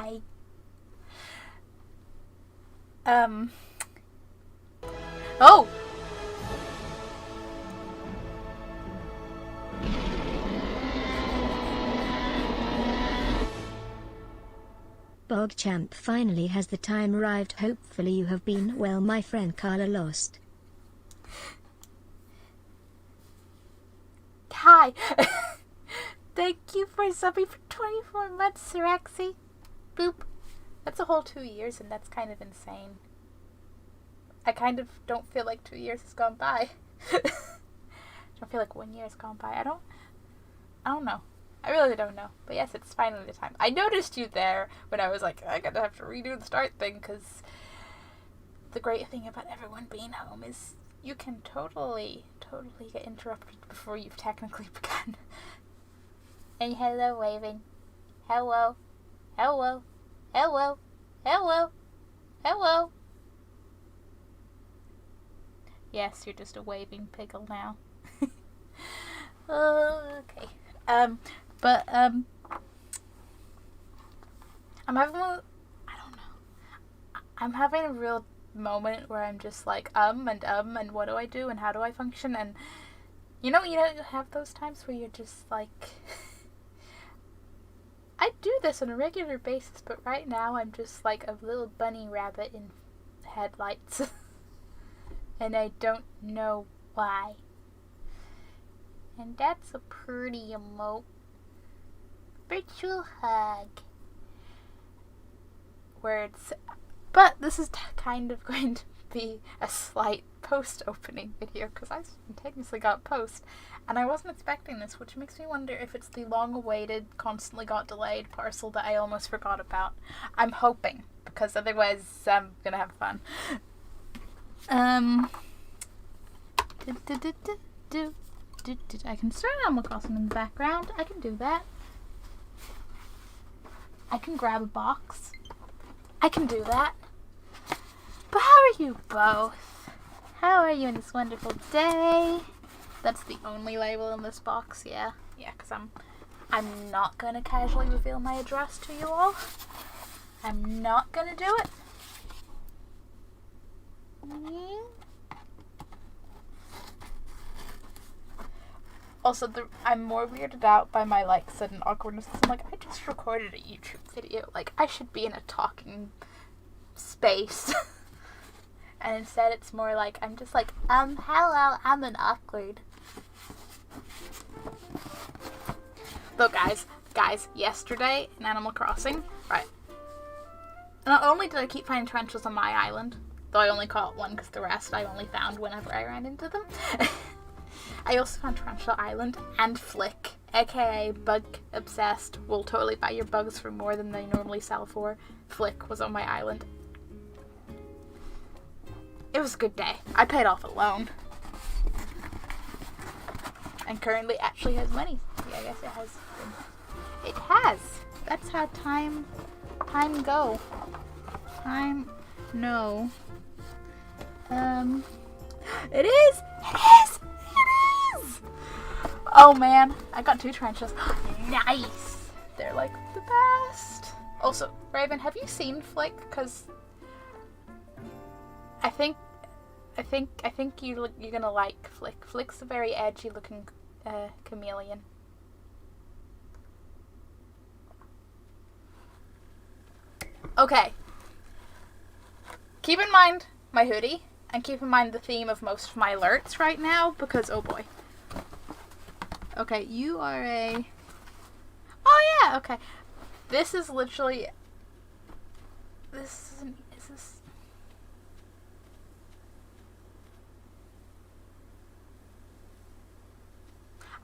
Hi. Oh! Bogchamp, finally has the time arrived. Hopefully you have been well, my friend Carla lost. Hi. Thank you for subbing for 24 months, Sirexi. Boop. That's a whole 2 years, and that's kind of insane. I kind of don't feel like 2 years has gone by. I don't feel like 1 year has gone by. I don't know. I really don't know. But yes, it's finally the time. I noticed you there when I was like, I'm gonna have to redo the start thing, because the great thing about everyone being home is you can totally get interrupted before you've technically begun. And hello, waving. Hello. Hello. Hello. Hello. Hello. Yes, you're just a waving pickle now. Okay. I'm having I'm having a real moment where I'm just like, and what do I do, and how do I function, and you have those times where you're just like, I do this on a regular basis, but right now I'm just like a little bunny rabbit in headlights. And I don't know why. And that's a pretty emote. Virtual hug. Words. But this is kind of going to be a slight post-opening video, because I spontaneously got post, and I wasn't expecting this, which makes me wonder if it's the long-awaited, constantly got delayed parcel that I almost forgot about. I'm hoping, because otherwise I'm gonna have fun. I can start Animal Crossing in the background. I can do that. I can grab a box. I can do that. But how are you both? How are you in this wonderful day? That's the only label in this box, yeah. Yeah, because I'm not going to casually reveal my address to you all. I'm not going to do it. Also, I'm more weirded out by my, like, sudden awkwardness. I'm like, I just recorded a YouTube video. Like, I should be in a talking space. And instead it's more like, I'm just like, hello, I'm an awkward. Look, guys, yesterday in Animal Crossing, right, not only did I keep finding tarantulas on my island, though I only caught one because the rest I only found whenever I ran into them, I also found Tarantula Island and Flick, aka Bug Obsessed, will totally buy your bugs for more than they normally sell for. Flick was on my island. It was a good day. I paid off a loan. And currently actually has money. Yeah, I guess it has. It has. That's how time go. No. It is! Oh man, I got 2 tarantulas. Nice! They're like the best. Also, Raven, have you seen Flick? Because I think you're gonna like Flick. Flick's a very edgy looking chameleon. Okay. Keep in mind my hoodie, and keep in mind the theme of most of my alerts right now, because oh boy. Okay, you are a... Oh yeah, okay. This is literally... Is this...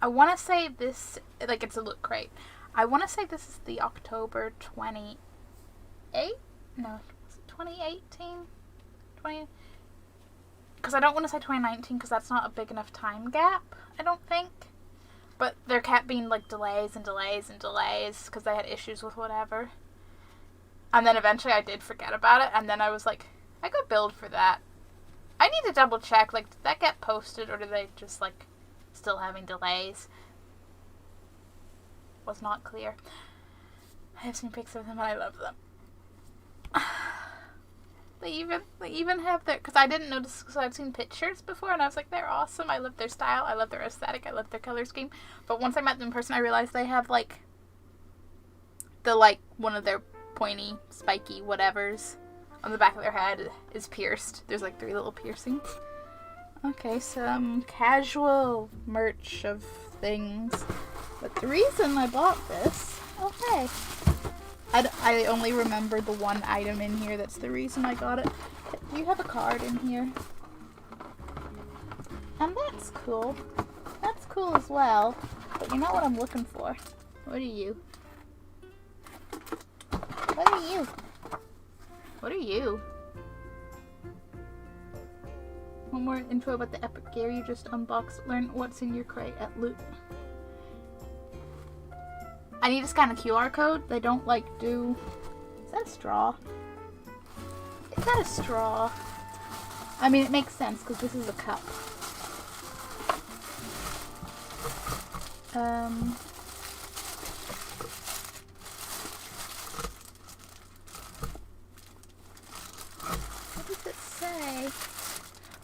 I want to say this, like, it's a loot crate. I want to say this is the October 28? No, was it 2018? 20... Because I don't want to say 2019, because that's not a big enough time gap, I don't think. But there kept being, like, delays, because they had issues with whatever. And then eventually I did forget about it, and then I was like, I could build for that. I need to double check, like, did that get posted, or did they just, like, still having delays? Was not clear. I have seen pics of them and I love them. They even have their, because I didn't notice, because I've seen pictures before, and I was like, they're awesome. I love their style. I love their aesthetic. I love their color scheme. But once I met them in person, I realized they have like one of their pointy, spiky whatevers on the back of their head is pierced. There's like 3 little piercings. Okay, some casual merch of things. But the reason I bought this, okay, I only remember the one item in here. That's the reason I got it. Do you have a card in here? And that's cool. That's cool as well. But you're not what I'm looking for. What are you? What are you? What are you? One more info about the epic gear you just unboxed. Learn what's in your crate at Loot. I need to scan a QR code. They don't do... Is that a straw? Is that a straw? I mean, it makes sense because this is a cup. What does it say?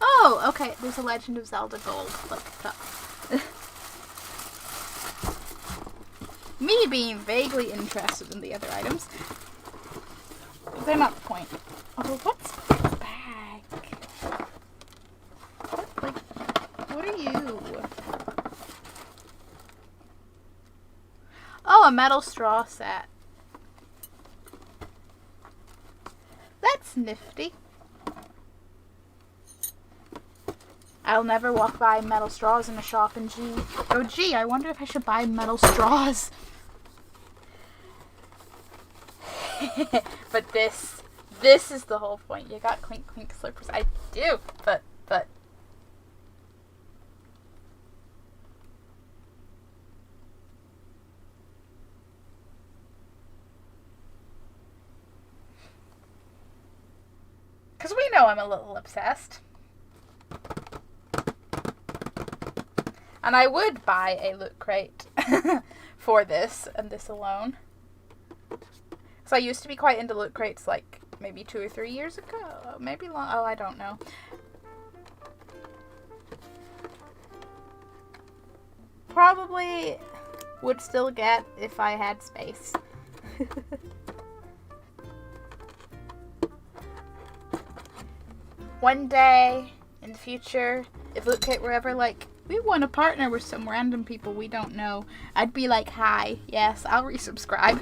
Oh, okay. There's a Legend of Zelda Gold cup. Me being vaguely interested in the other items. They're not the point. Oh, what's this bag? What are you? Oh, a metal straw set. That's nifty. I'll never walk by metal straws in a shop in G. Oh, gee, I wonder if I should buy metal straws. But this is the whole point. You got clink clink slippers. I do, but. Because we know I'm a little obsessed. And I would buy a Loot Crate for this and this alone. So I used to be quite into Loot Crates like maybe 2 or 3 years ago. Maybe long. Oh, I don't know. Probably would still get if I had space. One day in the future, if Loot Crate were ever we want to partner with some random people we don't know, I'd be like, hi, yes, I'll resubscribe.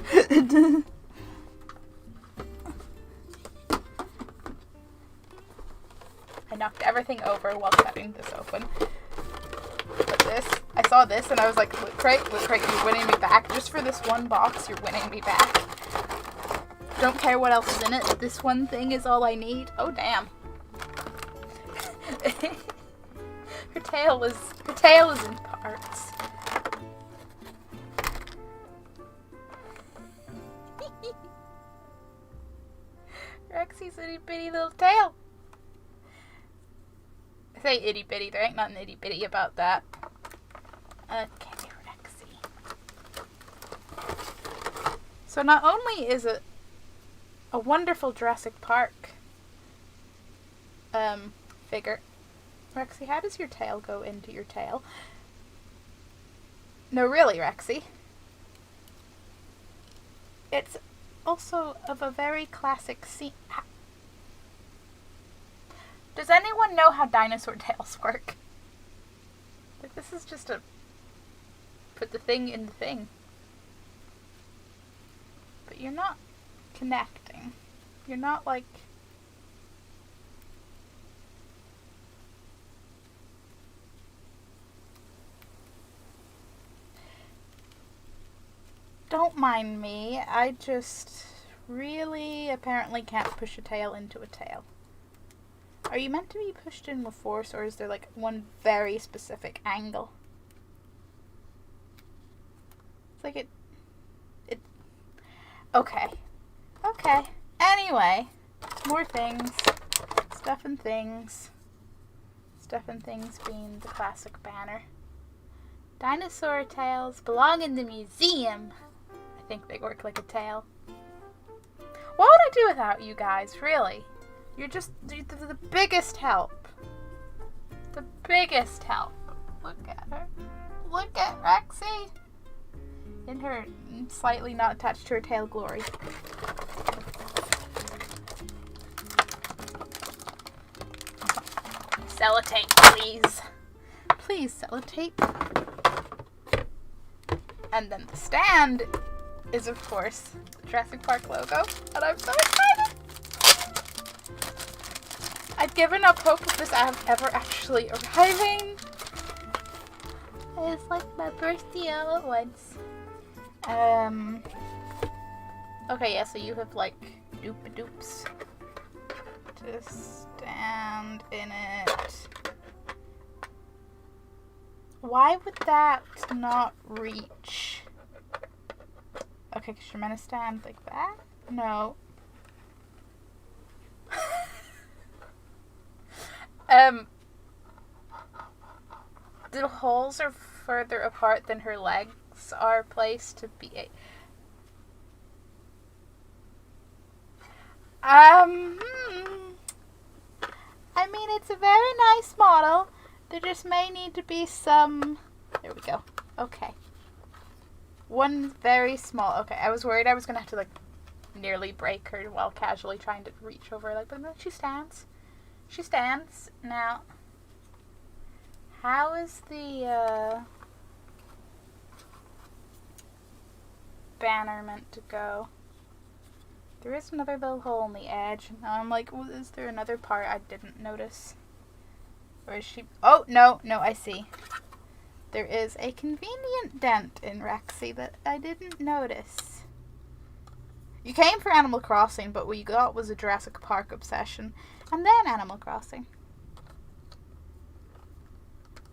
I knocked everything over while cutting this open. But I saw this and I was like, Loot Crate, you're winning me back. Just for this one box, you're winning me back. Don't care what else is in it. This one thing is all I need. Oh, damn. Her tail is in parts. Rexy's itty bitty little tail. I say itty bitty, there ain't nothing itty bitty about that. Okay, Rexy. So not only is it a wonderful Jurassic Park figure. Rexy, how does your tail go into your tail? No, really, Rexy. It's also of a very classic scene. Does anyone know how dinosaur tails work? This is just put the thing in the thing. But you're not connecting. You're not Don't mind me, I just really apparently can't push a tail into a tail. Are you meant to be pushed in with force, or is there one very specific angle? It's like it... Okay. Okay. Anyway, more things. Stuff and things. Stuff and things being the classic banner. Dinosaur tails belong in the museum. I think they work like a tail. What would I do without you guys, really? You're just the biggest help. The biggest help. Look at her. Look at Rexy. In her slightly not attached to her tail glory. Sellotape, please. Please, sellotape. And then the stand is, of course, the Jurassic Park logo. And I'm so excited! I'd given up hope of this ever actually arriving. It's like my birthday all at once. Okay, yeah, so you have, like, doop-a-doops to stand in it. Why would that not reach? Okay, because you're meant to stand like that? No. The holes are further apart than her legs are placed to be. I mean, it's a very nice model. There just may need to be some. There we go. Okay. One very small. Okay, I was worried I was gonna have to like nearly break her while casually trying to reach over. Like, but no, she stands. She stands now. How is the banner meant to go? There is another little hole in the edge. Now I'm like, well, is there another part I didn't notice? Or is she... Oh, no, I see. There is a convenient dent in Rexy that I didn't notice. You came for Animal Crossing, but what you got was a Jurassic Park obsession. And then Animal Crossing.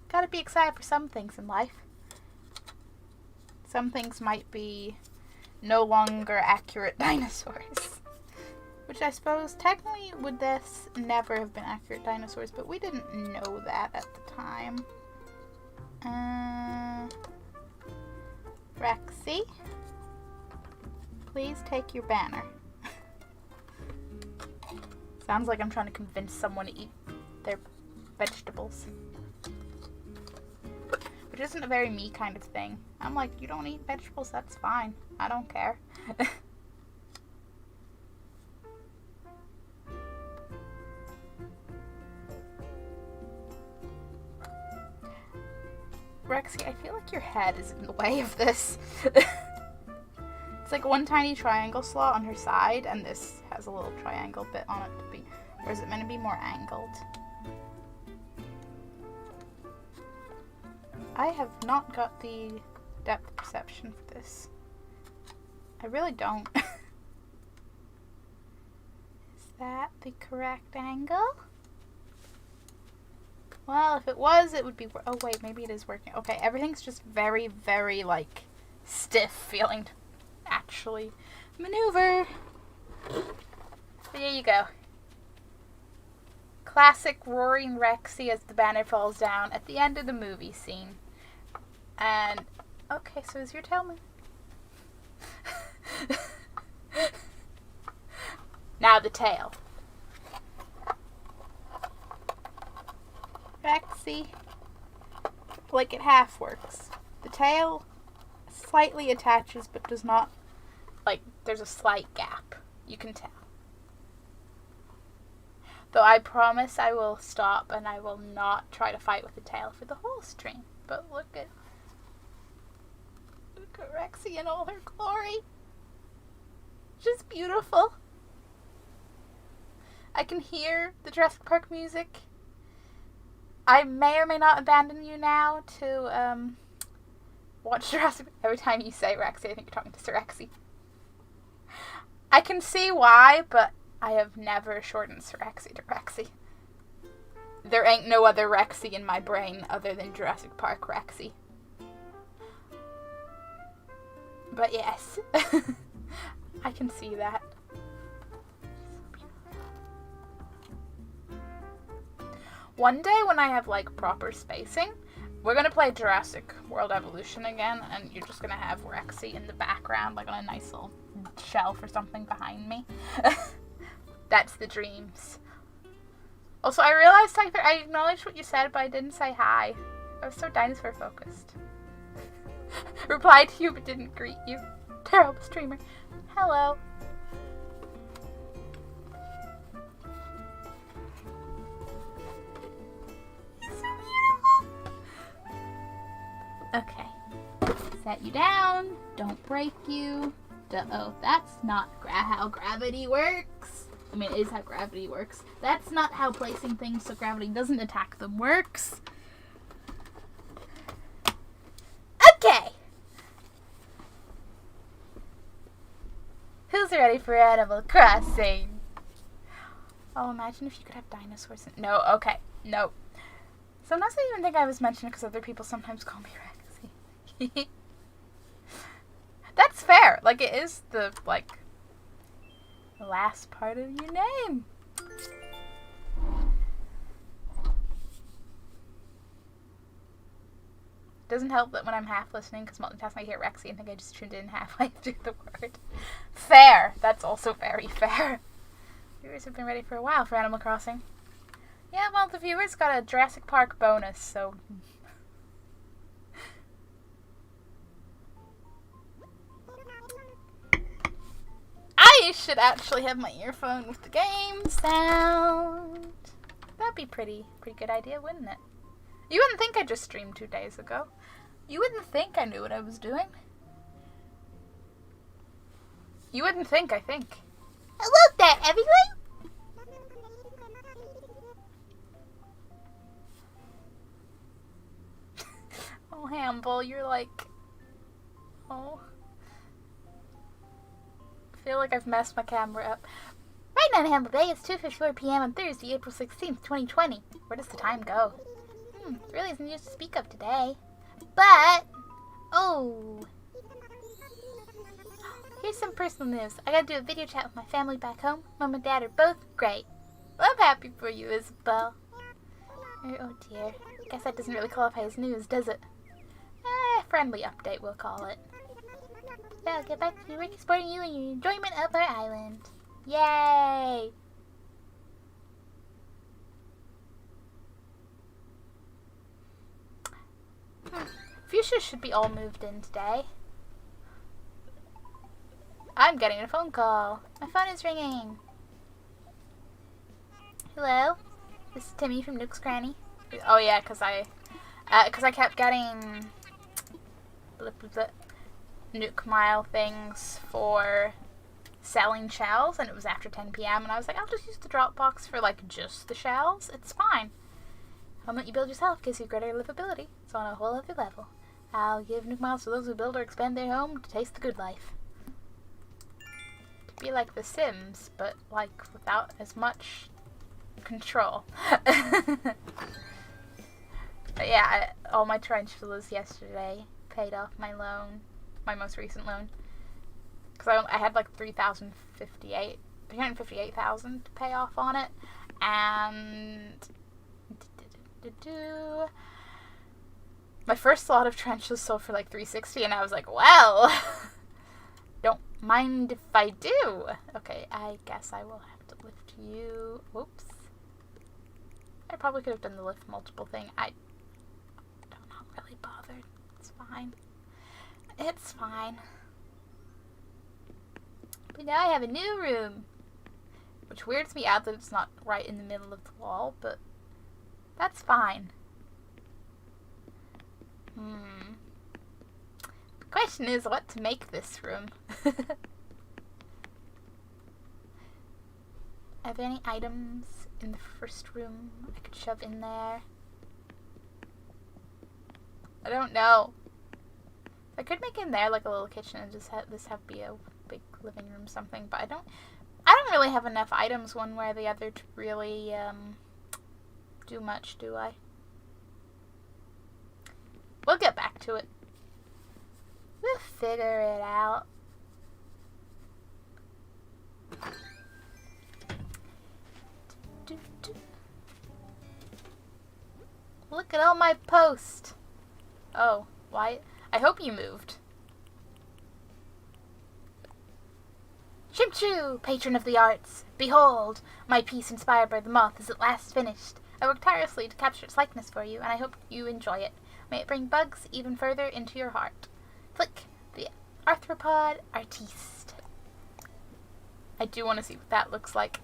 Gotta be excited for some things in life. Some things might be no longer accurate dinosaurs. Which I suppose, technically, would this never have been accurate dinosaurs, but we didn't know that at the time. Rexy, please take your banner. Sounds like I'm trying to convince someone to eat their vegetables. Which isn't a very me kind of thing. I'm like, you don't eat vegetables, that's fine. I don't care. Rexy, I feel like your head is in the way of this. It's like one tiny triangle slot on her side, and this has a little triangle bit on it to be... Or is it meant to be more angled? I have not got the depth perception for this. I really don't. Is that the correct angle? Well, if it was, it would be... Oh, wait, maybe it is working. Okay, everything's just very, very, like, stiff feeling to actually maneuver. But there you go. Classic roaring Rexy as the banner falls down at the end of the movie scene. And, okay, so is your tail moving? Now the tail. Rexy. Like it half works. The tail slightly attaches but does not, like, there's a slight gap. You can tell. Though I promise I will stop and I will not try to fight with the tail for the whole stream. But look at Rexy in all her glory. Just beautiful. I can hear the Jurassic Park music. I may or may not abandon you now to watch Jurassic. Every time you say Rexy, I think you're talking to Sir Rexy. I can see why, but I have never shortened Sir Rexy to Rexy. There ain't no other Rexy in my brain other than Jurassic Park Rexy. But yes, I can see that. One day when I have, like, proper spacing, we're gonna play Jurassic World Evolution again, and you're just gonna have Rexy in the background, like, on a nice little shelf or something behind me. That's the dreams. Also, I realized I acknowledged what you said, but I didn't say hi. I was so dinosaur focused. Replied to you, but didn't greet you. Terrible streamer. Hello. He's so beautiful. Okay. Set you down. Don't break you. Oh, that's not how gravity works. I mean, it is how gravity works. That's not how placing things so gravity doesn't attack them works. Okay. Who's ready for Animal Crossing? Oh, imagine if you could have dinosaurs. No, okay. No. Sometimes I even think I was mentioning because other people sometimes call me Rexy. That's fair. Like, it is the last part of your name. Doesn't help that when I'm half listening, because multitasking, I hear Rexy and think I just tuned in halfway through the word. Fair. That's also very fair. Viewers have been ready for a while for Animal Crossing. Yeah, well, the viewers got a Jurassic Park bonus, so... I should actually have my earphone with the game sound. That'd be pretty good idea, wouldn't it? You wouldn't think I just streamed 2 days ago. You wouldn't think I knew what I was doing. You wouldn't think, I think. Hello there, everyone! Oh, Hamble, you're like... Oh... I feel like I've messed my camera up. Right now in Hamble Bay, it's 2:54 p.m. on Thursday, April 16th, 2020. Where does the time go? There really isn't news to speak of today. But, oh. Here's some personal news. I gotta do a video chat with my family back home. Mom and Dad are both great. Well, I'm happy for you, Isabel. Oh dear. Guess that doesn't really qualify as news, does it? Friendly update, we'll call it. So I'll get back to work supporting you and your enjoyment of our island. Yay! Fuchsia should be all moved in today. I'm getting a phone call. My phone is ringing. Hello? This is Timmy from Nook's Cranny. Oh yeah, cause I kept getting Nook Mile things for selling shells, and it was after 10 p.m. and I was like, I'll just use the Dropbox for just the shells. It's fine. Home that you build yourself gives you greater livability. It's on a whole other level. I'll give Nook Miles to those who build or expand their home to taste the good life. To be like The Sims, but without as much control. But yeah, all my tarantulas yesterday paid off my loan, my most recent loan, because I had 358,000 to pay off on it, and my first lot of tarantulas sold for $360, and I was like, well, don't mind if I do. Okay, I guess I will have to lift you. Whoops. I probably could have done the lift multiple thing. I'm not really bothered. It's fine. It's fine. But now I have a new room, which weirds me out that it's not right in the middle of the wall, but that's fine. The question is what to make this room. Are there any items in the first room I could shove in there? I don't know. I could make in there a little kitchen and just have this be a big living room something, but I don't really have enough items one way or the other to really do much, do I? We'll get back to it. We'll figure it out. Look at all my posts. Oh, why? I hope you moved. Shimchu, patron of the arts, behold, my piece inspired by the moth is at last finished. I worked tirelessly to capture its likeness for you, and I hope you enjoy it. May it bring bugs even further into your heart. Flick, the arthropod artiste. I do want to see what that looks like.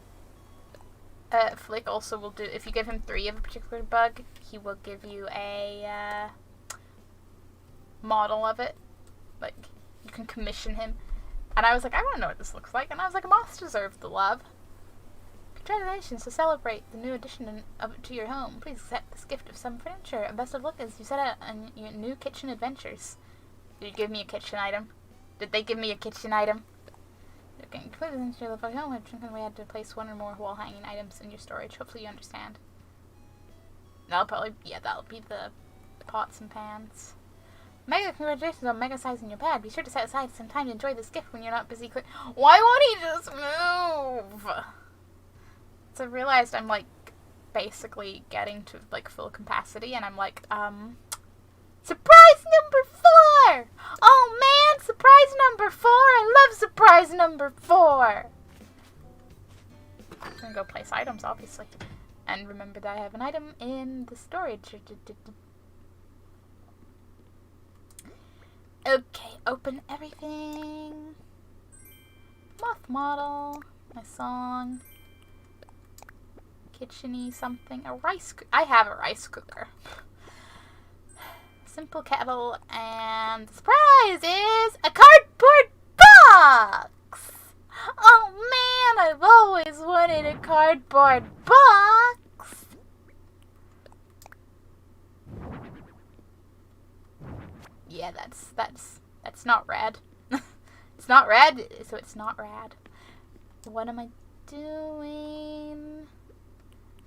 Flick also will do, if you give him 3 of a particular bug, he will give you a model of it. Like, you can commission him. And I was like, I want to know what this looks like. And I was like, moths deserve the love. Congratulations to celebrate the new addition to your home. Please accept this gift of some furniture. And best of luck as you set out on your new kitchen adventures. Did you give me a kitchen item? Did they give me a kitchen item? Okay, completely into your living home. We had to place 1 or more wall hanging items in your storage. Hopefully you understand. That'll be the pots and pans. Mega congratulations on mega sizing your pad. Be sure to set aside some time to enjoy this gift when you're not busy Why won't he just move? So I realized I'm like basically getting to like full capacity and I'm like, surprise number 4! Oh man, surprise number 4! I love surprise number 4! I'm gonna go place items, obviously. And remember that I have an item in the storage. Okay, open everything. Moth model. My song. Kitcheny something. A rice cooker. I have a rice cooker. Simple kettle. And the surprise is a cardboard box! Oh man, I've always wanted a cardboard box! Yeah, that's not rad. It's not rad, so it's not rad. What am I doing?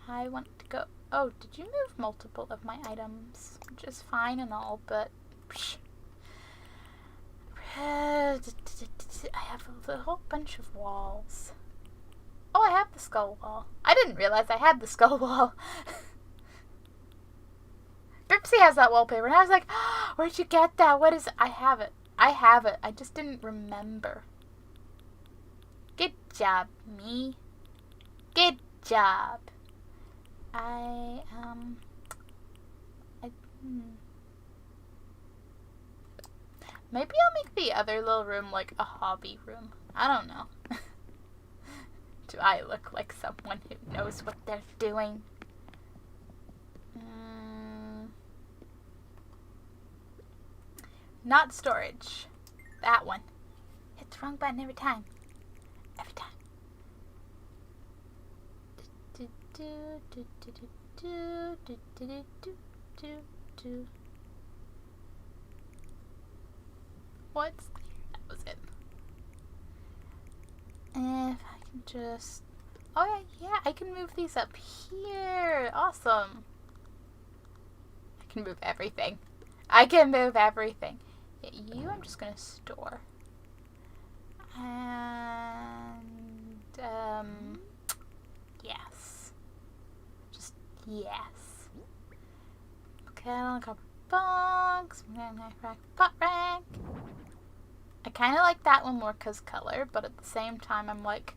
I want to go... Oh, did you move multiple of my items? Which is fine and all, but... I have a whole bunch of walls. Oh, I have the skull wall. I didn't realize I had the skull wall. Gripsy has that wallpaper, and I was like, oh, where'd you get that? What is it? I have it. I have it. I just didn't remember. Good job, me. Good job. Maybe I'll make the other little room like a hobby room. I don't know. Do I look like someone who knows what they're doing? Not storage. That one. Hit the wrong button every time. Every time. What's there? That was it. If I can just... Oh yeah, I can move these up here. Awesome. I can move everything. I can move everything. You, I'm just gonna store. And, yes. Just, yes. Okay, on a copper box. Pot rack. I kind of like that one more because color, but at the same time, I'm like,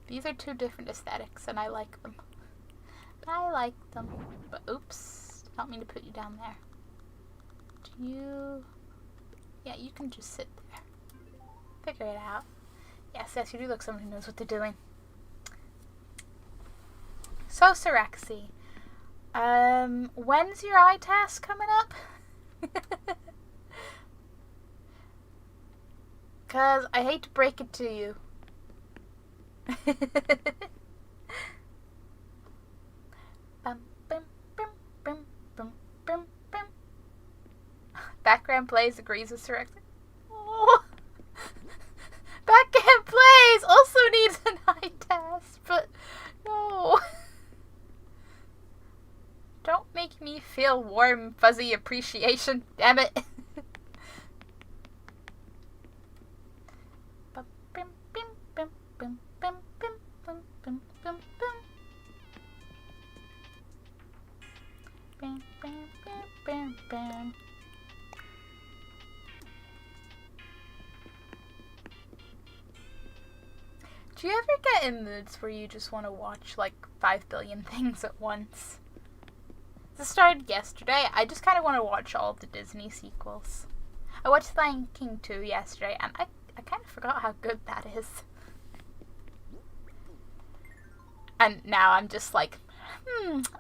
these are 2 different aesthetics, and I like them. I like them. But, oops. Did not mean to put you down there. Yeah, you can just sit there. Figure it out. Yes, you do look someone who knows what they're doing. So, Sirexi, when's your eye task coming up? Cause I hate to break it to you. Background plays agrees with Sirexi. Oh. Background plays also needs an eye test, but no. Don't make me feel warm, fuzzy appreciation. Damn it. Do you ever get in moods where you just want to watch like 5 billion things at once? This started yesterday. I just kind of want to watch all the Disney sequels. I watched Lion King 2 yesterday, and I kind of forgot how good that is. And now I'm just like,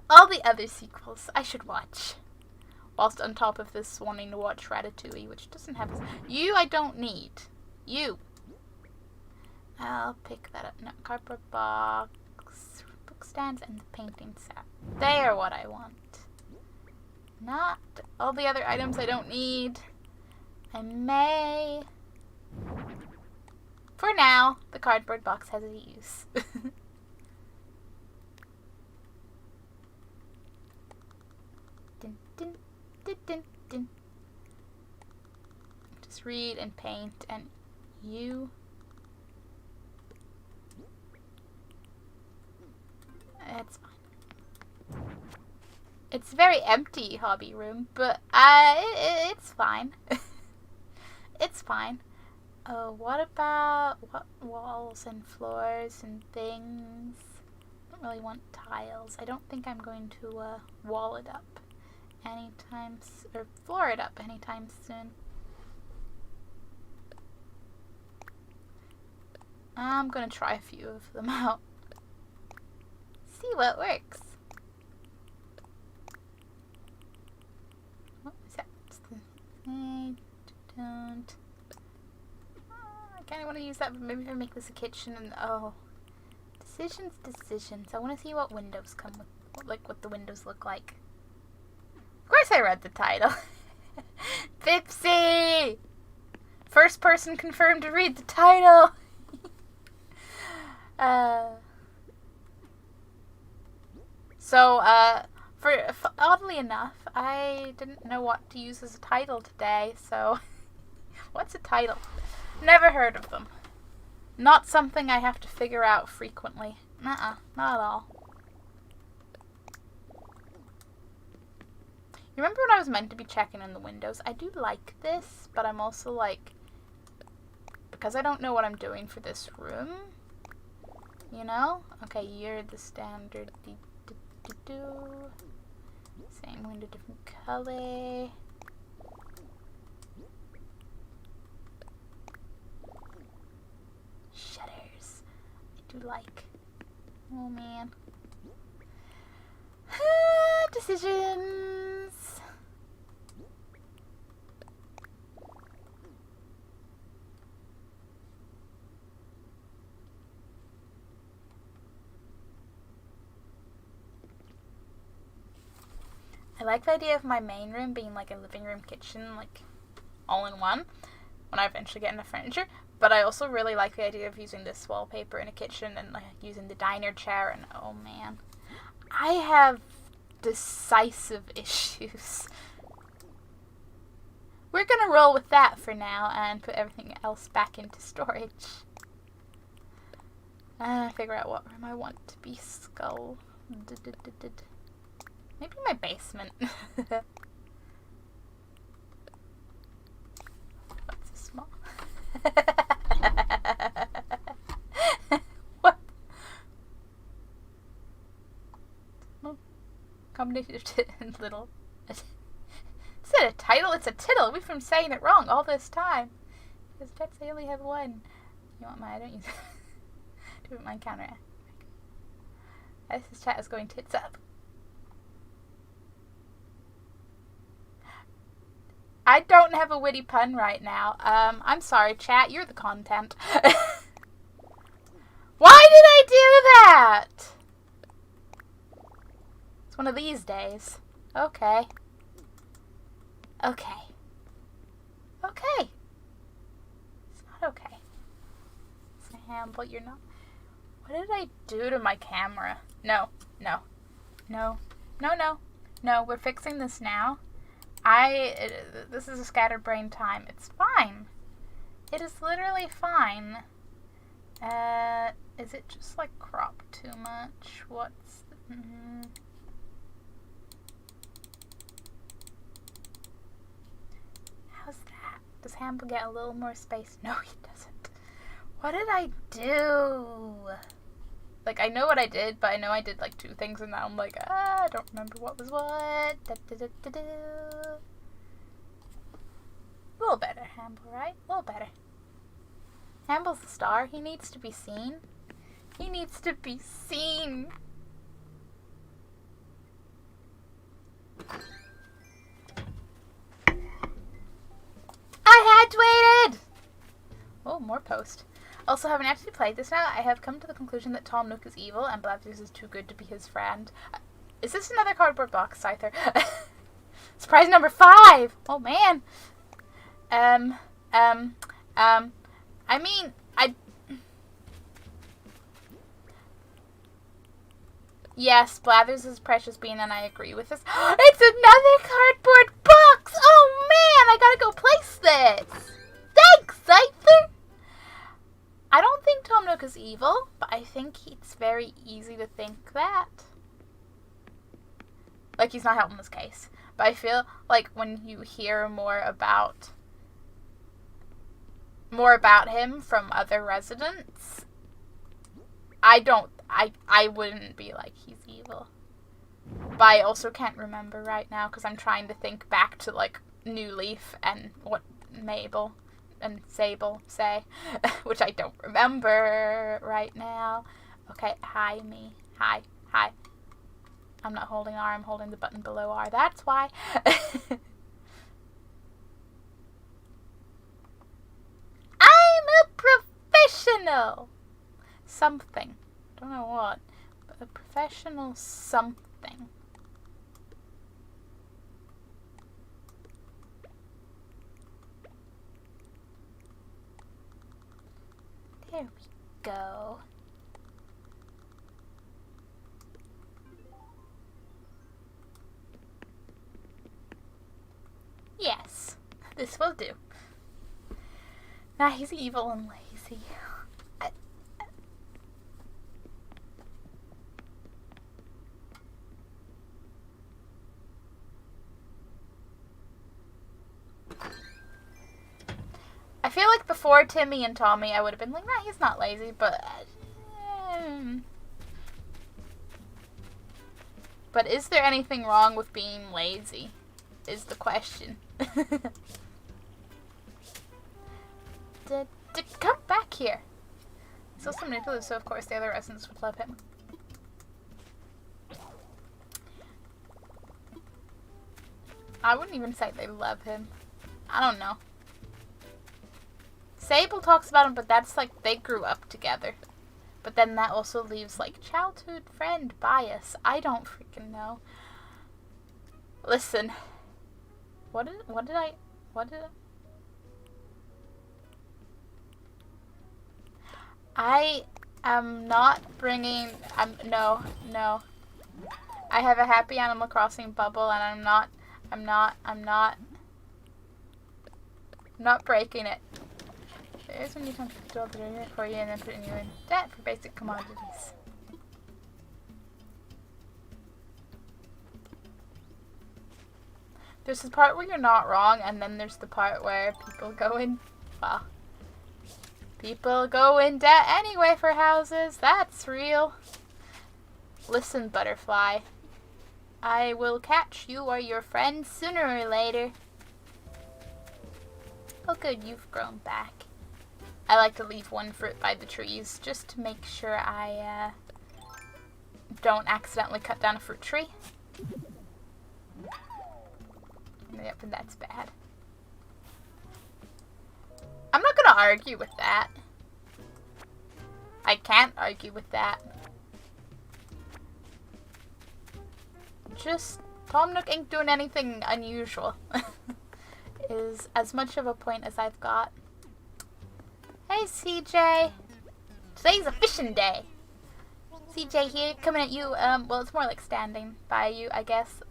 all the other sequels I should watch. Whilst on top of this wanting to watch Ratatouille, which doesn't have... You I don't need. You. I'll pick that up. No, cardboard box, book stands, and the painting set. They are what I want. Not all the other items I don't need. I may... For now, the cardboard box has a use. Dun, dun, dun, dun, dun. Just read and paint, and you... It's fine. It's very empty, hobby room, but it's fine. It's fine. What about what walls and floors and things? I don't really want tiles. I don't think I'm going to wall it up anytime or floor it up anytime soon. I'm gonna try a few of them out. See what works. What is that? I don't. I kind of want to use that, but maybe if I make this a kitchen and decisions. I want to see what windows come with, what the windows look like. Of course, I read the title. Pipsy, first person confirmed to read the title. So, oddly enough, I didn't know what to use as a title today, so... What's a title? Never heard of them. Not something I have to figure out frequently. Not at all. You remember when I was meant to be checking in the windows? I do like this, but I'm also like... Because I don't know what I'm doing for this room, you know? Okay, you're the standard... Same window, different color. Shutters. I do like. Oh man. Decisions. I like the idea of my main room being like a living room, kitchen, like all in one when I eventually get into furniture. But I also really like the idea of using this wallpaper in a kitchen and like using the diner chair. And oh man, I have decisive issues. We're gonna roll with that for now and put everything else back into storage. Figure out what room I want to be skull. Maybe my basement. That's so small. What? Well, combination of tit and little. Is it a title? It's a tittle. We've been saying it wrong all this time. Because pets, I only have one. You want mine? I don't use it. Do it my counter. This chat is going tits up. I don't have a witty pun right now. I'm sorry, chat. You're the content. Why did I do that? It's one of these days. Okay. Okay. Okay. It's not okay. Sam, but you're not. What did I do to my camera? No. No. No. No, no. No, we're fixing this now. This is a scatterbrain time. It's fine. It is literally fine. Is it just like cropped too much? What's... How's that? Does Hamble get a little more space? No, he doesn't. What did I do? Like, I know what I did, but I know I did, like, 2 things, and now I'm like, I don't remember what was what. Da-da-da-da-da. A little better, Hamble, right? A little better. Hamble's the star. He needs to be seen. He needs to be seen. I had waited! Oh, more post. Also, having actually played this now, I have come to the conclusion that Tom Nook is evil and Blathers is too good to be his friend. Is this another cardboard box, Scyther? Surprise number 5! Oh, man. I mean, Yes, Blathers is precious bean, and I agree with this. It's another cardboard box! Oh, man, I gotta go place this! Thanks, Scyther! I don't think Tom Nook is evil, but I think it's very easy to think that. Like, he's not helping this case. But I feel like when you hear more about him from other residents, I wouldn't be like, he's evil. But I also can't remember right now, because I'm trying to think back to, like, New Leaf and what Mabel and Sable say, which I don't remember right now. Okay, hi me. Hi. I'm not holding R, I'm holding the button below R. That's why. I'm a professional! Something. Don't know what. But a professional something. There we go. Yes, this will do. Now he's evil and lazy. I feel like before Timmy and Tommy, I would have been like, nah, he's not lazy, but... But is there anything wrong with being lazy? Is the question. Come back here. He's also manipulative, so of course the other residents would love him. I wouldn't even say they love him. I don't know. Sable talks about him, but that's like they grew up together. But then that also leaves like childhood friend bias. I don't freaking know. Listen. What did I I am not bringing, no. I have a happy Animal Crossing bubble and I'm not breaking it. There's when you come to the door for you and then putting you in debt for basic commodities. There's the part where you're not wrong, and then there's the part where people go in, well, people go in debt anyway for houses. That's real. Listen, Butterfly. I will catch you or your friends sooner or later. Oh good, you've grown back. I like to leave one fruit by the trees just to make sure I don't accidentally cut down a fruit tree. Yep, and that's bad. I'm not gonna argue with that. I can't argue with that. Just, Tom Nook ain't doing anything unusual. Is as much of a point as I've got. Hey, CJ. Today's a fishing day. CJ here, coming at you. Well, it's more like standing by you, I guess.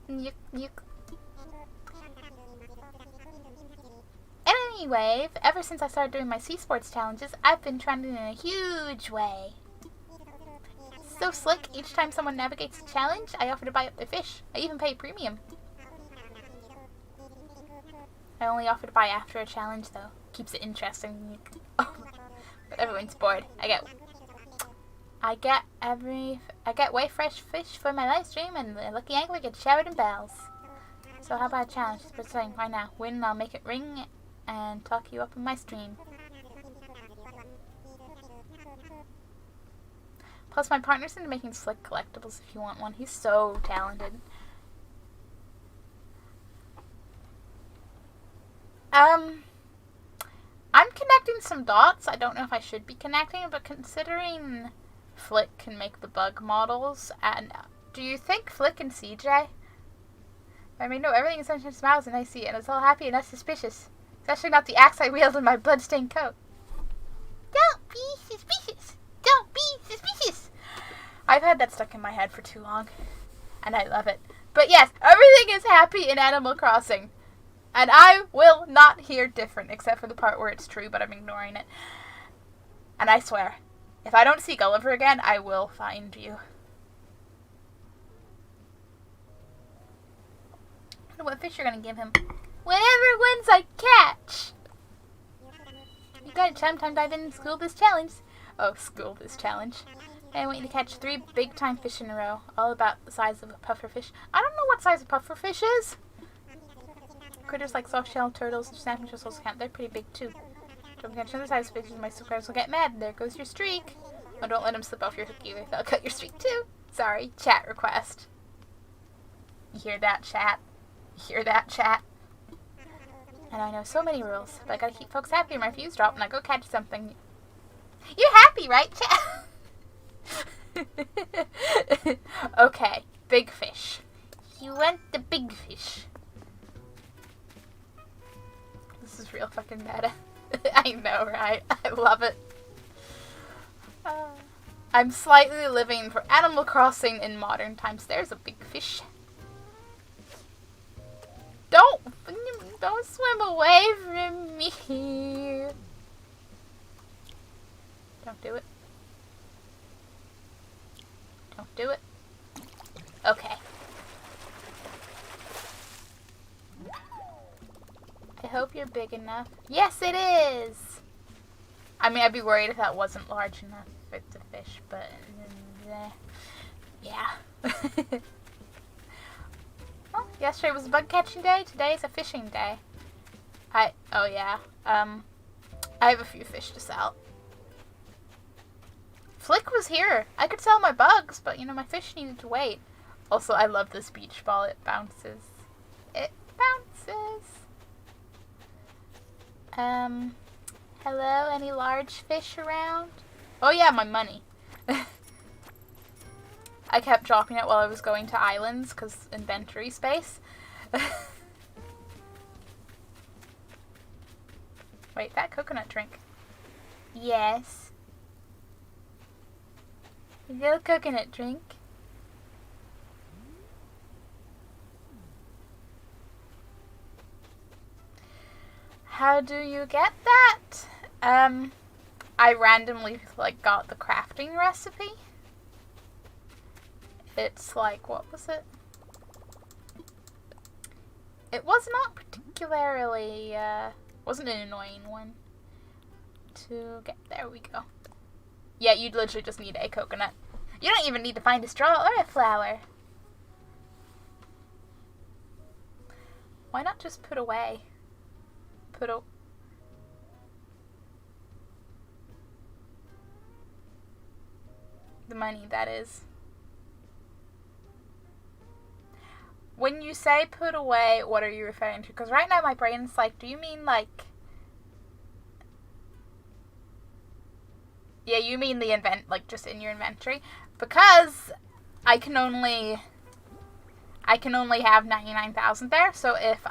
Anyway, ever since I started doing my Sea Sports challenges, I've been trending in a huge way. So slick, each time someone navigates a challenge, I offer to buy up their fish. I even pay premium. I only offer to buy after a challenge, though. Keeps it interesting. But everyone's bored. I get way fresh fish for my live stream, and the lucky angler gets showered in bells. So how about a challenge? Just saying right now. Win and I'll make it ring and talk you up in my stream. Plus my partner's into making slick collectibles if you want one. He's so talented. I'm connecting some dots. I don't know if I should be connecting, but considering Flick can make the bug models, and do you think Flick and CJ? I mean, no, everything is sunshine smiles and I see it, and it's all happy and not suspicious. Especially not the axe I wield in my bloodstained coat. Don't be suspicious! Don't be suspicious! I've had that stuck in my head for too long, and I love it. But yes, everything is happy in Animal Crossing. And I will not hear different, except for the part where it's true, but I'm ignoring it. And I swear, if I don't see Gulliver again, I will find you. I wonder what fish you're gonna give him. Whatever ones I catch! You gotta time dive in and school this challenge. Oh, school this challenge. I want you to catch 3 big-time fish in a row, all about the size of a pufferfish. I don't know what size a pufferfish is. Critters like soft-shelled turtles and snapping turtles also count. They're pretty big, too. Don't catch other size fishes, my subscribers will get mad. There goes your streak. Oh, don't let them slip off your hook either. They'll cut your streak, too. Sorry. Chat request. You hear that, chat? You hear that, chat? And I know so many rules, but I gotta keep folks happy when my views drop and I go catch something. You're happy, right, chat? Okay. Big fish. You want the big fish. This is real fucking meta. I know, right? I love it. I'm slightly living for Animal Crossing in modern times. There's a big fish. Don't swim away from me. Don't do it. Don't do it. Okay. I hope you're big enough. Yes, it is! I mean, I'd be worried if that wasn't large enough for the fish, but... yeah. Well, yesterday was a bug catching day. Today is a fishing day. Oh yeah. I have a few fish to sell. Flick was here. I could sell my bugs, but you know, my fish needed to wait. Also, I love this beach ball. It bounces. It bounces. Hello? Any large fish around? Oh yeah, my money. I kept dropping it while I was going to islands, because inventory space. Wait, that coconut drink. Yes. A little coconut drink. How do you get that? I randomly, got the crafting recipe. It's what was it? It was not particularly, wasn't an annoying one to get. There we go. Yeah, you'd literally just need a coconut. You don't even need to find a straw or a flower. Why not just put away? The money, that is. When you say put away, what are you referring to? Because right now my brain's do you mean yeah, you mean the just in your inventory? Because I can only have 99,000 there, so if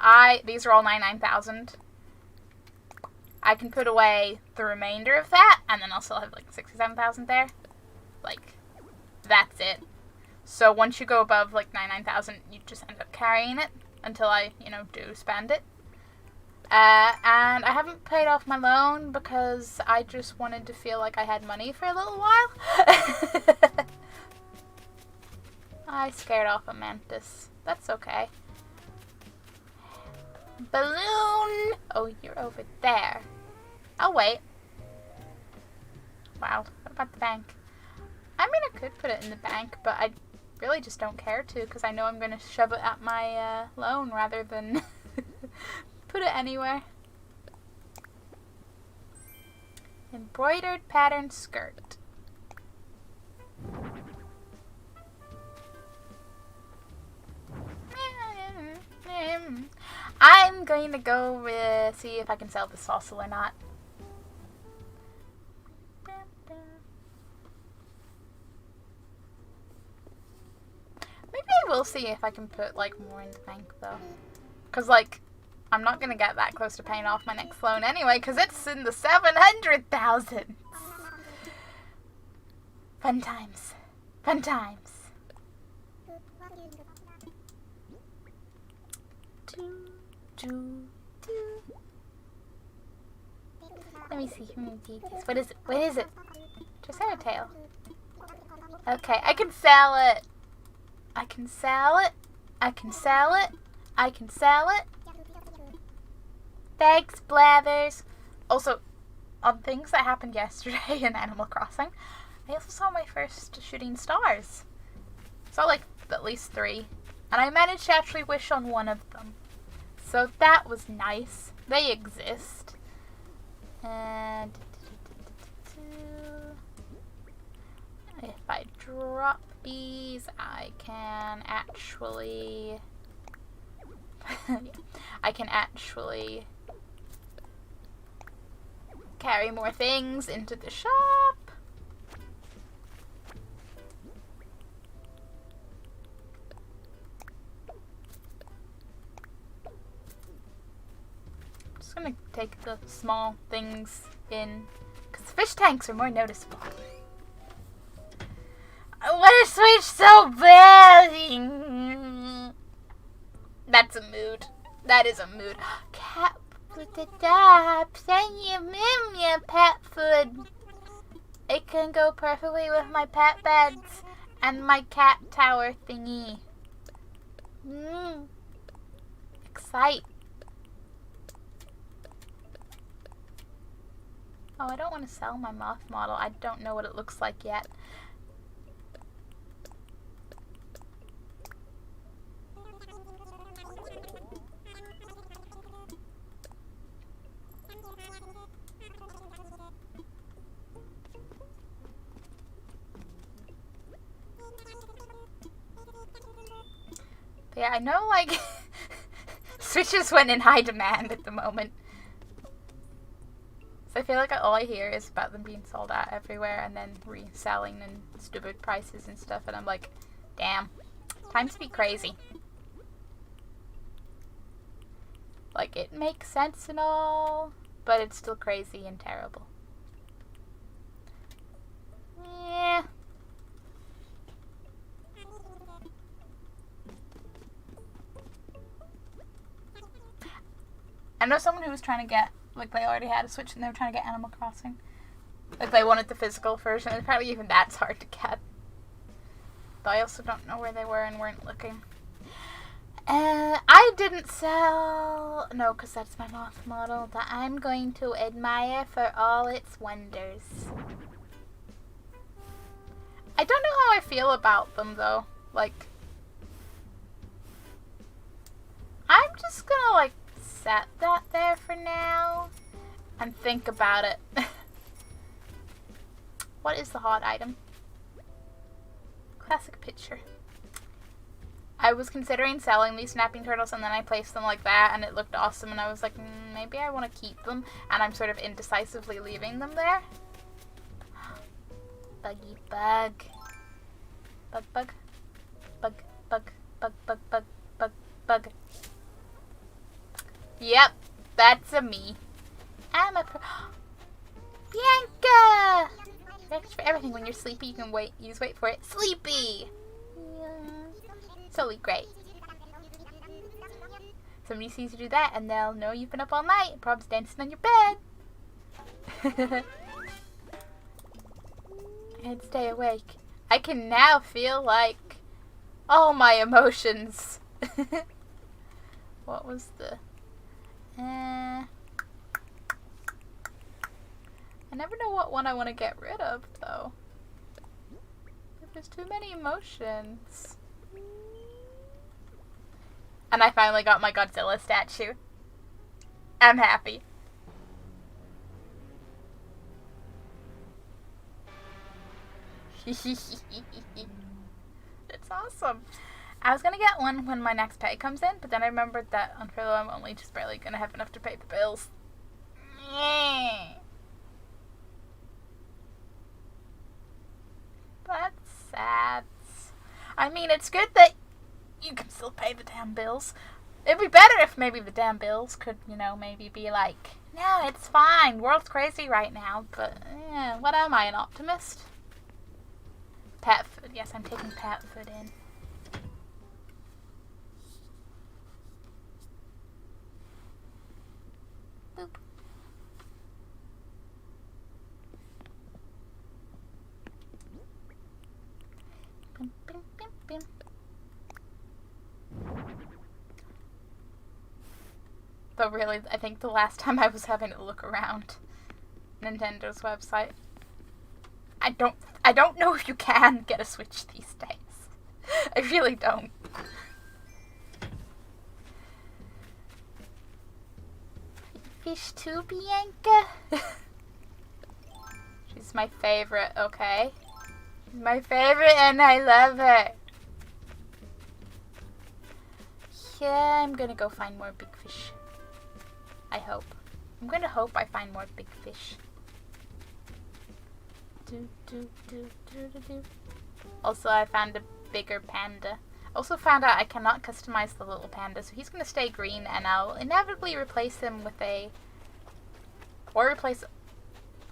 these are all 99,000, I can put away the remainder of that, and then I'll still have 67,000 there. That's it. So once you go above 99,000, you just end up carrying it until I, do spend it. And I haven't paid off my loan because I just wanted to feel like I had money for a little while. I scared off a mantis. That's okay. Balloon! Oh, you're over there. I'll wait. wild. What about the bank? I mean, I could put it in the bank, but I really just don't care to because I know I'm going to shove it at my loan rather than put it anywhere. Embroidered pattern skirt. I'm going to go see if I can sell this fossil or not. Maybe I will see if I can put like more in the bank though. Cause like, I'm not gonna get that close to paying off my next loan anyway, cause it's in the 700,000. Fun times. Fun times. Let me see. What is it? What is it? Triceratops. Okay, I can sell it. I can sell it. I can sell it. I can sell it. Thanks, Blathers. Also, on things that happened yesterday in Animal Crossing, I also saw my first shooting stars. Saw like at least 3. And I managed to actually wish on one of them. So that was nice. They exist. And if I drop these, I can actually carry more things into the shop. Just gonna take the small things in because fish tanks are more noticeable. I want to switch so bad. That's a mood. That is a mood. Cat put the top. Send you pet food. It can go perfectly with my pet beds and my cat tower thingy. Excite. Oh, I don't want to sell my moth model. I don't know what it looks like yet. But yeah, I know, like, Switches went in high demand at the moment. So I feel like all I hear is about them being sold out everywhere and then reselling and stupid prices and stuff, and I'm like, damn, time to be crazy. Like, it makes sense and all, but it's still crazy and terrible. Yeah. I know someone who was trying to get, like, they already had a Switch and they were trying to get Animal Crossing. Like, they wanted the physical version. Apparently even that's hard to get. But I also don't know where they were and weren't looking. I didn't sell... No, because that's my moth model that I'm going to admire for all its wonders. I don't know how I feel about them, though. Like, I'm just gonna, like, set that there for now and think about it. What is the hot item? Classic picture. I was considering selling these snapping turtles and then I placed them like that and it looked awesome and I was like, maybe I want to keep them, and I'm sort of indecisively leaving them there. Buggy bug. Bug bug. Bug bug bug bug bug bug bug. Yep, that's a me. I'm a Bianca! Reach for everything. When you're sleepy, you can wait for it. Sleepy! Yeah. Totally great. Somebody sees you do that and they'll know you've been up all night. Prob's dancing on your bed. And stay awake. I can now feel like all my emotions. What was the... I never know what one I want to get rid of, though. There's too many emotions. And I finally got my Godzilla statue. I'm happy. It's awesome. I was gonna get one when my next pay comes in, but then I remembered that on furlough I'm only just barely gonna have enough to pay the bills. That's sad. I mean, it's good that you can still pay the damn bills. It'd be better if maybe the damn bills could, you know, maybe be like, no, it's fine. World's crazy right now, but what am I, an optimist? Pet food. Yes, I'm taking pet food in. Boop. Bim, bim, bim, bim. But really, I think the last time I was having to look around Nintendo's website, I don't know if you can get a Switch these days. I really don't. Fish too, Bianca? She's my favorite, okay? She's my favorite and I love her. Yeah, I'm gonna go find more big fish. I hope. I'm gonna hope I find more big fish. Also, I found a bigger panda. Also found out I cannot customize the little panda, so he's gonna stay green, and I'll inevitably replace him with I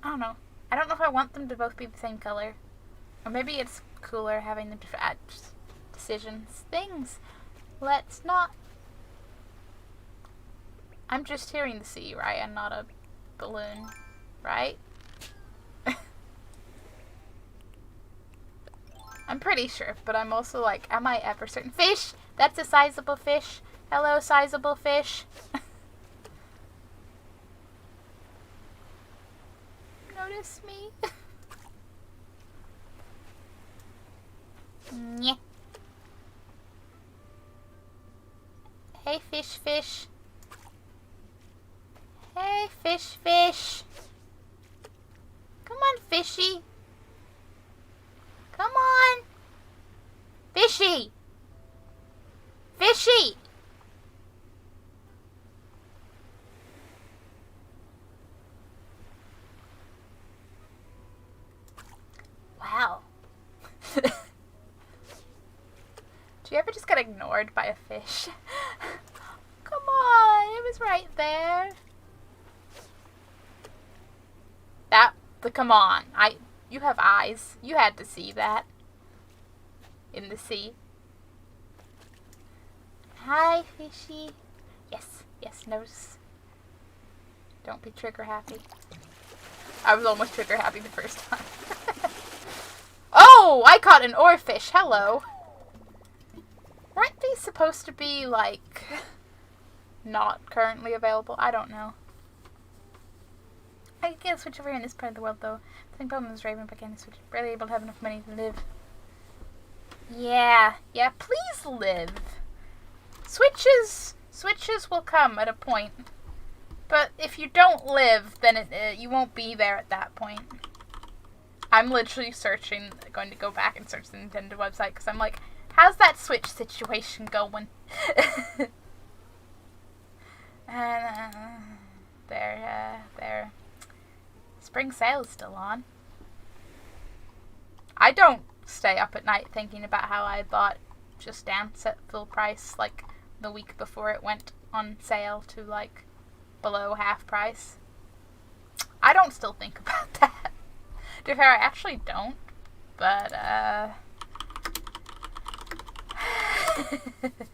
don't know. I don't know if I want them to both be the same color. Or maybe it's cooler having them different decisions. Things. Let's not. I'm just hearing the sea, right? I'm not a balloon, right? I'm pretty sure, but I'm also like, am I ever certain? Fish! That's a sizable fish. Hello, sizable fish. Notice me? Yeah. Hey, fish, fish. Hey, fish, fish. Come on, fishy. Come on. Fishy. Fishy. Wow. Do you ever just get ignored by a fish? Come on, it was right there. Come on. You have eyes. You had to see that. In the sea. Hi, fishy. Yes, notice. Don't be trigger happy. I was almost trigger happy the first time. Oh, I caught an oarfish. Hello. Weren't these supposed to be, like, not currently available? I don't know. I could get a Switch over here in this part of the world, though. The same problem is Raven, but getting a Switch. Barely able to have enough money to live. Yeah, please live. Switches will come at a point. But if you don't live, then you won't be there at that point. I'm literally going to go back and search the Nintendo website, because I'm like, how's that Switch situation going? And, there. Spring sale is still on. I don't stay up at night thinking about how I bought Just Dance at full price, like, the week before it went on sale to, like, below half price. I don't still think about that. To be fair, I actually don't, but, it's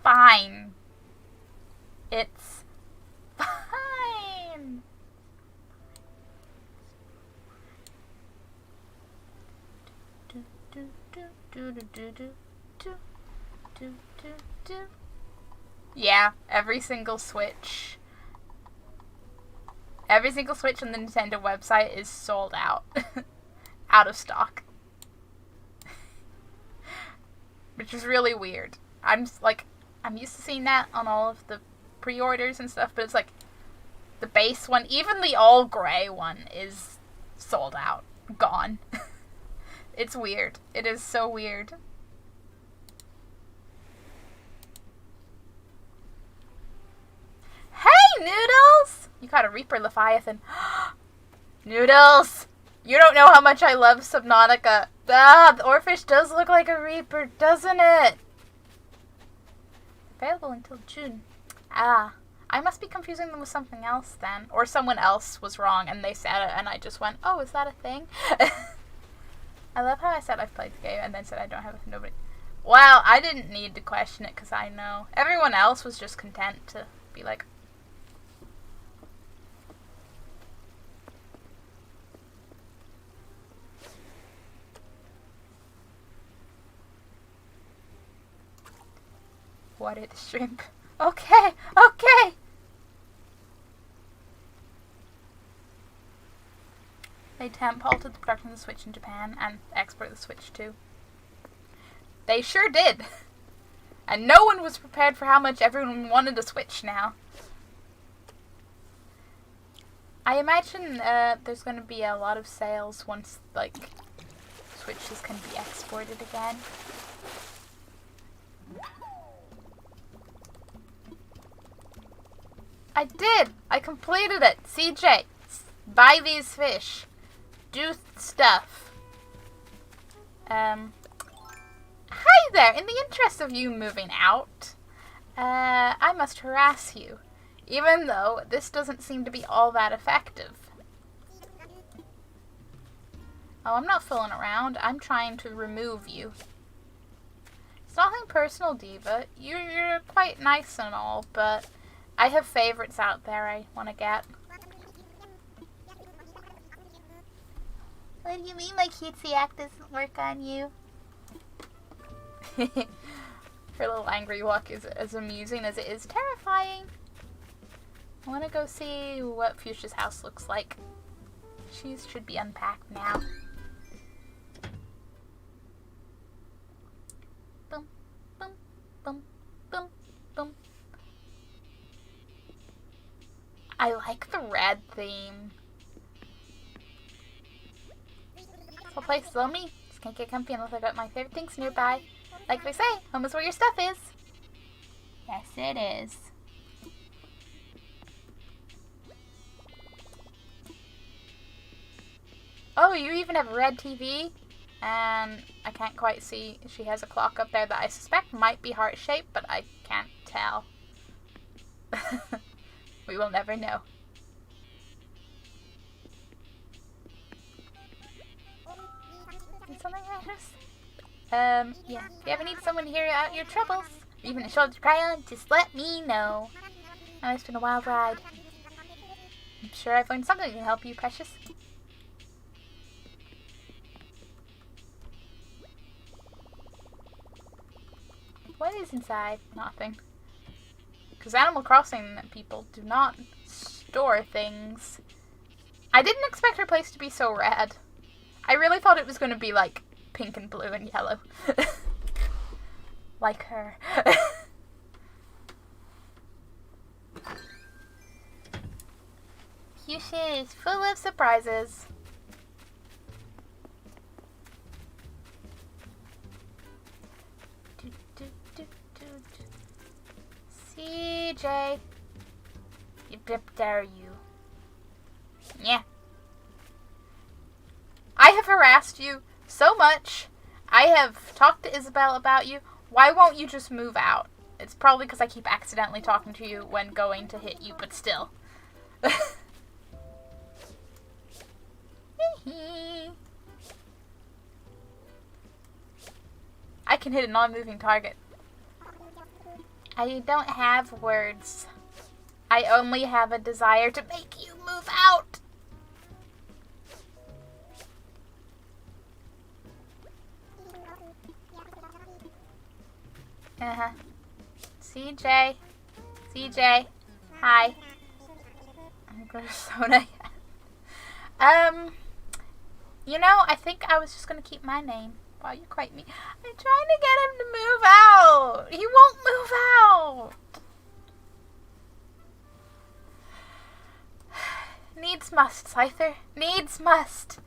fine. It's fine. Yeah, every single Switch Every single Switch on the Nintendo website is sold out. Out of stock. Which is really weird. I'm used to seeing that on all of the pre-orders and stuff, but it's like the base one, even the all gray one, is sold out. Gone. It's weird. It is so weird. Hey, Noodles! You caught a Reaper Leviathan. Noodles! You don't know how much I love Subnautica. Ah, the Oarfish does look like a Reaper, doesn't it? Available until June. Ah, I must be confusing them with something else then. Or someone else was wrong and they said it and I just went, oh, is that a thing? I love how I said I've played the game and then said I don't have nobody. Well, I didn't need to question it because I know. Everyone else was just content to be like, what it shrimp. Okay, okay. They temp halted the production of the Switch in Japan and export the Switch too. They sure did. And no one was prepared for how much everyone wanted a Switch now. I imagine there's going to be a lot of sales once, like, Switches can be exported again. I did! I completed it! CJ, buy these fish. Do stuff. Hi there! In the interest of you moving out, I must harass you. Even though this doesn't seem to be all that effective. Oh, I'm not fooling around. I'm trying to remove you. It's nothing personal, Diva. You're quite nice and all, but I have favorites out there I want to get. What do you mean my cutesy act doesn't work on you? Her little angry walk is as amusing as it is terrifying. I want to go see what Fuchsia's house looks like. She should be unpacked now. Boom, boom, boom, boom, boom. I like the red theme. This whole place is lonely. Just can't get comfy unless I got my favorite things nearby. Like they say, home is where your stuff is. Yes, it is. Oh, you even have a red TV? And I can't quite see. She has a clock up there that I suspect might be heart-shaped, but I can't tell. We will never know. Need something else? Yeah. If you ever need someone to hear out your troubles, or even a shoulder to cry on, just let me know. I know it's been a wild ride. I'm sure I've learned something that can help you, precious. What is inside? Nothing. Because Animal Crossing people do not store things. I didn't expect her place to be so red. I really thought it was going to be like pink and blue and yellow. Like her. Fuchsia is full of surprises. CJ, you dare you? Yeah. I have harassed you so much. I have talked to Isabel about you. Why won't you just move out? It's probably because I keep accidentally talking to you when going to hit you, but still. I can hit a non-moving target. I don't have words. I only have a desire to make you move out. CJ. CJ. Hi. I'm persona yet. You know, I think I was just gonna keep my name. Wow, you're quite mean. I'm trying to get him to move out. He won't move out. Needs must, Scyther. Needs must.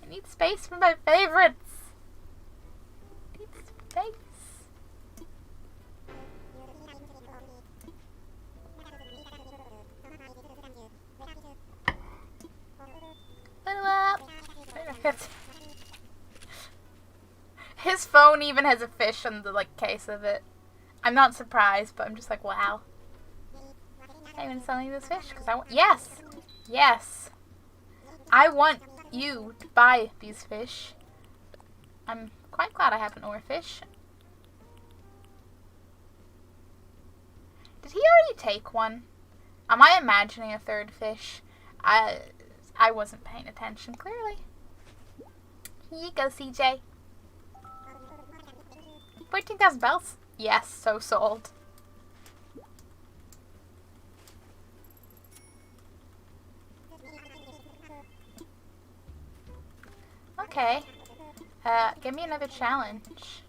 I need space for my favorites. Need space. His phone even has a fish on the case of it. I'm not surprised, but I'm just like, wow. I'm even selling this fish because I want. Yes, yes. I want you to buy these fish. I'm quite glad I have an oarfish. Did he already take one? Am I imagining a third fish? I wasn't paying attention, clearly. Here you go, CJ. 14,000 bells? Yes, so sold. Okay. Give me another challenge.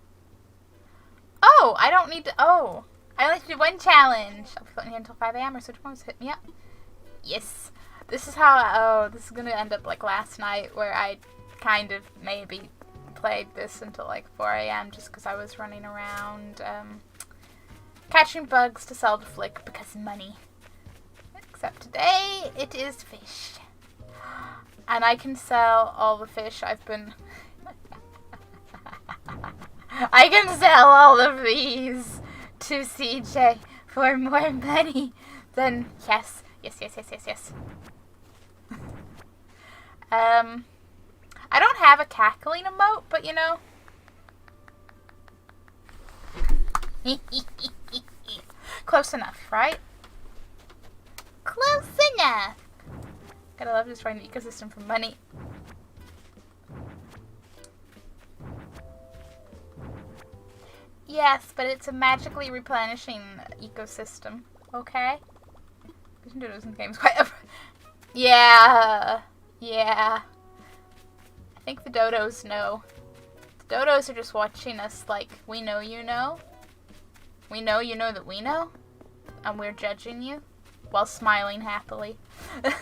Oh, I don't need to. Oh, I only have to do one challenge. I'll be floating here until 5 a.m. or so tomorrow. So hit me up. Yes. This is how. Oh, this is gonna end up like last night, where I kind of maybe played this until like 4 a.m. just because I was running around catching bugs to sell to Flick because money. Except today it is fish. And I can sell all the fish I've been... I can sell all of these to CJ for more money than... Yes. I don't have a cackling emote, but you know... Close enough, right? Close enough! Gotta love destroying the ecosystem for money. Yes, but it's a magically replenishing ecosystem. Okay? We can do those in games quite ever. Yeah. I think the dodos know. The dodos are just watching us like, we know you know. We know you know that we know. And we're judging you. While smiling happily. My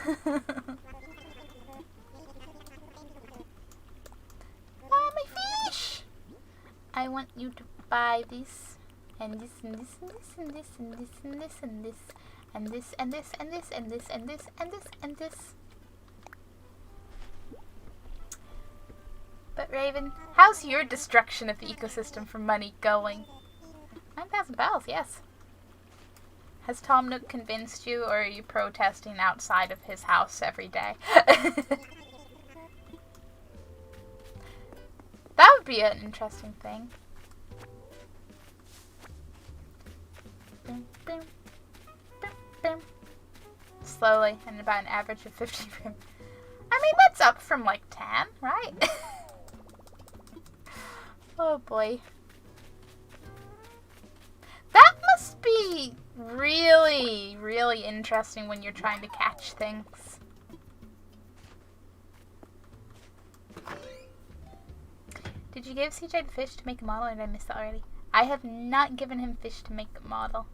fish! I want you to buy this, and this, and this, and this, and this, and this, and this, and this, and this, and this, and this, and this, and this, and this, and this. But Raven, how's your destruction of the ecosystem for money going? 9,000 bells, yes. Has Tom Nook convinced you, or are you protesting outside of his house every day? That would be an interesting thing. Slowly, and about an average of 50 frames. I mean, that's up from like 10, right? Oh boy. That must be really, really interesting when you're trying to catch things. Did you give CJ the fish to make a model, or did I miss that already? I have not given him fish to make a model.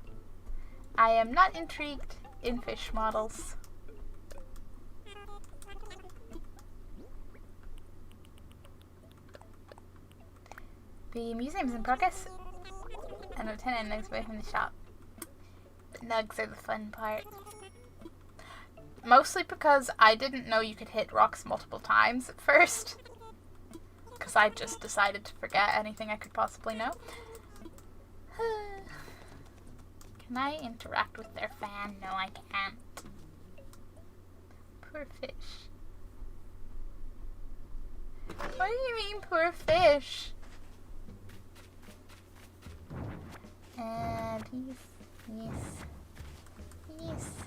I am not intrigued in fish models. The museum is in progress. And Lieutenant Nugs away from the shop. The nugs are the fun part. Mostly because I didn't know you could hit rocks multiple times at first. Because I just decided to forget anything I could possibly know. Can I interact with their fan? No, I can't. Poor fish. What do you mean, poor fish? Yes.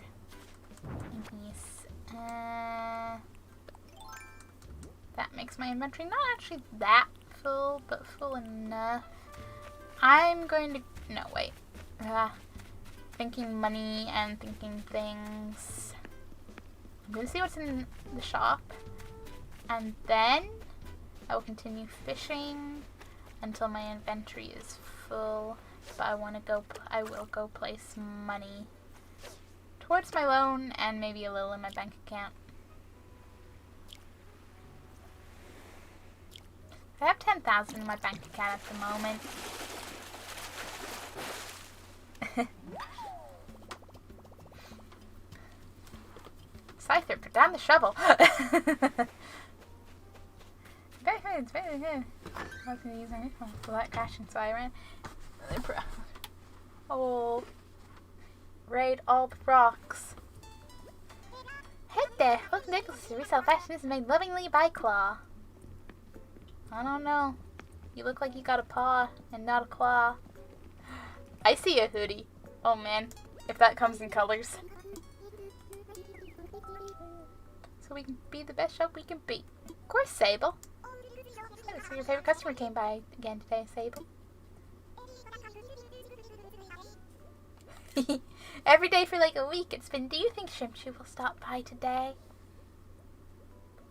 That makes my inventory not actually that full, but full enough. I'm going to... No, wait. Thinking money and thinking things. I'm gonna see what's in the shop, and then I will continue fishing until my inventory is full. But I will go place money towards my loan and maybe a little in my bank account. I have 10,000 in my bank account at the moment. Scyther, put down the shovel. Very good, it's very good. I was going to use my phone for that crashing, so I ran. Oh, raid all the rocks. Hey there, look, Nicholas, your resale fashion is made lovingly by Claw. I don't know. You look like you got a paw and not a claw. I see a hoodie. Oh man, if that comes in colors. So we can be the best shop we can be. Of course, Sable. Hey, looks like your favorite customer came by again today, Sable. Every day for like a week it's been, do you think Shrimchu will stop by today?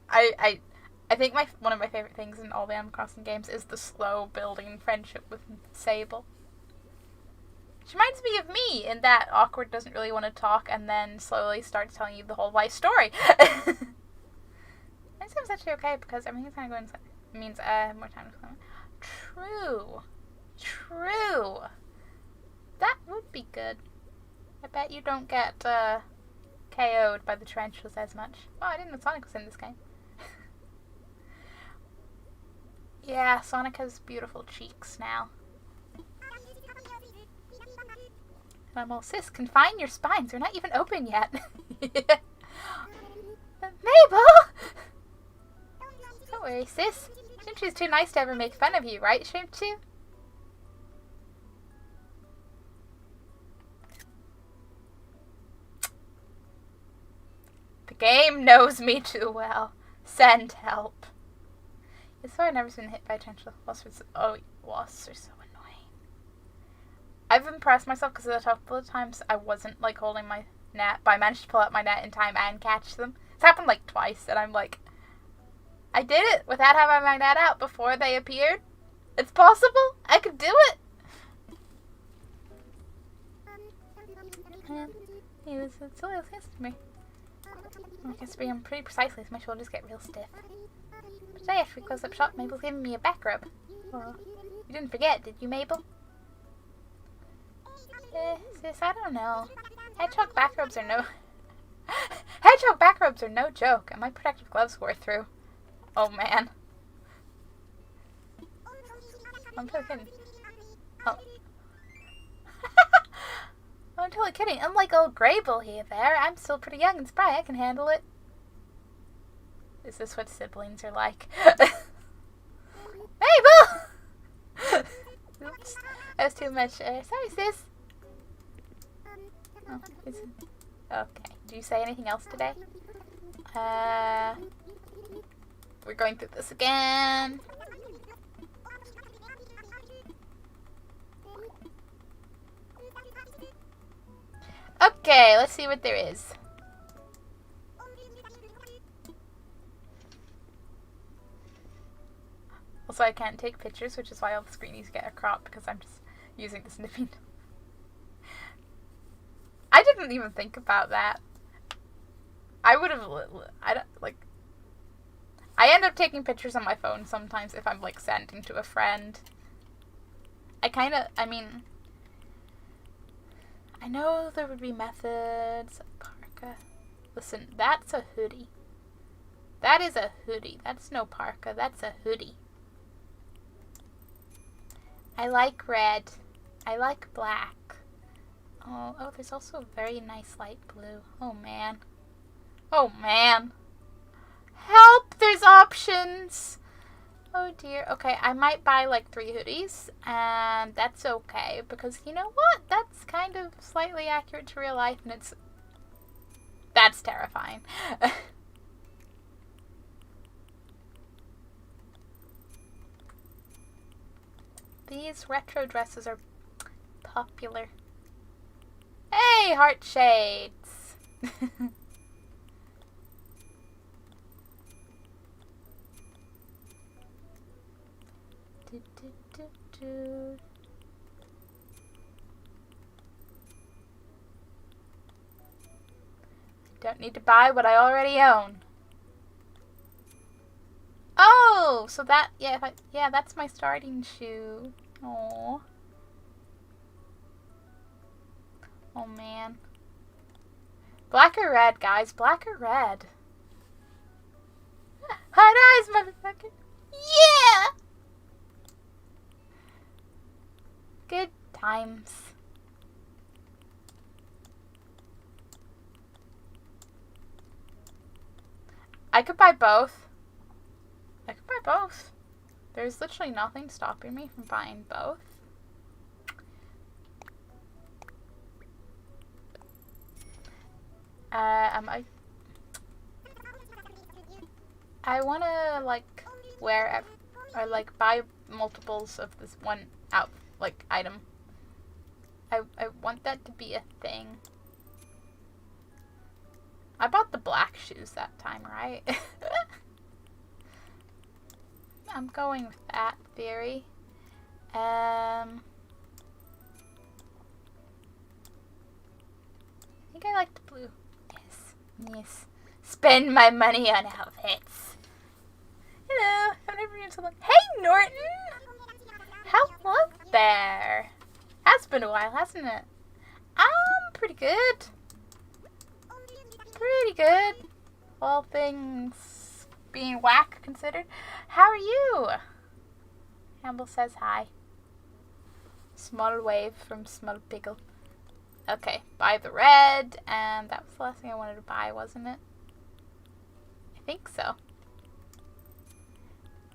I think one of my favorite things in all the Animal Crossing games is the slow building friendship with Sable. She reminds me of me in that Awkward doesn't really want to talk and then slowly starts telling you the whole life story. This seems actually okay because everything's kind of going inside. It means I have more time to climb. True. That would be good. I bet you don't get KO'd by the tarantulas as much. Oh, I didn't know Sonic was in this game. Yeah, Sonic has beautiful cheeks now. And I'm all, sis, confine your spines. They're not even open yet. Mabel! Don't worry, sis. Shrimchu's too nice to ever make fun of you, right, Shrimchu? The game knows me too well. Send help. It's why I've never been hit by a tarantula. Wasps are so annoying. I've impressed myself because a couple of times I wasn't like holding my net, but I managed to pull out my net in time and catch them. It's happened like twice, and I'm like, I did it without having my net out before they appeared. It's possible. I could do it. He was so nice to me. I can speak him pretty precisely, so my shoulders get real stiff. But today, after we closed up shop, Mabel's giving me a back rub. Well, you didn't forget, did you, Mabel? Sis, I don't know. Hedgehog back rubs are no... Hedgehog back rubs are no joke, and my protective gloves wore through. Oh, man. I'm totally kidding. Oh. I'm totally kidding. Unlike old Grable here there, I'm still pretty young and spry. I can handle it. Is this what siblings are like? Mabel! Oops. That was too much. Sorry, sis. Oh, okay. Do you say anything else today? We're going through this again. Okay, let's see what there is. Also, I can't take pictures, which is why all the screenies get a crop, because I'm just using the snipping. I didn't even think about that. I would have, I end up taking pictures on my phone sometimes if I'm, like, sending to a friend. I know there would be methods. Parka. Listen, that's a hoodie. That is a hoodie. That's no parka. That's a hoodie. I like red. I like black. Oh, there's also a very nice light blue. Oh, man. Oh, man. Help! There's options! Oh, dear. Okay, I might buy, like, 3 hoodies, and that's okay, because you know what? That's kind of slightly accurate to real life, and that's terrifying. These retro dresses are popular. Hey, heart shades! shoes. Don't need to buy what I already own. Oh, so that, yeah, that's my starting shoe. Oh. Oh, man. Black or red, guys? Black or red? Hard eyes, motherfucker. Yeah! Good times. I could buy both. There's literally nothing stopping me from buying both. I wanna like wear or like buy multiples of this one item. I want that to be a thing. I bought the black shoes that time, right? I'm going with that theory. I think I like the blue. Yes. Spend my money on outfits. Hello, I've never been so long. Hey, Norton! Hello there. Has been a while, hasn't it? Pretty good. Pretty good. All things being whack considered. How are you? Campbell says hi. Small wave from Small Pickle. Okay, buy the red, and that was the last thing I wanted to buy, wasn't it? I think so.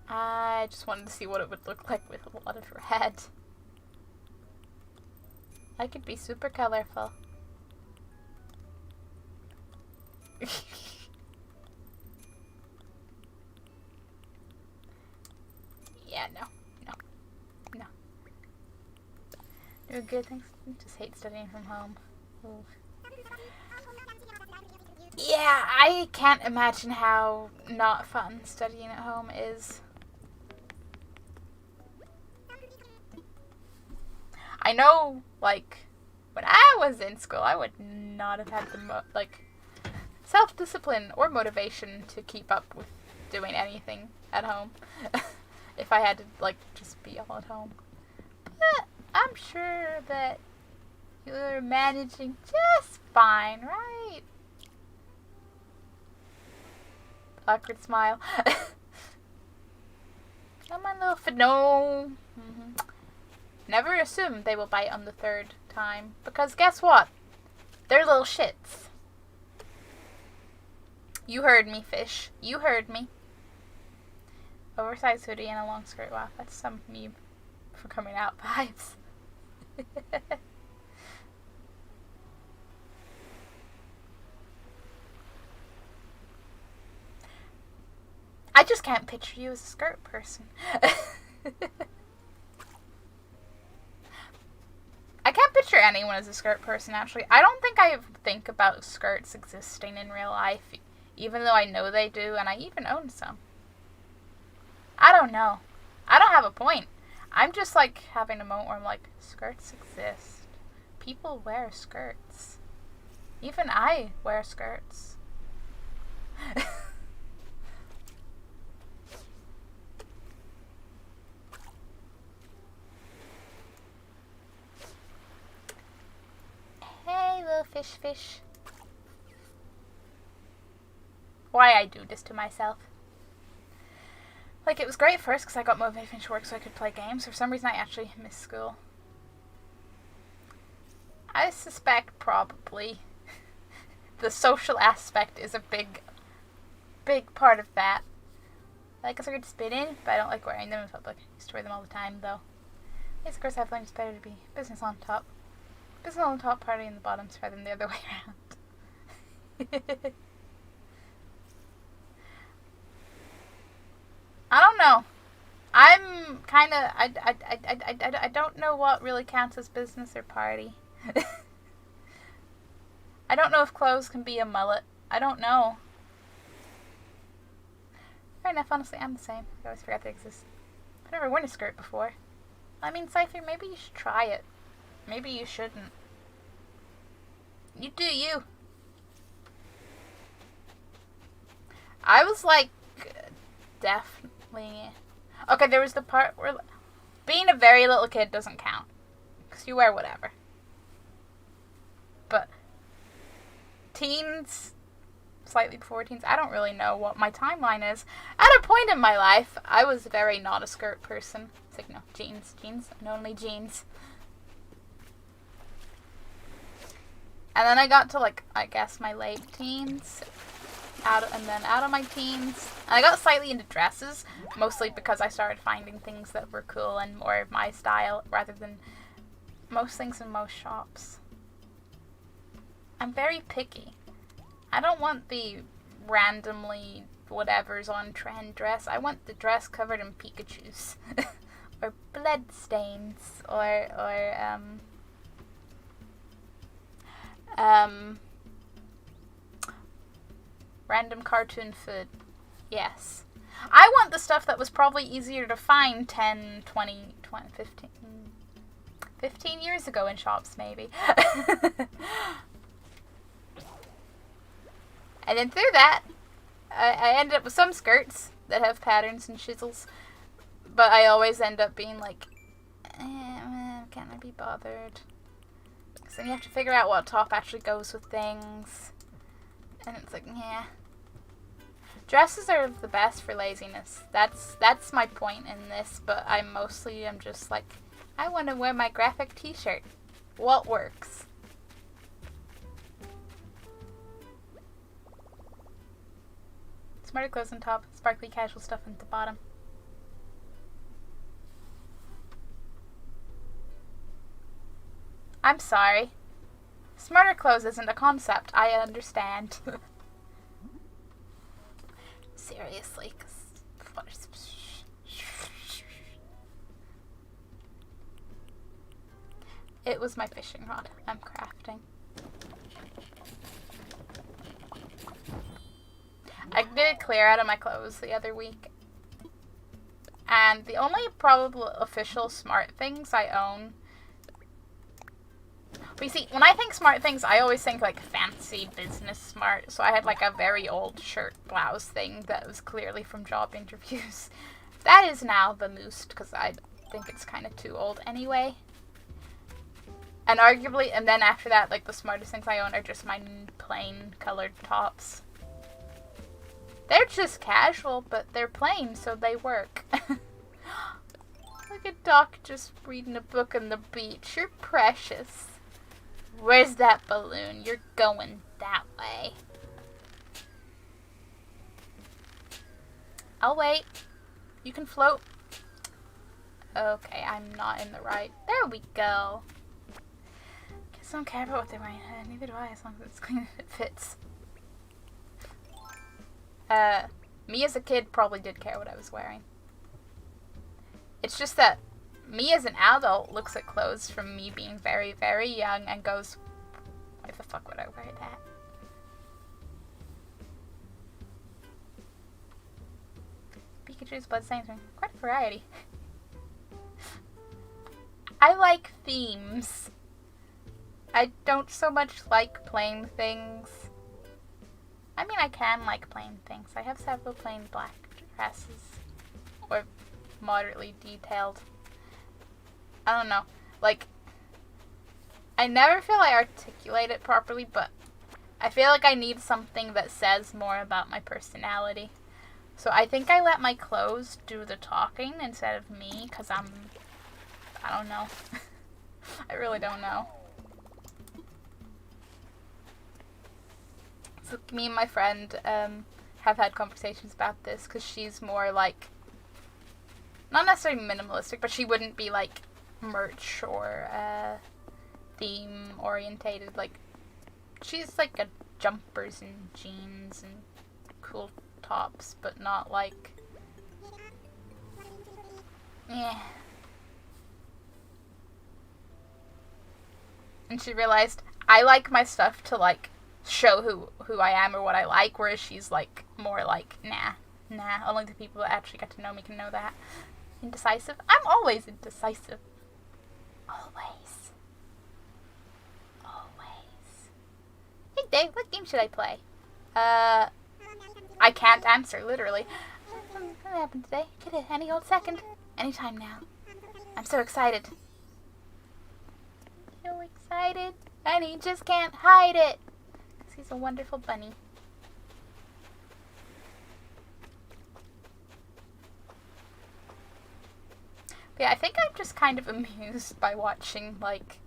I just wanted to see what it would look like with a lot of red. I could be super colorful. Yeah, no. Doing good things. Just hate studying from home. Ooh. Yeah, I can't imagine how not fun studying at home is. I know, like, when I was in school, I would not have had the self-discipline or motivation to keep up with doing anything at home if I had to, like, just be all at home. But I'm sure that you're managing just fine, right? Awkward smile. Come on, little no. Never assume they will bite on the third time, because guess what? They're little shits. You heard me, fish. You heard me. Oversized hoodie and a long skirt. Wow, that's some me for coming out vibes. I just can't picture you as a skirt person. I can't picture anyone as a skirt person, actually. I don't think I think about skirts existing in real life, even though I know they do, and I even own some. I don't know. I don't have a point. I'm just, like, having a moment where I'm like, skirts exist. People wear skirts. Even I wear skirts. Hey, little fish. Why I do this to myself. Like, it was great first because I got motivated to finish work so I could play games. For some reason, I actually missed school. I suspect probably the social aspect is a big part of that. I like a skirt to spit in, but I don't like wearing them in public. I used to wear them all the time, though. Yes, of course, I find it's better to be business on top. Business on the top, party in the bottoms, rather than the other way around. I don't know. I'm kind of... I don't know what really counts as business or party. I don't know if clothes can be a mullet. I don't know. Fair enough, honestly, I'm the same. I always forgot they exist. I've never worn a skirt before. I mean, Cypher, maybe you should try it. Maybe you shouldn't. You do you. I was like, definitely... Okay, there was the part where being a very little kid doesn't count. Because you wear whatever. But teens, slightly before teens, I don't really know what my timeline is. At a point in my life, I was very not a skirt person. It's like, no, jeans, and only jeans. And then I got to, like, I guess my late teens, out of my teens. And I got slightly into dresses, mostly because I started finding things that were cool and more of my style, rather than most things in most shops. I'm very picky. I don't want the randomly whatever's on trend dress. I want the dress covered in Pikachus. Or blood stains. Or random cartoon food. Yes. I want the stuff that was probably easier to find 10, 20, 15 years ago in shops, maybe. And then through that, I ended up with some skirts that have patterns and chisels. But I always end up being like, can't I be bothered? Because then you have to figure out what top actually goes with things. And it's like, yeah. Dresses are the best for laziness. That's my point in this. But I'm just like, I want to wear my graphic t-shirt. What works? Smarter clothes on top, sparkly casual stuff at the bottom. I'm sorry. Smarter clothes isn't a concept. I understand. Seriously, it was my fishing rod. I'm crafting. I did clear out of my clothes the other week. And the only probable official smart things I own... But you see, when I think smart things, I always think like fancy business smart. So I had like a very old shirt blouse thing that was clearly from job interviews. That is now the most, because I think it's kind of too old anyway. And arguably, and then after that, like the smartest things I own are just my plain colored tops. They're just casual, but they're plain, so they work. Look at Doc just reading a book on the beach. You're precious. Where's that balloon? You're going that way. I'll wait. You can float. Okay, I'm not in the right. There we go. Kids don't care about what they're wearing. Neither do I, as long as it's clean and it fits. Me as a kid probably did care what I was wearing. It's just that me as an adult looks at clothes from me being very, very young and goes, why the fuck would I wear that? Pikachu's bloodstains are quite a variety. I like themes. I don't so much like plain things. I mean, I can like plain things. I have several plain black dresses. Or moderately detailed. I don't know. Like, I never feel I articulate it properly, but I feel like I need something that says more about my personality. So I think I let my clothes do the talking instead of me, because I don't know. I really don't know. So me and my friend have had conversations about this, because she's more like, not necessarily minimalistic, but she wouldn't be like merch or theme orientated. Like, she's like a jumpers and jeans and cool tops, but not like, yeah. And she realized I like my stuff to like show who I am or what I like, whereas she's like more like, nah, only the people that actually get to know me can know that. Indecisive? I'm always indecisive. Always. Always. Hey Dave, what game should I play? I can't answer, literally. What happened today? Could it any old second. Anytime now. I'm so excited. So excited. And he just can't hide it. Because he's a wonderful bunny. But yeah, I think I'm just kind of amused by watching, like,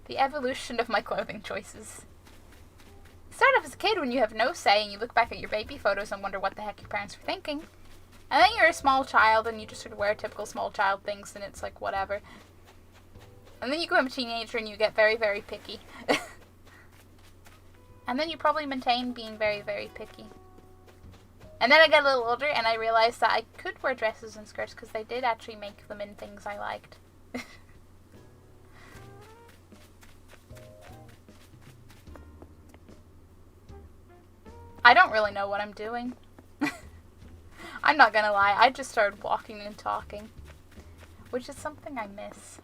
the evolution of my clothing choices. You start off as a kid when you have no say and you look back at your baby photos and wonder what the heck your parents were thinking. And then you're a small child and you just sort of wear typical small child things and it's like whatever. And then you become a teenager and you get very, very picky. And then you probably maintain being very, very picky. And then I got a little older and I realized that I could wear dresses and skirts because they did actually make them in things I liked. I don't really know what I'm doing. I'm not gonna lie, I just started walking and talking. Which is something I miss.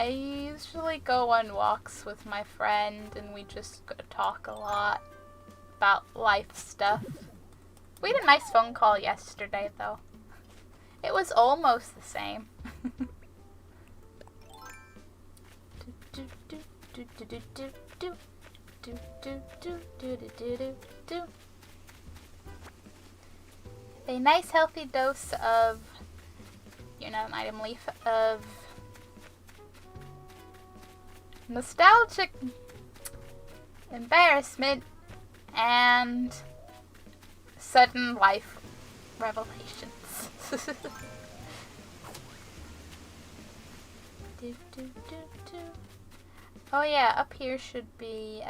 I usually go on walks with my friend and we just talk a lot about life stuff. We had a nice phone call yesterday though. It was almost the same. A nice healthy dose of, you're not an item leaf, of nostalgic embarrassment and sudden life revelations. Oh yeah, up here should be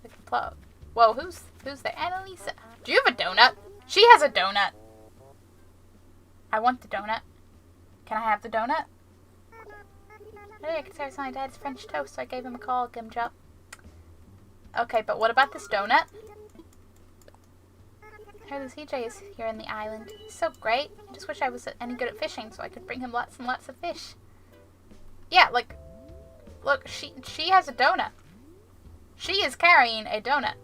the plug. Whoa, who's there? Annalisa. Do you have a donut? She has a donut. I want the donut. Can I have the donut? Oh, I could say my dad's French toast, so I gave him a call, Gumdrop. Okay, but what about this donut? I heard the CJ is here in the island. He's so great. I just wish I was any good at fishing so I could bring him lots and lots of fish. Yeah, like, look, she has a donut. She is carrying a donut.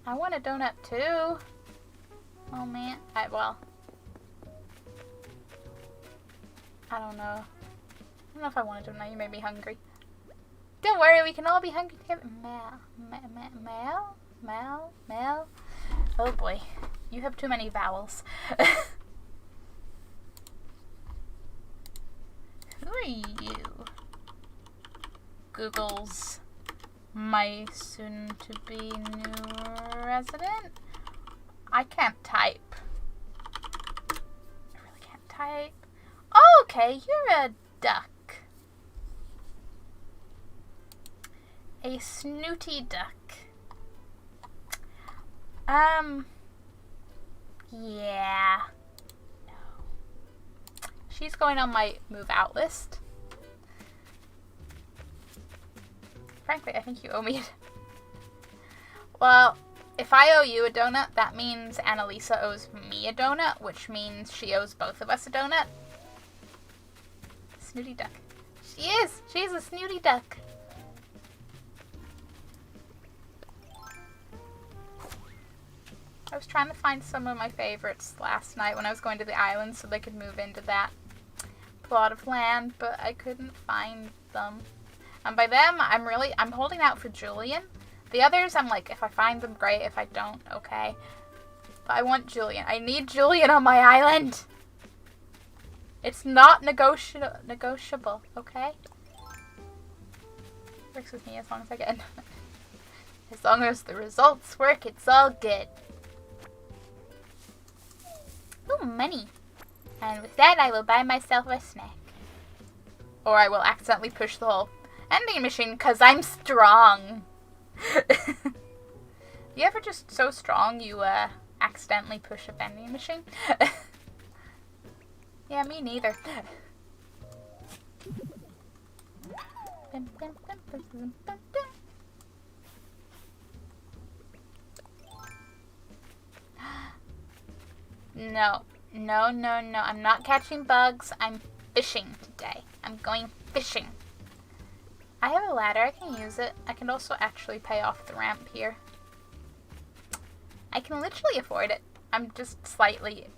I want a donut too. Oh man, I don't know. I don't know if I want a donut. You made me hungry. Don't worry, we can all be hungry together. Mal. Oh boy, you have too many vowels. Who are you? Google's my soon-to-be new resident? I can't type. I really can't type. Oh, okay, you're a duck. A snooty duck. Yeah. No. She's going on my move out list. Frankly, I think you owe me it. Well, if I owe you a donut, that means Annalisa owes me a donut, which means she owes both of us a donut. Snooty duck. She is! She's a snooty duck. I was trying to find some of my favorites last night when I was going to the island so they could move into that plot of land, but I couldn't find them. And by them, I'm holding out for Julian. The others, I'm like, if I find them, great. If I don't, okay. But I want Julian. I need Julian on my island. It's not negotiable, okay? Works with me as long as I get. As long as the results work, it's all good. Ooh, money. And with that, I will buy myself a snack. Or I will accidentally push the whole vending machine because I'm strong. You ever just so strong you accidentally push a vending machine? Yeah, me neither. No. No, no, no. I'm not catching bugs. I'm fishing today. I'm going fishing. I have a ladder. I can use it. I can also actually pay off the ramp here. I can literally afford it. I'm just slightly...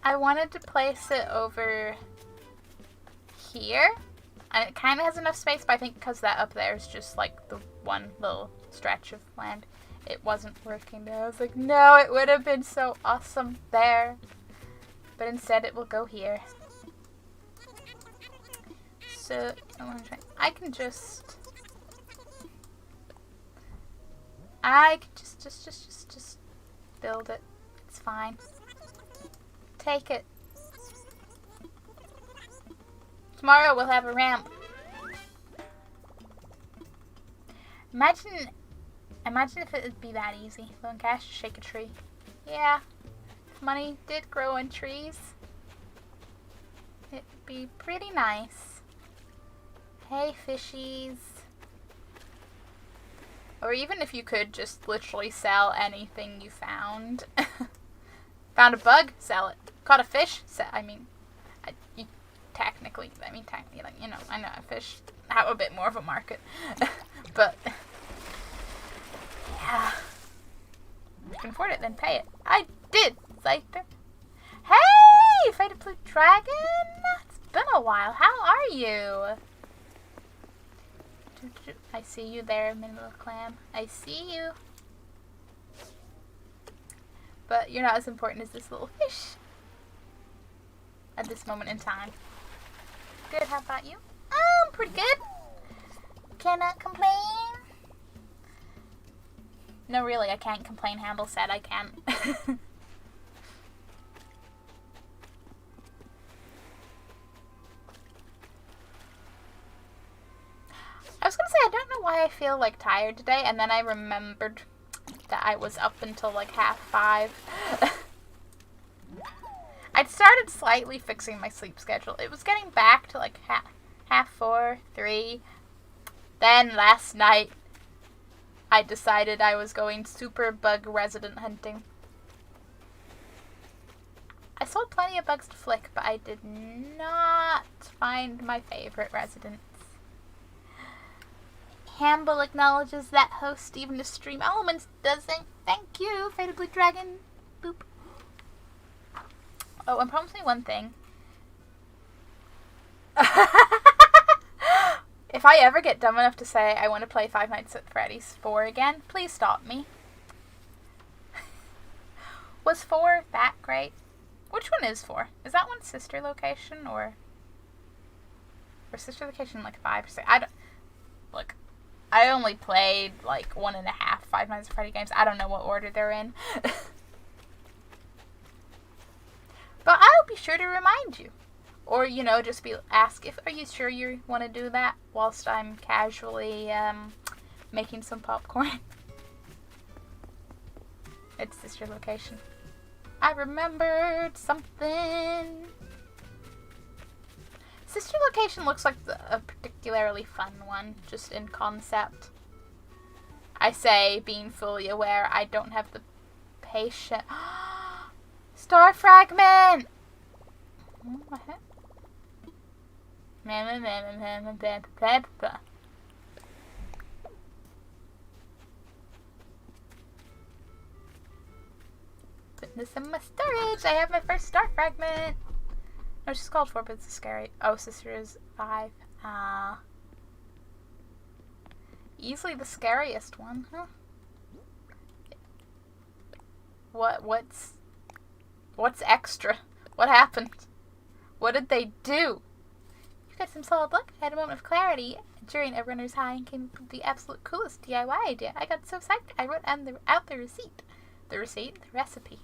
I wanted to place it over here. And it kind of has enough space, but I think because that up there is just like the one little stretch of land, it wasn't working there. I was like, no, it would have been so awesome there. But instead it will go here. So, I can just build it. It's fine. Take it. Tomorrow we'll have a ramp. Imagine if it would be that easy. Lone Cash, shake a tree. Yeah. If money did grow on trees, it'd be pretty nice. Hey, fishies. Or even if you could just literally sell anything you found. Found a bug, sell it. Caught a fish, technically, like, you know, I know fish have a bit more of a market. But, yeah. If you can afford it, then pay it. I did, Scyther. Hey, Faded Blue Dragon! It's been a while. How are you? I see you there, Minimal Clam. I see you. But you're not as important as this little fish. At this moment in time. Good, how about you? I'm pretty good. Cannot complain. No, really, I can't complain. Hamble said I can't. I was gonna say, I don't know why I feel like tired today, and then I remembered that I was up until like 5:30. I'd started slightly fixing my sleep schedule. It was getting back to like 4:30, 3. Then last night, I decided I was going super bug resident hunting. I sold plenty of bugs to Flick, but I did not find my favorite residents. Hamble acknowledges that host, even the Stream Elements doesn't. Thank you, Faded Blue Dragon. Boop. Oh, and promise me one thing. If I ever get dumb enough to say I want to play Five Nights at Freddy's 4 again, please stop me. Was 4 that great? Which one is 4? Is that one sister location or sister location like 5 or 6? I don't look. I only played like 1.5 Five Nights at Freddy games. I don't know what order they're in. But I'll be sure to remind you. Or, you know, just ask if, are you sure you want to do that whilst I'm casually making some popcorn? It's sister location. I remembered something. Sister location looks like a particularly fun one, just in concept. I say, being fully aware, I don't have the patience. Star fragment! What? Putting this in my storage. I have my first star fragment. No, she's called 4, but it's scary. Oh, sister is 5. Easily the scariest one, huh? What's extra? What happened? What did they do? You got some solid luck. I had a moment of clarity during a runner's high and came up with the absolute coolest DIY idea. I got so psyched I wrote out the receipt. The recipe.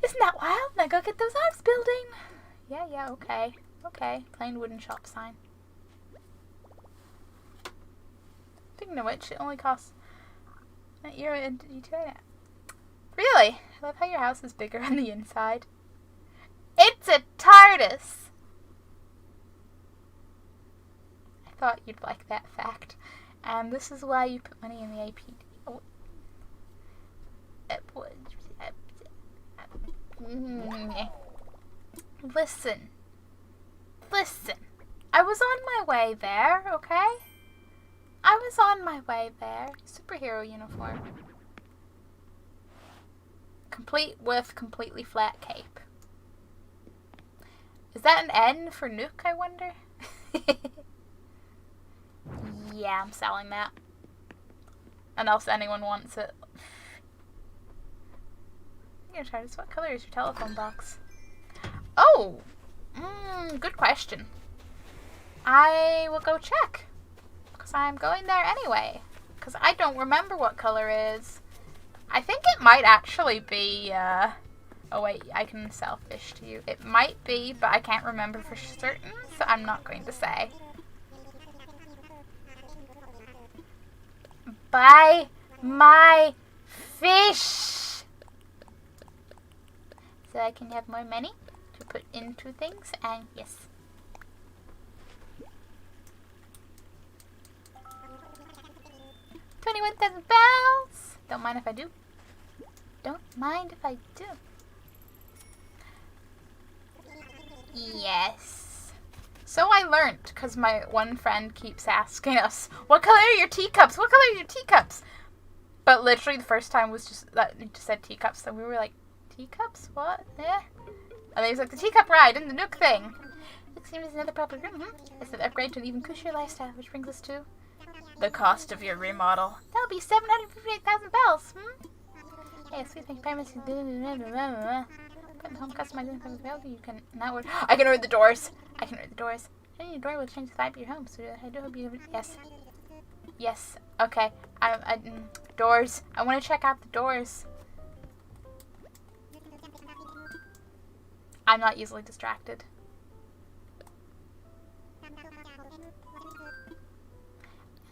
Isn't that wild? Now go get those arms building. Yeah, okay. Okay, plain wooden shop sign. Speaking of which, it only costs €1 and you try that. Really? I love how your house is bigger on the inside. It's a TARDIS! I thought you'd like that fact. And this is why you put money in the APD. Oh. Listen. Listen. I was on my way there, okay? I was on my way there. Superhero uniform. Complete with completely flat cape. Is that an N for Nuke, I wonder? Yeah, I'm selling that. Unless anyone wants it. I'm gonna try this. What color is your telephone box? Oh! Good question. I will go check. Because I'm going there anyway. Because I don't remember what color is. I think it might actually be, oh wait, I can sell fish to you. It might be, but I can't remember for certain, so I'm not going to say. Buy my fish! So I can have more money to put into things, and yes. $21,000 bells! Don't mind if I do. Don't mind if I do. Yes. So I learned, because my one friend keeps asking us, what color are your teacups? What color are your teacups? But literally the first time was just, that it just said teacups, so we were like, teacups? What? Yeah. And then he was like, the teacup ride and the Nook thing. It seems another proper room. It's an upgrade to an even cushier lifestyle, which brings us to the cost of your remodel. That'll be 758,000 bells. Yes, we think payments. Putting the home customizing from available. You can now. I can read the doors. I can read the doors. Any door will change the vibe of your home. So I do hope you. Yes. Yes. Okay. Doors. I want to check out the doors. I'm not easily distracted.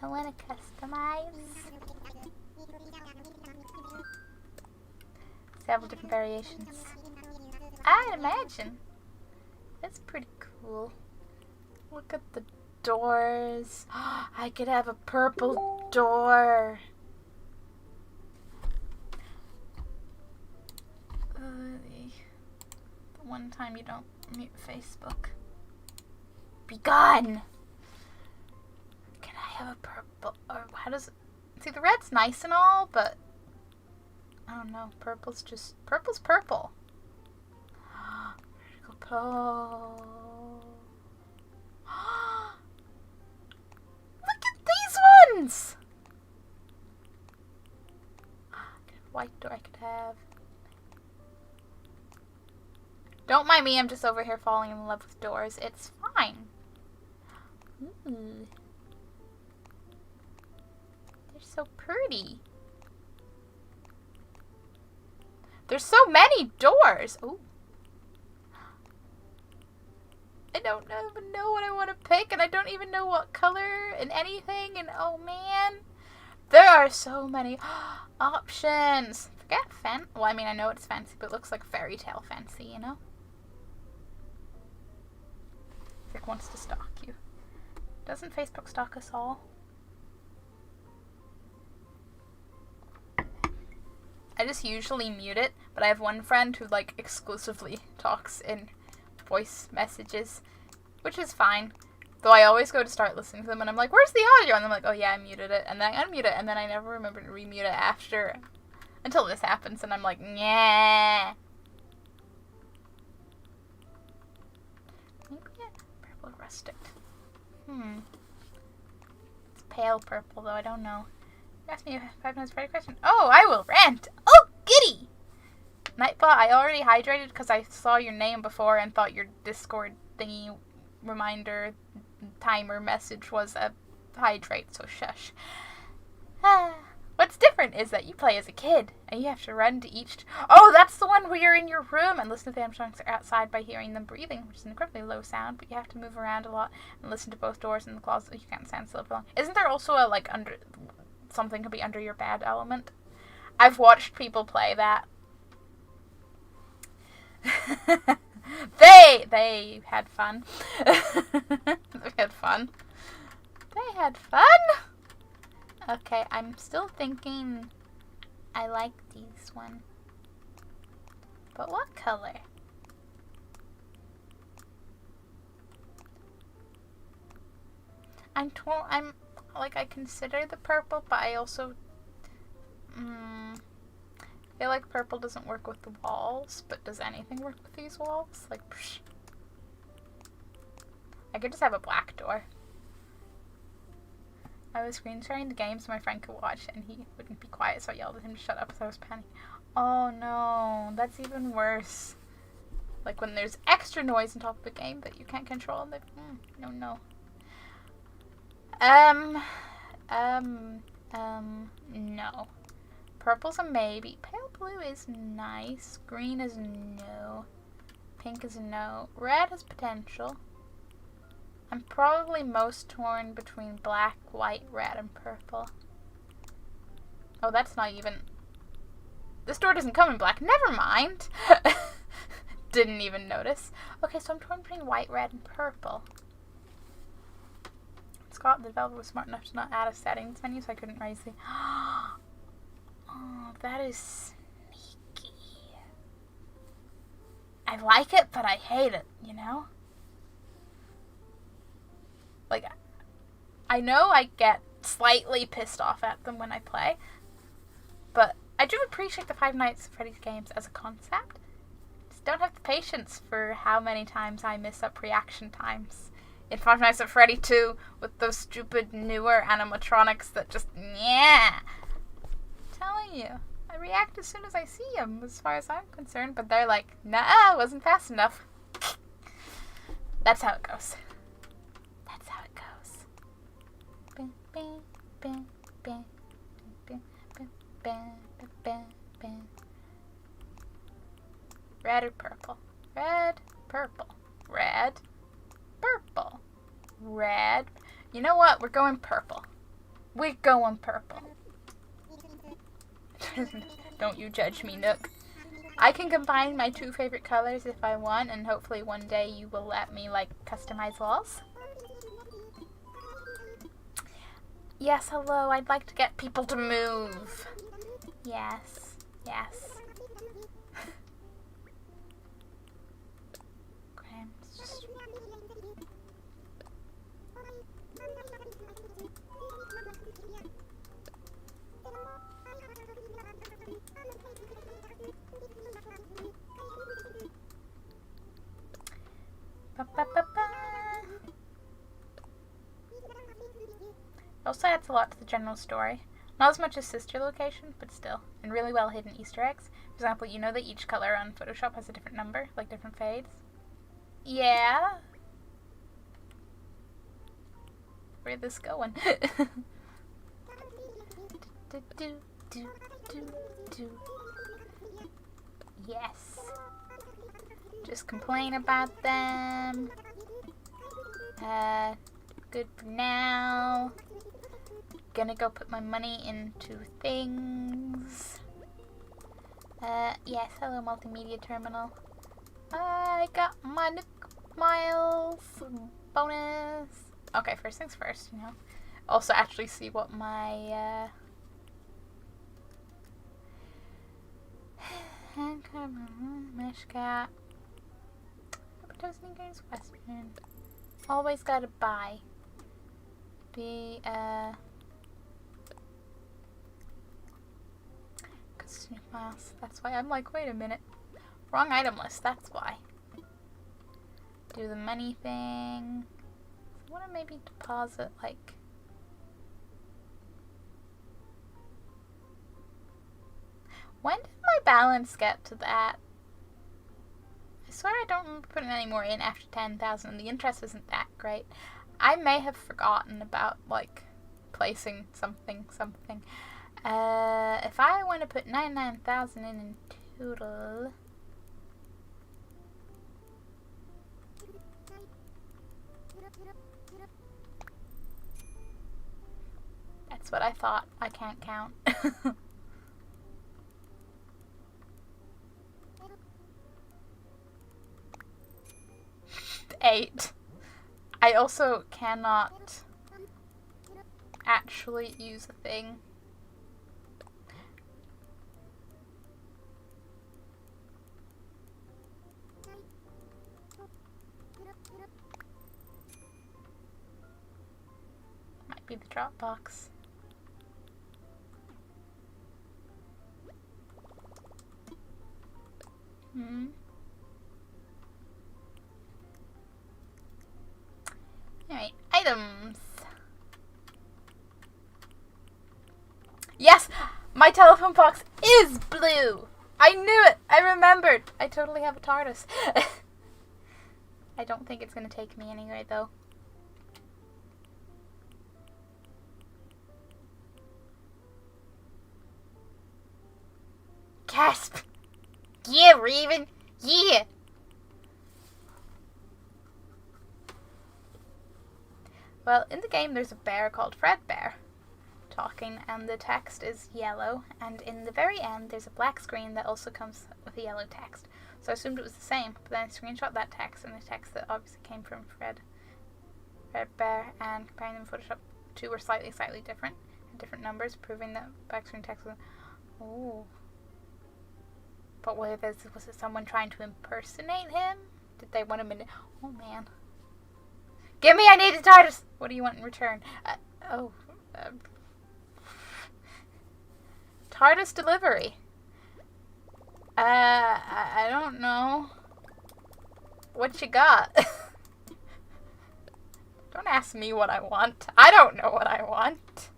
I want to customize several different variations. I'd imagine. That's pretty cool. Look at the doors. I could have a purple door. The one time you don't mute Facebook. Be gone! Can I have a purple? Or how does it? See, the red's nice and all, but I don't know. Purple's purple. Vertical. Look at these ones! White door I could have. Don't mind me, I'm just over here falling in love with doors. It's fine. Ooh. They're so pretty. There's so many doors. Ooh. I don't even know what I want to pick, and I don't even know what color and anything, and oh man. There are so many options. Forget well, I mean, I know it's fancy, but it looks like fairy tale fancy, you know? It's like wants to stalk you. Doesn't Facebook stalk us all? I just usually mute it, but I have one friend who like exclusively talks in voice messages, which is fine. Though I always go to start listening to them and I'm like, where's the audio? And I'm like, oh yeah, I muted it. And then I unmute it and then I never remember to remute it after. Until this happens and I'm like, nah. Maybe a purple rustic. It's pale purple though, I don't know. You asked me a 5 minutes Friday question. Oh, I will rant. Oh, giddy! Nightbot, I already hydrated because I saw your name before and thought your Discord thingy reminder timer message was a hydrate, so shush. What's different is that you play as a kid and you have to run to each. Oh, that's the one where you're in your room and listen to the hamsters outside by hearing them breathing, which is an incredibly low sound, but you have to move around a lot and listen to both doors in the closet. You can't stand still for long. Isn't there also a like under something could be under your bed element? I've watched people play that. They had fun. They had fun. They had fun. Okay, I'm still thinking I like this one. But what color? I'm like, I consider the purple, but I also feel like purple doesn't work with the walls, but does anything work with these walls? Like, psh. I could just have a black door. I was screen sharing the game so my friend could watch and he wouldn't be quiet, so I yelled at him to shut up because I was panicking. Oh no, that's even worse. Like when there's extra noise on top of the game that you can't control, like, no. No. Purple's a maybe. Pale blue is nice. Green is no. Pink is no. Red has potential. I'm probably most torn between black, white, red, and purple. Oh, that's not even... This door doesn't come in black. Never mind. Didn't even notice. Okay, so I'm torn between white, red, and purple. Scott, the developer, was smart enough to not add a settings menu, so I couldn't raise the... Oh, that is sneaky. I like it, but I hate it, you know? Like, I know I get slightly pissed off at them when I play, but I do appreciate the Five Nights at Freddy's games as a concept. Just don't have the patience for how many times I miss up reaction times in Five Nights at Freddy 2 with those stupid newer animatronics that just, yeah. I'm telling you, I react as soon as I see them, as far as I'm concerned, but they're like, nah, wasn't fast enough. That's how it goes. That's how it goes. Red or purple? Red, purple. Red, purple. Red. You know what? We're going purple. We're going purple. Don't you judge me, Nook. I can combine my two favorite colors if I want, and hopefully one day you will let me, like, customize walls. Yes, hello, I'd like to get people to move. Yes, yes. Okay, just... Also adds a lot to the general story. Not as much as Sister Location, but still. And really well hidden Easter eggs. For example, you know that each color on Photoshop has a different number, like different fades? Yeah? Where's this going? Yes. Just complain about them. Good for now. Gonna go put my money into things. Yes, hello multimedia terminal. I got my Nook Miles bonus. Okay, first things first, you know. Also actually see what my, Meshcat. Sneakers, Western. Always gotta buy. Snoop Miles. That's why I'm like, wait a minute. Wrong item list, that's why. Do the money thing. I want to maybe deposit, like... When did my balance get to that? I swear I don't remember putting any more in after 10,000. The interest isn't that great. I may have forgotten about, like, placing something. If I want to put 99,000 in total... That's what I thought. I can't count. 8. I also cannot actually use a thing. to be the drop box. Alright, items. Yes! My telephone box is blue! I knew it! I remembered! I totally have a TARDIS. I don't think it's gonna take me anywhere, though. Gasp! Yeah, Raven! Yeah! Well, in the game there's a bear called Fredbear talking, and the text is yellow, and in the very end there's a black screen that also comes with a yellow text. So I assumed it was the same, but then I screenshot that text, and the text that obviously came from Fredbear, and comparing them in Photoshop, two were slightly different, and different numbers, proving that back screen text was... Oh. But was it someone trying to impersonate him? Did they want him in... Oh, man. Give me, I need the TARDIS! What do you want in return? TARDIS delivery. I don't know. What you got? Don't ask me what I want. I don't know what I want.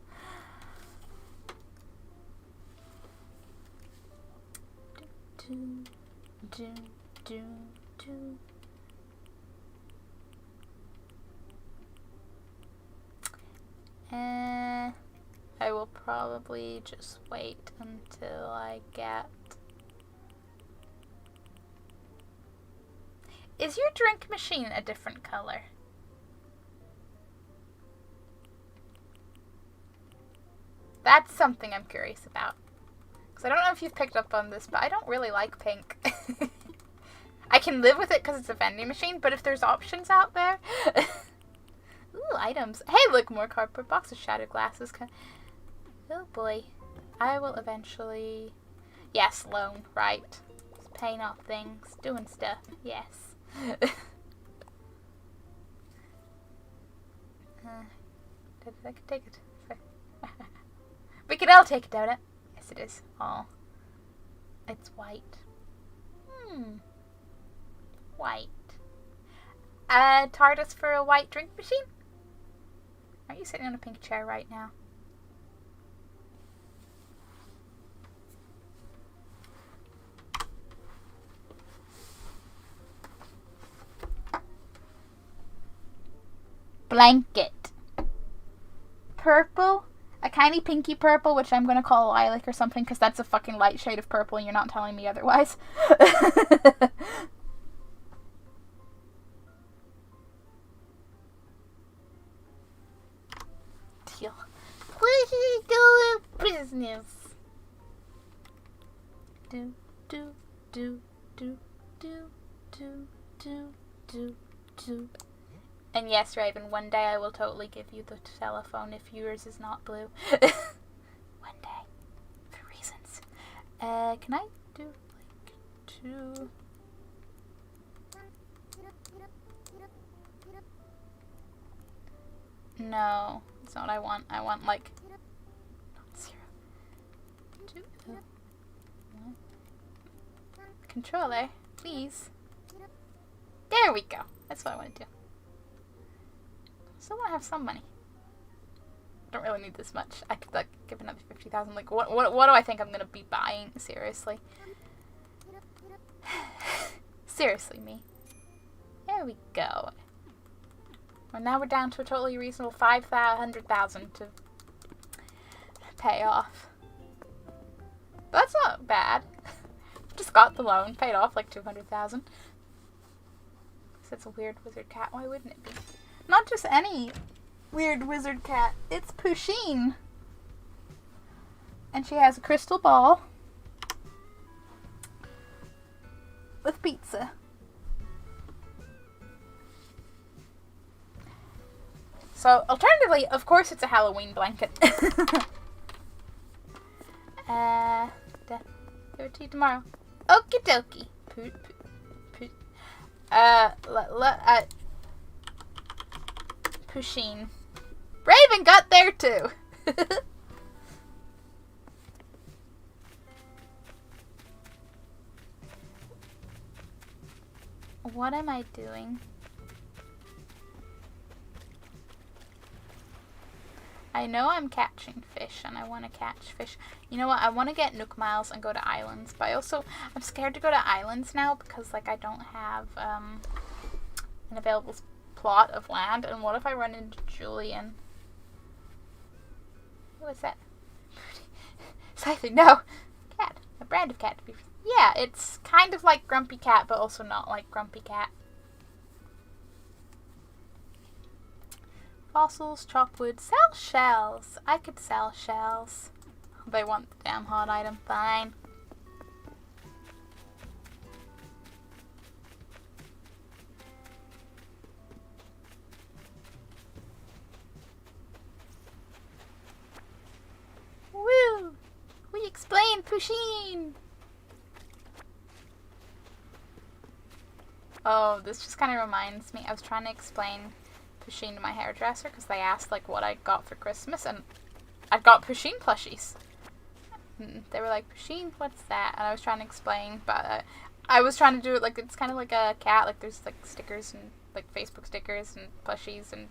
I will probably just wait until I get... Is your drink machine a different color? That's something I'm curious about. Because I don't know if you've picked up on this, but I don't really like pink. I can live with it because it's a vending machine, but if there's options out there... Ooh, items. Hey, look, more cardboard boxes, shattered glasses. Oh boy. I will eventually... Yes, loan, right. Just paying off things, doing stuff, yes. I can take it. We can all take a donut. Yes, it is. Oh. It's white. White. TARDIS for a white drink machine? Are you sitting on a pink chair right now? Blanket. Purple. A tiny pinky purple, which I'm going to call lilac or something, because that's a fucking light shade of purple and you're not telling me otherwise. Teal. What are you doing business? Do, do, do, do, do, do, do, do, do. And yes, Raven, one day I will totally give you the telephone if yours is not blue. One day. For reasons. Can I do, like, 2? No, that's not what I want. I want, like, 0, 2, 1. Controller, please. There we go. That's what I want to do. Still want to have some money. Don't really need this much. I could, like, give another 50,000. Like, what do I think I'm gonna be buying? Seriously. Seriously, me. There we go. Well, now we're down to a totally reasonable 500,000 to pay off. But that's not bad. Just got the loan, paid off like 200,000. It's a weird wizard cat. Why wouldn't it be? Not just any weird wizard cat. It's Pusheen. And she has a crystal ball with pizza. So, alternatively, of course it's a Halloween blanket. Give it to you tomorrow. Okie dokie. Pusheen. Raven got there too. What am I doing? I know I'm catching fish and I want to catch fish. You know what? I want to get Nook Miles and go to islands, but I'm scared to go to islands now because like I don't have an available plot of land. And what if I run into Julian? Who is that? Scythe, no! Cat. A brand of cat to be. Yeah, it's kind of like Grumpy Cat, but also not like Grumpy Cat. Fossils, chop wood, sell shells. I could sell shells. They want the damn hot item. Fine. Woo! We explain Pusheen! Oh, this just kind of reminds me. I was trying to explain Pusheen to my hairdresser because they asked like what I got for Christmas, and I got Pusheen plushies. And they were like, Pusheen, what's that? And I was trying to explain, but I was trying to do it like it's kind of like a cat. Like there's like stickers and like Facebook stickers and plushies and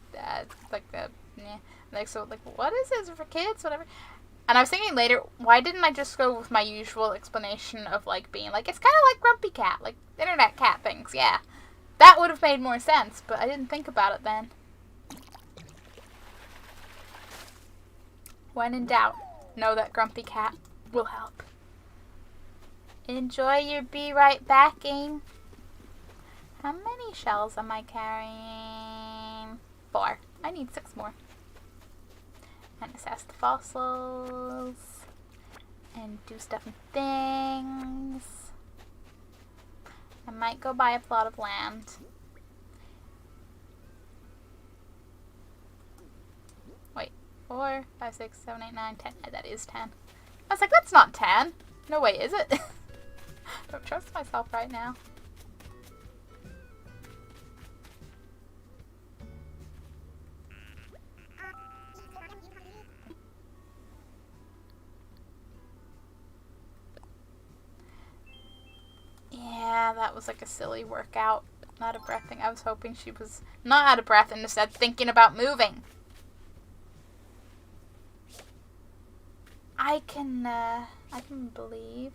like the yeah. Like so like what is it? Is it for kids? Whatever. And I was thinking later, why didn't I just go with my usual explanation of like being like it's kind of like Grumpy Cat, like internet cat things. Yeah, that would have made more sense, but I didn't think about it then. When in doubt, know that Grumpy Cat will help. Enjoy your be right back game. How many shells am I carrying? 4. I need 6 more. And assess the fossils. And do stuff and things. I might go buy a plot of land. Wait. 4, 5, 6, 7, 8, 9, 10. That is 10. I was like, that's not 10. No way, is it? Don't trust myself right now. Yeah, that was like a silly workout. Out of breath thing. I was hoping she was not out of breath and instead thinking about moving. I can believe.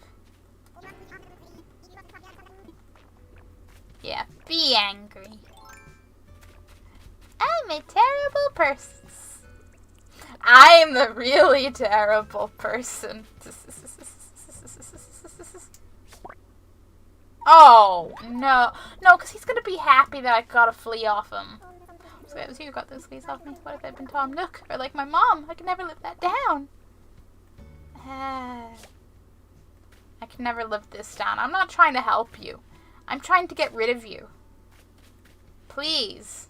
Yeah, be angry. I'm a terrible person. I'm the really terrible person. Oh, no. No, because he's going to be happy that I got a flea off him. So it was you who got those fleas off me. What if I'd been Tom Nook? Or like my mom? I could never live that down. I can never live this down. I'm not trying to help you. I'm trying to get rid of you. Please.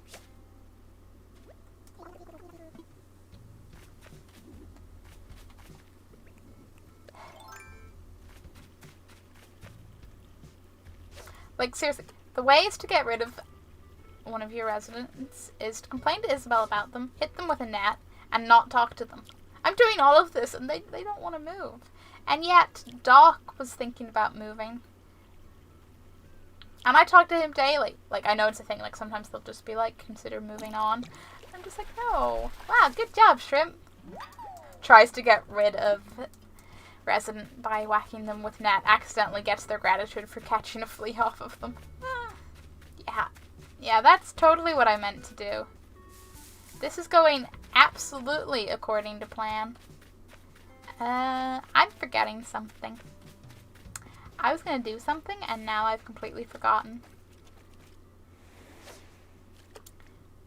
Like, seriously, the ways to get rid of one of your residents is to complain to Isabelle about them, hit them with a net, and not talk to them. I'm doing all of this, and they don't want to move. And yet, Doc was thinking about moving. And I talk to him daily. Like, I know it's a thing. Like, sometimes they'll just be like, consider moving on. I'm just like, no. Wow, good job, Shrimp. Tries to get rid of resident by whacking them with net. Accidentally gets their gratitude for catching a flea off of them. Yeah, that's totally what I meant to do. This is going absolutely according to plan. I'm forgetting something. I was going to do something, and now I've completely forgotten.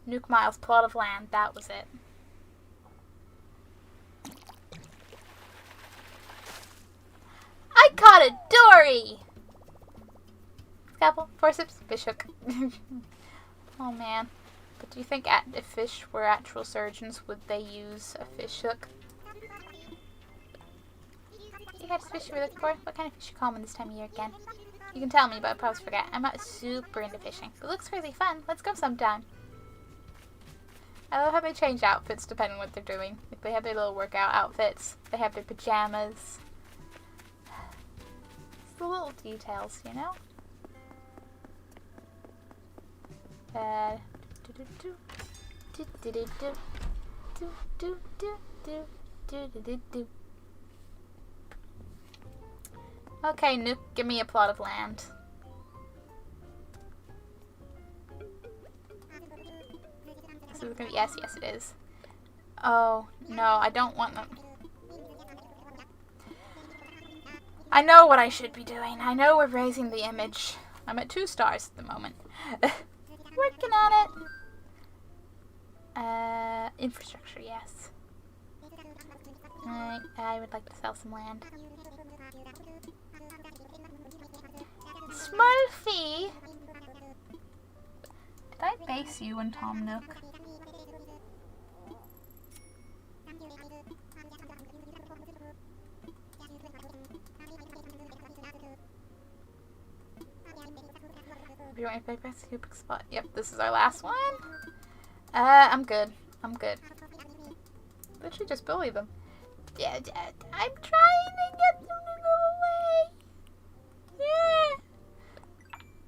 Nook Miles, plot of land. That was it. I caught a dory! Scalpel, forceps, fish hook. Oh man. But do you think if fish were actual surgeons, would they use a fish hook? You catch the fish you were looking for? What kind of fish you common this time of year again? You can tell me, but I probably forget. I'm not super into fishing, but it looks crazy fun. Let's go sometime. I love how they change outfits depending on what they're doing. Like they have their little workout outfits. They have their pajamas. It's the little details, you know? Okay, Nook, give me a plot of land. This is gonna be, yes, it is. Oh, no, I don't want them. I know what I should be doing. I know we're raising the image. I'm at 2 stars at the moment. Working on it. Infrastructure, yes. I would like to sell some land. Smurfy! Did I base you and Tom Nook? You want to press the pick spot? Yep, this is our last one. I'm good. I'm good. Literally just bully them. Yeah, I'm trying to get them to go away. Yeah.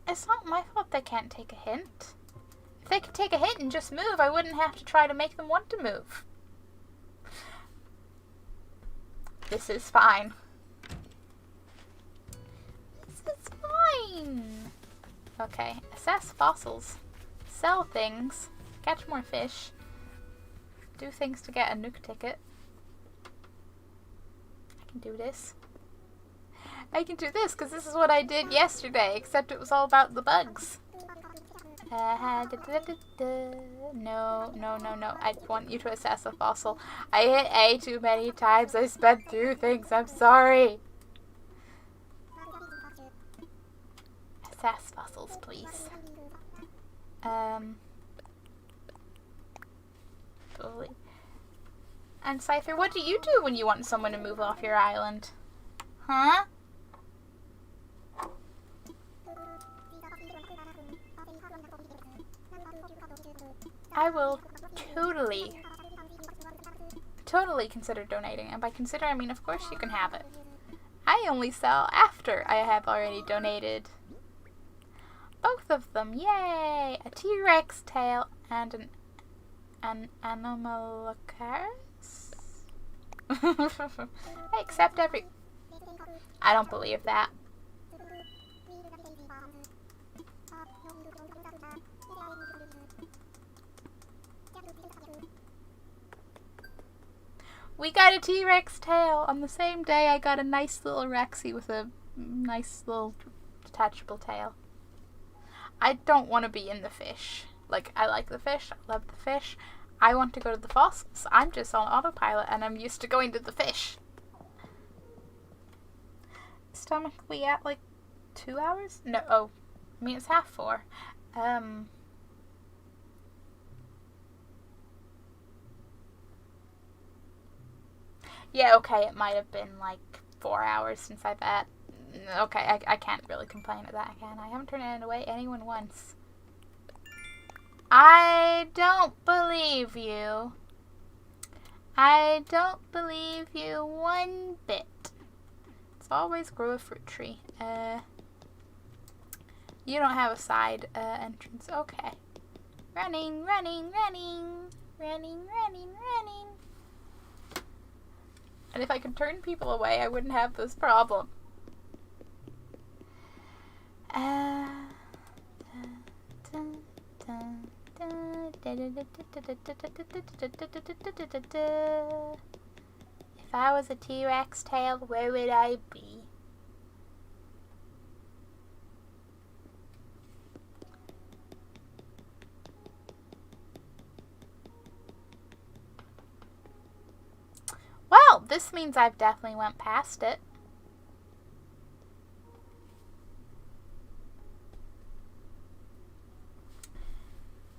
It's not my fault they can't take a hint. If they could take a hint and just move, I wouldn't have to try to make them want to move. This is fine. This is fine. Okay, assess fossils. Sell things. Catch more fish. Do things to get a Nook ticket. I can do this. I can do this because this is what I did yesterday, except it was all about the bugs. No. I want you to assess a fossil. I hit A too many times. I sped through things. I'm sorry. Assess fossils, please. Totally. And Cypher, what do you do when you want someone to move off your island? Huh? I will totally consider donating. And by consider, I mean, of course you can have it. I only sell after I have already donated. Both of them, yay! A T-Rex tail and an Anomalocaris? I accept every... I don't believe that. We got a T-Rex tail on the same day I got a nice little Rexy with a nice little detachable tail. I don't want to be in the fish. Like, I like the fish, I love the fish. I want to go to the fossils. I'm just on autopilot and I'm used to going to the fish. Stomach, we at like 2 hours? No, oh, I mean it's 4:30. Yeah, okay, it might have been like 4 hours since I've ate. Okay, I can't really complain at that, can I? I haven't turned away anyone once. I don't believe you. I don't believe you one bit. It's always grow a fruit tree. You don't have a side entrance. Okay. Running. And if I could turn people away, I wouldn't have this problem. If I was a T-Rex tail, where would I be? Well, this means I've definitely went past it.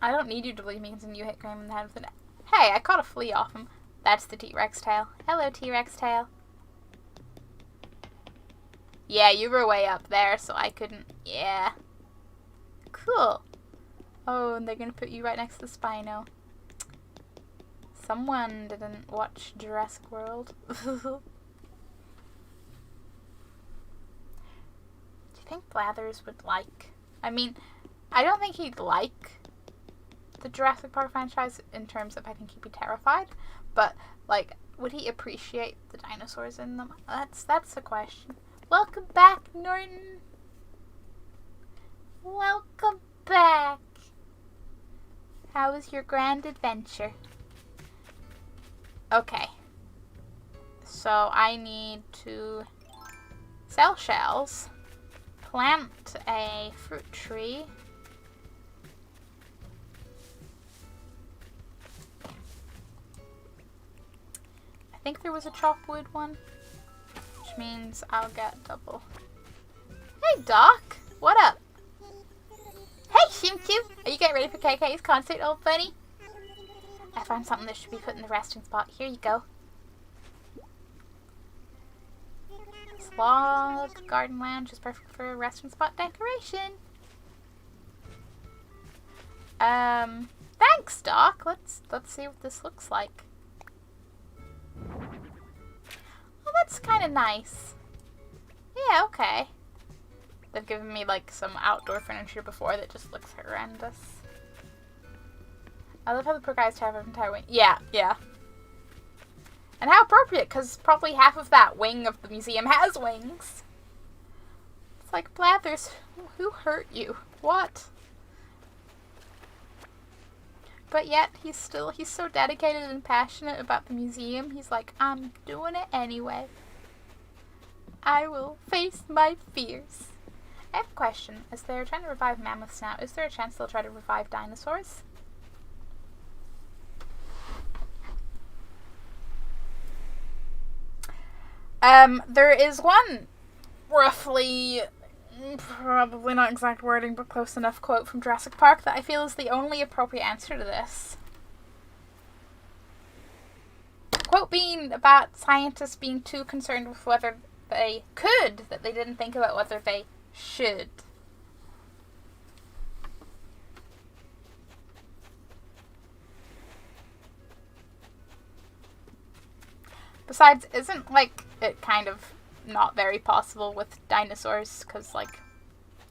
I don't need you to believe me because you hit Graham in the head with an... Hey, I caught a flea off him. That's the T-Rex tail. Hello, T-Rex tail. Yeah, you were way up there, so I couldn't... Yeah. Cool. Oh, and they're gonna put you right next to the Spino. Someone didn't watch Jurassic World. Do you think Blathers would like... I mean, I don't think he'd like the Jurassic Park franchise in terms of I think he'd be terrified. But, like, would he appreciate the dinosaurs in them? That's the question. Welcome back, Norton. Welcome back. How was your grand adventure? Okay. So I need to sell shells, plant a fruit tree, I think there was a chopwood one, which means I'll get double. Hey Doc, what up? Hey Shim Shim, are you getting ready for KK's concert, old bunny? I found something that should be put in the resting spot. Here you go. Log garden lounge is perfect for a resting spot decoration. Thanks, Doc. Let's see what this looks like. Well, that's kind of nice. Yeah, okay. They've given me like some outdoor furniture before that just looks horrendous. I love how the poor guys have an entire wing. Yeah, yeah. And how appropriate, because probably half of that wing of the museum has wings. It's like, Blathers, who hurt you? What? But yet, he's so dedicated and passionate about the museum. He's like, I'm doing it anyway. I will face my fears. I have a question. As they're trying to revive mammoths now, is there a chance they'll try to revive dinosaurs? There is one roughly, probably not exact wording, but close enough quote from Jurassic Park that I feel is the only appropriate answer to this. Quote being about scientists being too concerned with whether they could, that they didn't think about whether they should. Besides, isn't, like, it kind of not very possible with dinosaurs, because, like,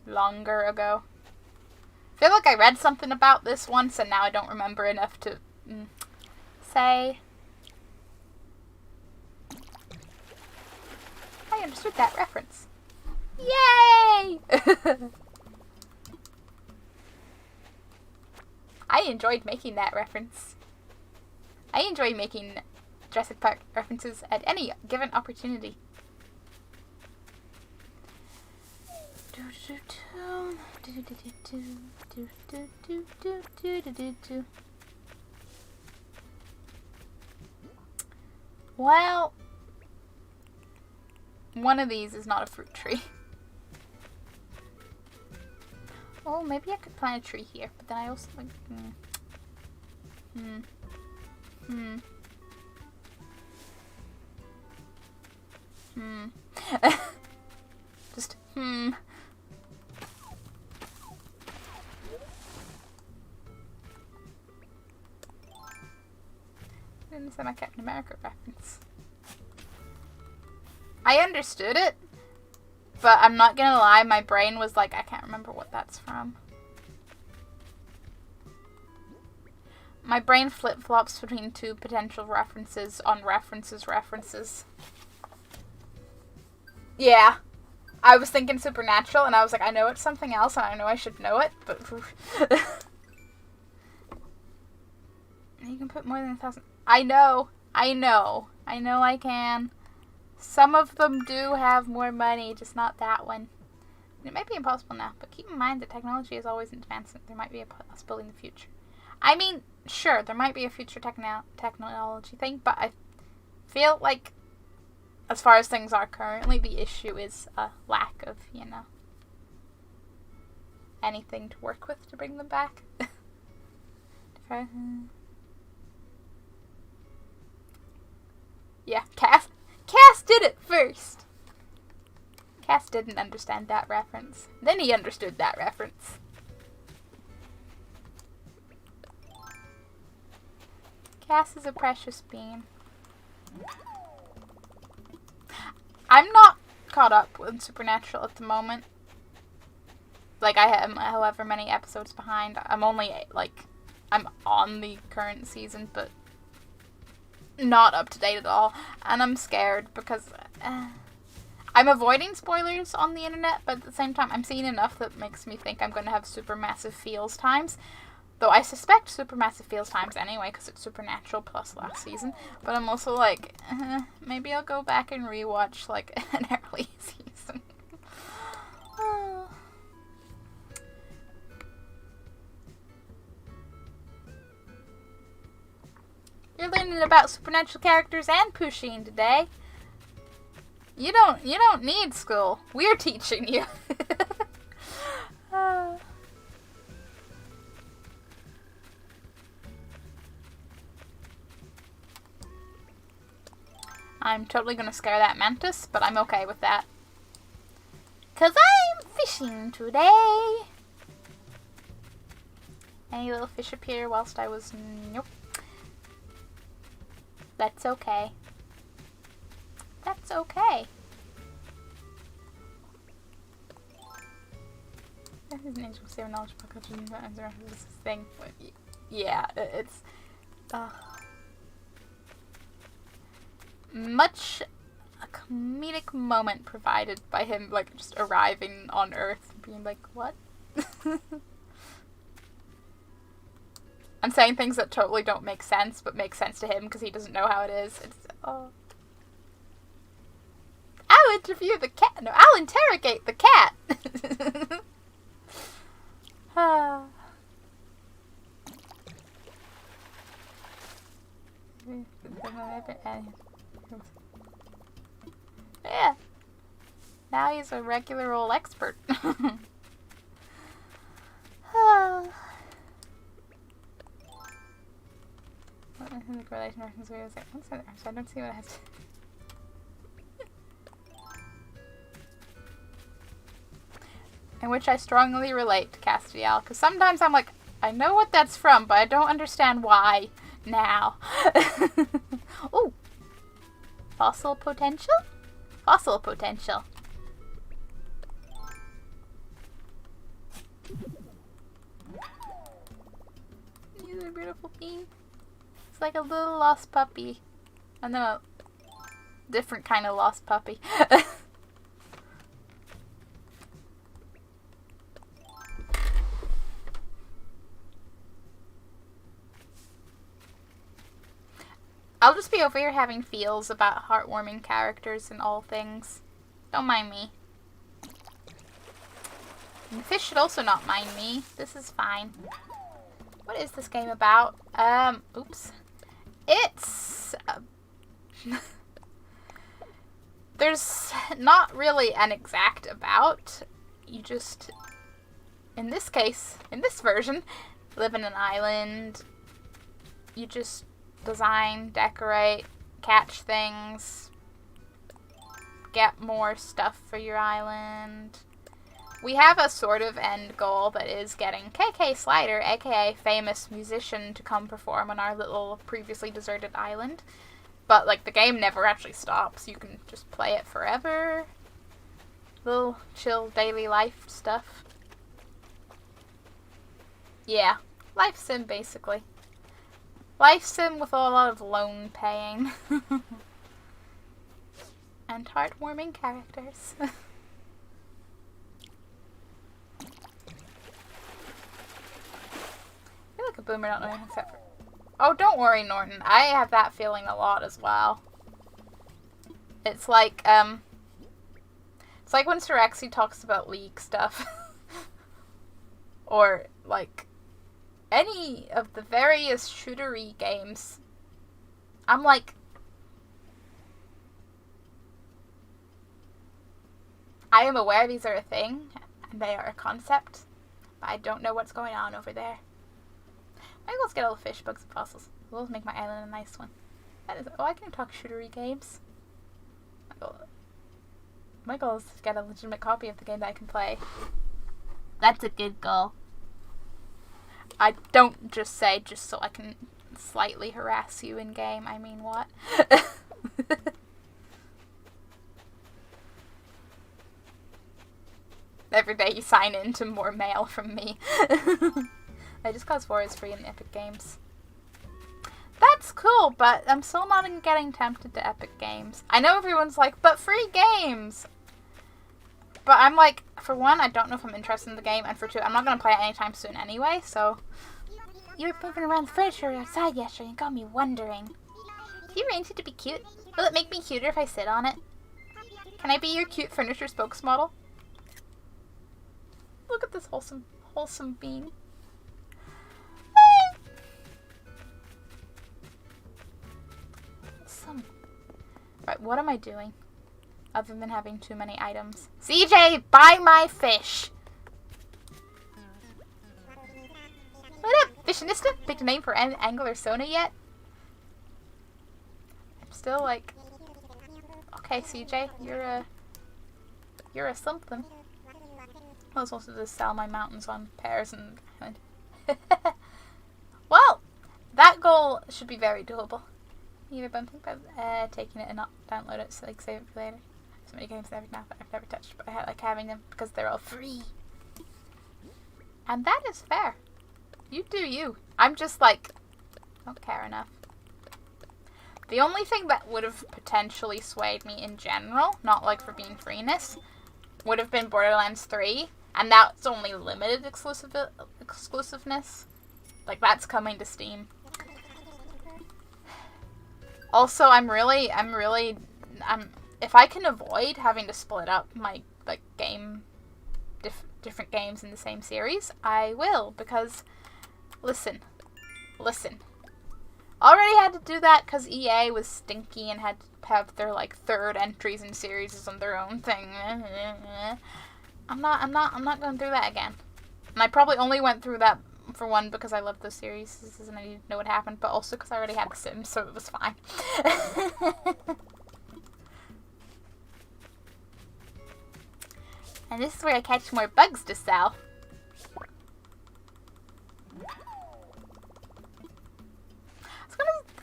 longer ago? I feel like I read something about this once, and now I don't remember enough to say. I understood that reference. Yay! I enjoyed making that reference. I enjoy making Jurassic Park references at any given opportunity. Well, one of these is not a fruit tree. Oh, maybe I could plant a tree here, but then I also like just I didn't say my Captain America reference. I understood it, but I'm not gonna lie, my brain was like, I can't remember what that's from. My brain flip-flops between two potential references on references. Yeah. I was thinking Supernatural, and I was like, I know it's something else, and I know I should know it, but... You can put more than 1,000... I know I can. Some of them do have more money, just not that one. It might be impossible now, but keep in mind that technology is always advancing. There might be a possibility in the future. I mean, sure, there might be a future technology thing, but I feel like, as far as things are currently, the issue is a lack of, anything to work with to bring them back. Yeah, Cass did it first. Cass didn't understand that reference. Then he understood that reference. Cass is a precious bean. I'm not caught up with Supernatural at the moment. Like, I am however many episodes behind. I'm only, like, I'm on the current season, but not up to date at all. And I'm scared because I'm avoiding spoilers on the internet, but at the same time, I'm seeing enough that makes me think I'm going to have supermassive feels times. Though I suspect supermassive feels times anyway, because it's Supernatural plus last season. But I'm also like, maybe I'll go back and rewatch, like, an early season. You're learning about supernatural characters and Pusheen today. You don't need school. We're teaching you. I'm totally gonna scare that mantis, but I'm okay with that. 'Cause I'm fishing today. Any little fish appear whilst I was... Nope. That's okay. That's okay. This thing. Yeah, it's... much a comedic moment provided by him, like, just arriving on Earth and being like, what? I'm saying things that totally don't make sense, but make sense to him because he doesn't know how it is. It's, oh. I'll interview the cat. No, I'll interrogate the cat. Yeah. Now he's a regular old expert. I don't see what it has to... In which I strongly relate to Castiel, because sometimes I'm like, I know what that's from, but I don't understand why now. Ooh. Fossil potential? Fossil potential. He's a beautiful bean. It's like a little lost puppy. And then a different kind of lost puppy. I'll just be over here having feels about heartwarming characters and all things. Don't mind me. And the fish should also not mind me. This is fine. What is this game about? Oops. It's... there's not really an exact about. You just... In this case, in this version, live in an island. You just... design, decorate, catch things, get more stuff for your island. We have a sort of end goal that is getting KK Slider, aka famous musician, to come perform on our little previously deserted island. But, like, the game never actually stops. You can just play it forever. Little chill daily life stuff. Yeah, life sim, basically. Life sim with a lot of lone paying. And heartwarming characters. I feel like a boomer not knowing except for... Oh, don't worry, Norton. I have that feeling a lot as well. It's like, it's like when Sirexi talks about League stuff. Or, like... any of the various shootery games, I'm like, I am aware these are a thing, and they are a concept, but I don't know what's going on over there. Maybe let's get all the fish, bugs, and fossils. We'll make my island a nice one. That is, oh, I can talk shootery games. My goal is to get a legitimate copy of the game that I can play. That's a good goal. I don't just say just so I can slightly harass you in game. I mean, what? Every day you sign into more mail from me. I just Cause 4 is free in Epic Games. That's cool, but I'm still not getting tempted to Epic Games. I know everyone's like, but free games! But I'm like, for one, I don't know if I'm interested in the game, and for two, I'm not going to play it anytime soon anyway, so... You were moving around the furniture outside yesterday and got me wondering. Do you arrange it to be cute? Will it make me cuter if I sit on it? Can I be your cute furniture spokesmodel? Look at this wholesome being. Right, what am I doing? Other than having too many items. CJ, buy my fish! What up, Fishionista? Picked a name for Angler Sona yet? I'm still like... Okay, CJ, you're a something. I was supposed to just sell my mountains on pears and... Well, that goal should be very doable. Either bumping about taking it and not download it, so like save it for later. So many games I've never touched, but I like having them because they're all free. And that is fair. You do you. I'm just like, don't care enough. The only thing that would have potentially swayed me in general, not like for being freeness, would have been Borderlands 3, and that's only limited exclusiveness. Like, that's coming to Steam. Also, if I can avoid having to split up my, like, different games in the same series, I will, because, listen. Already had to do that because EA was stinky and had to have their, like, third entries in series on their own thing. I'm not going through that again. And I probably only went through that for one because I love those series and I didn't know what happened, but also because I already had The Sims, so it was fine. And this is where I catch more bugs to sell.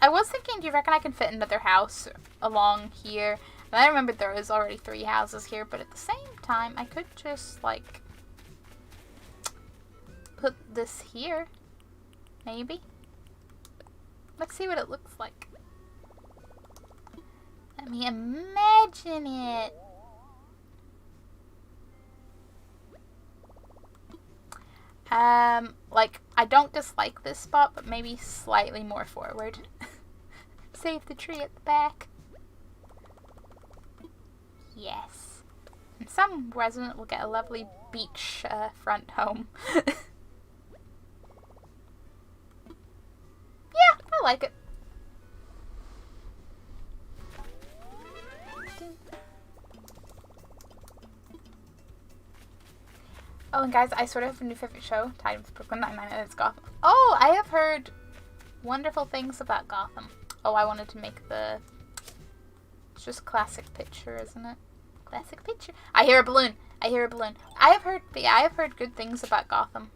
I was thinking, do you reckon I can fit another house along here? And I remembered there was already 3 houses here, but at the same time, I could just, like, put this here. Maybe. Let's see what it looks like. Let me imagine it. Like, I don't dislike this spot, but maybe slightly more forward. Save the tree at the back. Yes. And some resident will get a lovely beach front home. Yeah, I like it. Oh, and guys, I sort of have a new favorite show, tied with Brooklyn Nine-Nine, and it's Gotham. Oh, I have heard wonderful things about Gotham. Oh, I wanted to make the... It's just classic picture, isn't it? Classic picture. I hear a balloon. I have heard good things about Gotham.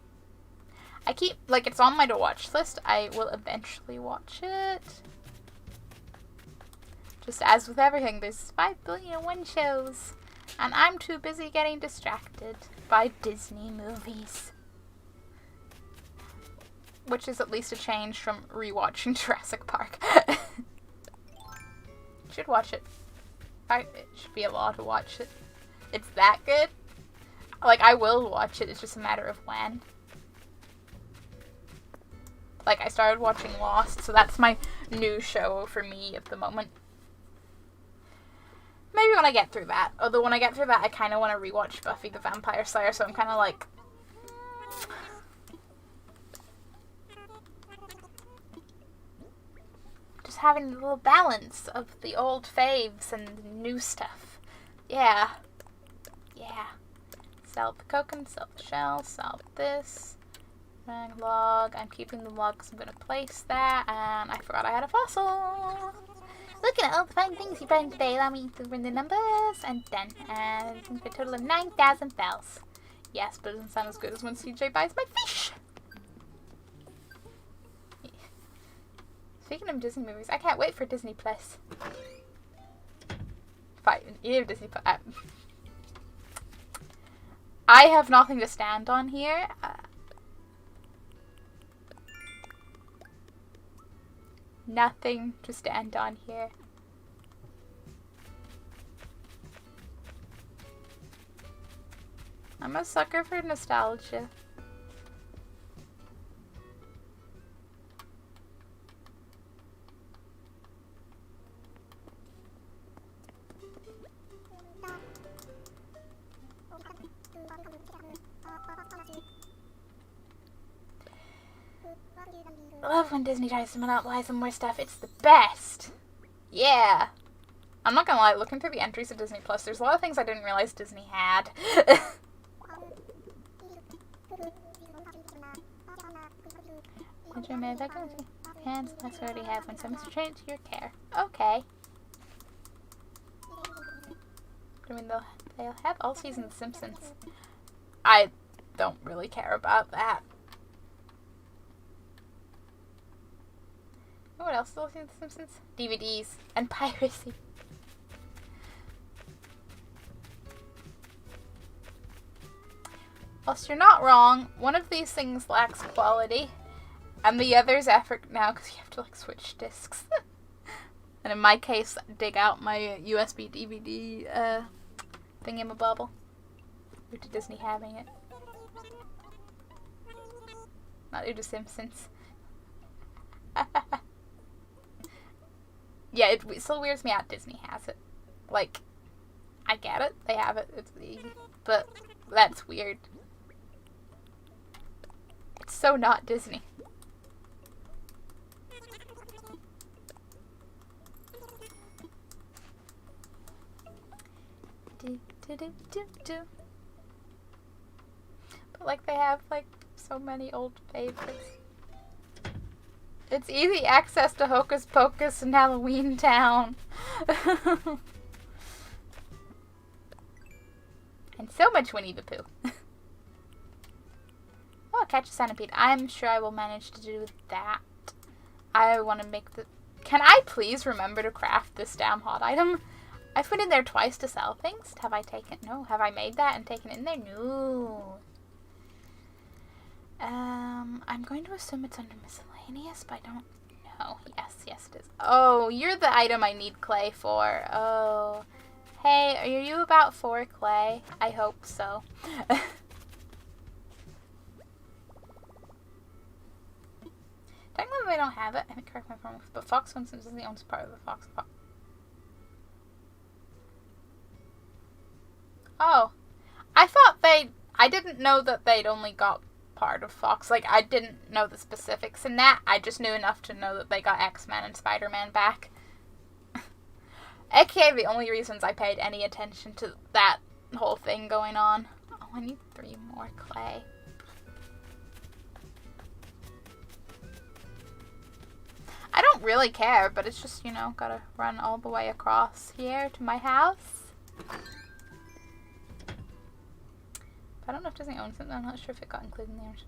I keep, like, it's on my to-watch list. I will eventually watch it. Just as with everything, there's 5,000,001 shows. And I'm too busy getting distracted by Disney movies. Which is at least a change from rewatching Jurassic Park. Should watch it. It should be a law to watch it. It's that good. Like, I will watch it, it's just a matter of when. Like, I started watching Lost, so that's my new show for me at the moment. Maybe when I get through that. Although when I get through that, I kind of want to rewatch Buffy the Vampire Slayer, so I'm kind of like... Just having a little balance of the old faves and the new stuff. Yeah. Yeah. Sell the coconut, sell the shell, sell this. Log. I'm keeping the log because I'm going to place that. And I forgot I had a fossil. Looking at all the fine things you found today, allow me to run the numbers, and done. And I think a total of 9,000 bells. Yes, but it doesn't sound as good as when CJ buys my fish. Speaking of Disney movies, I can't wait for Disney Plus. Fine, either Disney Plus. I have nothing to stand on here. Nothing to stand on here. I'm a sucker for nostalgia. I love when Disney tries to monopolize some more stuff. It's the best. Yeah. I'm not gonna lie, looking through the entries of Disney Plus, there's a lot of things I didn't realize Disney had. Hands, that's already have when someone's trained to your care. Okay. I mean, they'll have all season of The Simpsons. I don't really care about that. What else do I see in The Simpsons? DVDs and piracy. Whilst you're not wrong, one of these things lacks quality, and the other's effort now because you have to like switch discs. And in my case, dig out my USB DVD thingamabobble due to Disney having it. Not due to Simpsons. Yeah, it still weirds me out Disney has it. Like, I get it, they have it, it's easy, but that's weird. It's so not Disney. But like they have like so many old favorites. It's easy access to Hocus Pocus and Halloween Town. And so much Winnie the Pooh. Oh, catch a centipede. I'm sure I will manage to do that. I want to make the... Can I please remember to craft this damn hot item? I've put in there twice to sell things. Have I taken... No. Have I made that and taken it in there? No. I'm going to assume it's under miscellaneous, but I don't know. Yes it is. Oh, you're the item I need clay for. Oh. Hey, are you about 4 clay? I hope so. Technically, they don't have it. I think correct me if I'm wrong, but Fox Simpsons is the only part of the Fox. Oh, I thought I didn't know that they'd only got part of Fox. Like, I didn't know the specifics in that. I just knew enough to know that they got X-Men and Spider-Man back. AKA the only reasons I paid any attention to that whole thing going on. Oh, I need 3 more clay. I don't really care, but it's just, you know, gotta run all the way across here to my house. I don't know if Disney owns it. I'm not sure if it got included in theirs.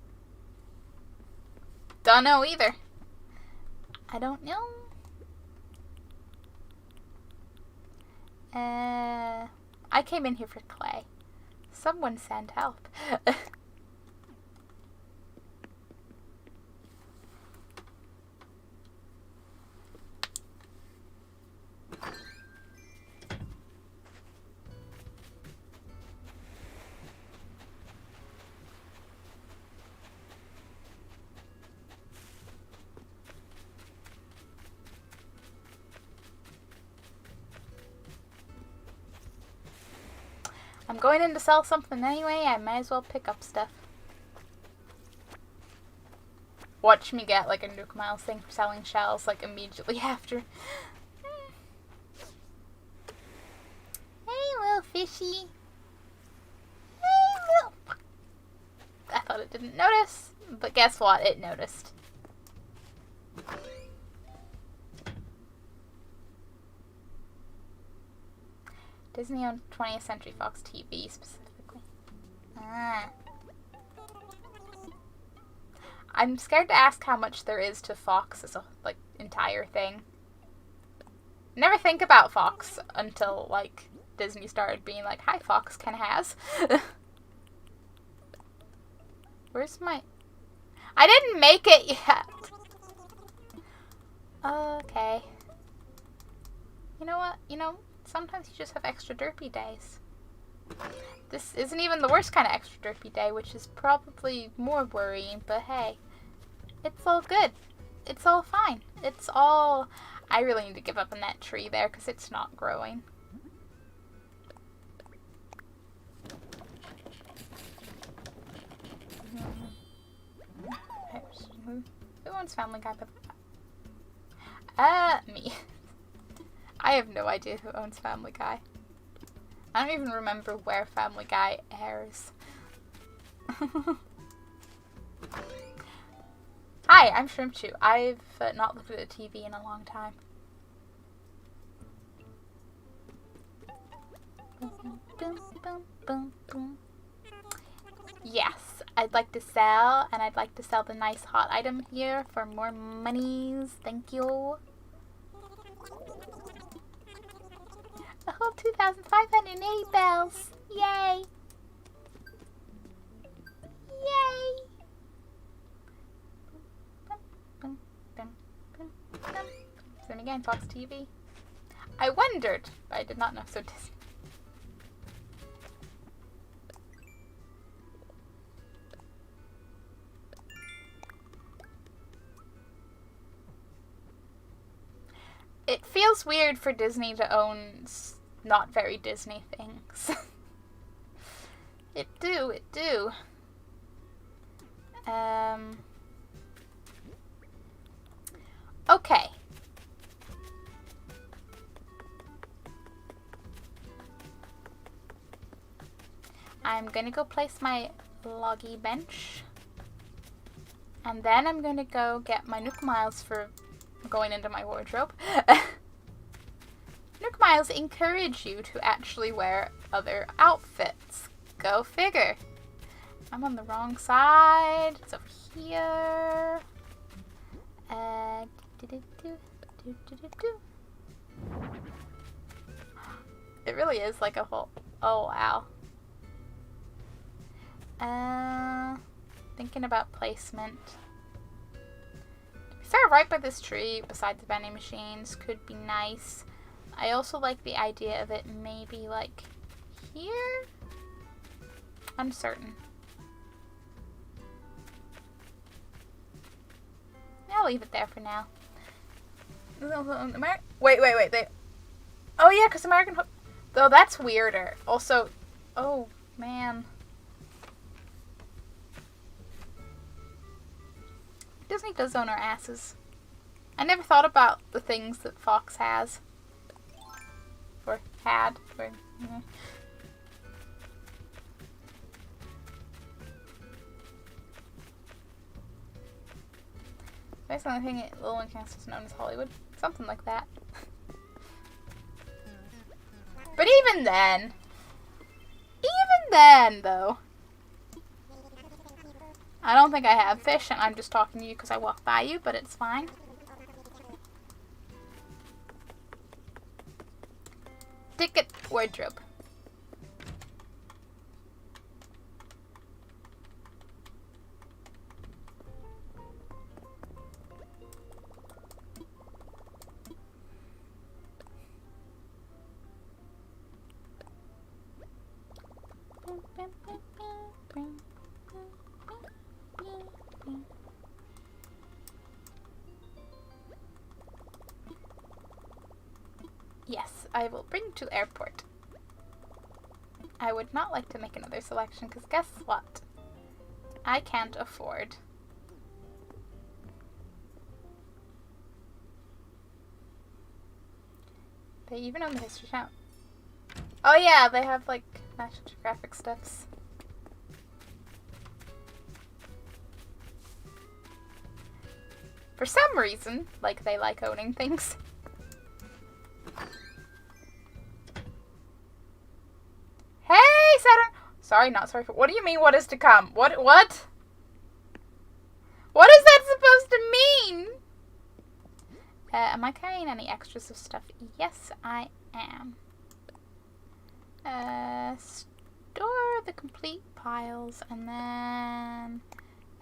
Don't know either. I don't know. I came in here for clay. Someone send help. I'm going in to sell something anyway, I might as well pick up stuff. Watch me get like a Nuke Miles thing for selling shells like immediately after. Hey little fishy. Hey little... I thought it didn't notice, but guess what? It noticed. Disney owned 20th Century Fox TV specifically. I'm scared to ask how much there is to Fox as a, like, entire thing. Never think about Fox until, like, Disney started being like, hi, Fox, Ken has. Where's my... I didn't make it yet. Okay. You know what? You know, sometimes you just have extra derpy days. This isn't even the worst kind of extra derpy day, which is probably more worrying, but hey. It's all good. It's all fine. It's all... I really need to give up on that tree there because it's not growing. Who owns Family Guy? Me. I have no idea who owns Family Guy. I don't even remember where Family Guy airs. Hi, I'm Shrimp Chew. I've not looked at a TV in a long time. Yes, I'd like to sell, and I'd like to sell the nice hot item here for more monies. Thank you. A whole 2,580 bells. Yay. Yay. Then again, Fox TV. I wondered, but I did not know. So Disney. It feels weird for Disney to own not very Disney things. It do. Okay. I'm gonna go place my loggy bench. And then I'm gonna go get my Nook Miles for going into my wardrobe. Nook Miles encourage you to actually wear other outfits. Go figure. I'm on the wrong side. It's over here. It really is like a whole... Oh, wow. Thinking about placement. Start right by this tree beside the vending machines could be nice. I also like the idea of it maybe like here? Uncertain. I'll leave it there for now. Wait. Oh yeah, because American... Though that's weirder. Also... Oh, man. Disney does own our asses. I never thought about the things that Fox has. Or had. Or, yeah. That's the only thing Little Encanto is known as Hollywood. Something like that. But even then, though, I don't think I have fish, and I'm just talking to you because I walked by you, but it's fine. Ticket wardrobe. Yes, I will bring to airport. I would not like to make another selection because guess what? I can't afford. They even own the History Channel. Oh yeah, they have like National Geographic stuffs. For some reason, like they like owning things. Hey, Saturn! Sorry, not sorry for... What do you mean, what is to come? What? What is that supposed to mean? am I carrying any extras of stuff? Yes, I am. Store the complete piles, and then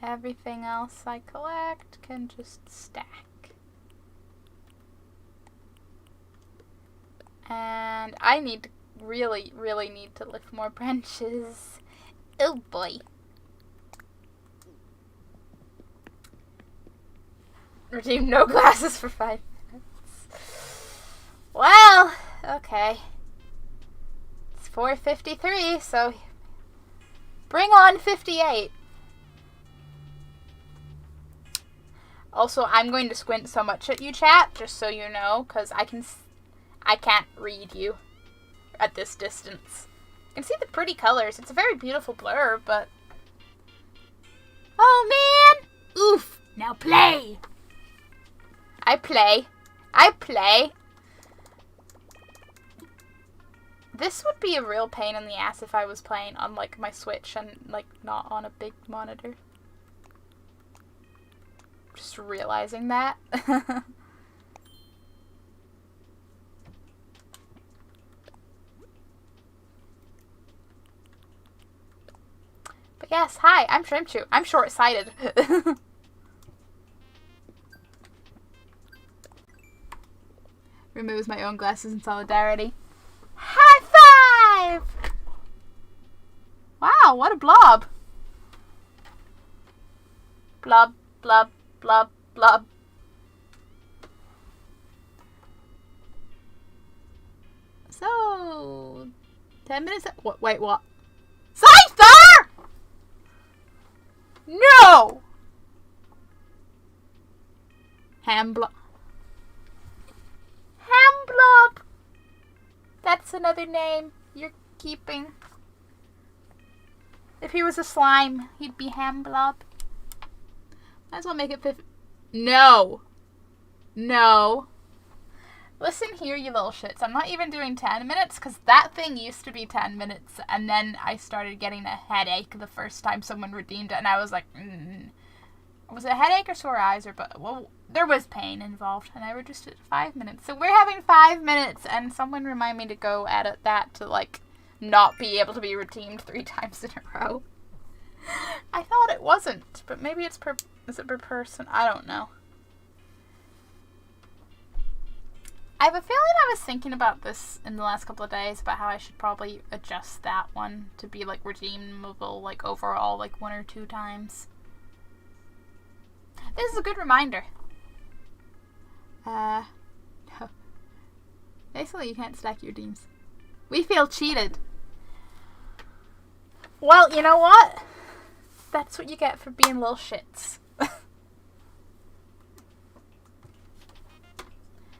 everything else I collect can just stack. And I need to really need to lift more branches. Oh boy. Redeem no glasses for 5 minutes. Well, okay. It's 4:53, so bring on 58. Also, I'm going to squint so much at you, chat, just so you know, because I can't read you at this distance. You can see the pretty colors. It's a very beautiful blur, but... Oh, man! Oof! Now play! I play. This would be a real pain in the ass if I was playing on, like, my Switch and, like, not on a big monitor. Just realizing that. But yes, hi, I'm Shrimpchu. I'm short-sighted. Removes my own glasses in solidarity. High five! Wow, what a blob. Blob, blob, blob, blob. So, 10 minutes. What? Wait, what? Scyther! No! Hamblob. Hamblob! That's another name you're keeping. If he was a slime, he'd be Hamblob. Might as well make it 50. No! No. Listen here, you little shits. I'm not even doing 10 minutes, because that thing used to be 10 minutes, and then I started getting a headache the first time someone redeemed it, and I was like, Was it a headache or sore eyes? Well, there was pain involved, and I reduced it to 5 minutes. So we're having 5 minutes, and someone remind me to go edit that to, like, not be able to be redeemed 3 times in a row. I thought it wasn't, but maybe it's is it per person? I don't know. I have a feeling I was thinking about this in the last couple of days about how I should probably adjust that one to be, like, redeemable, like, overall, like, 1 or 2 times. This is a good reminder. No. Basically, you can't stack your redeems. We feel cheated. Well, you know what? That's what you get for being little shits.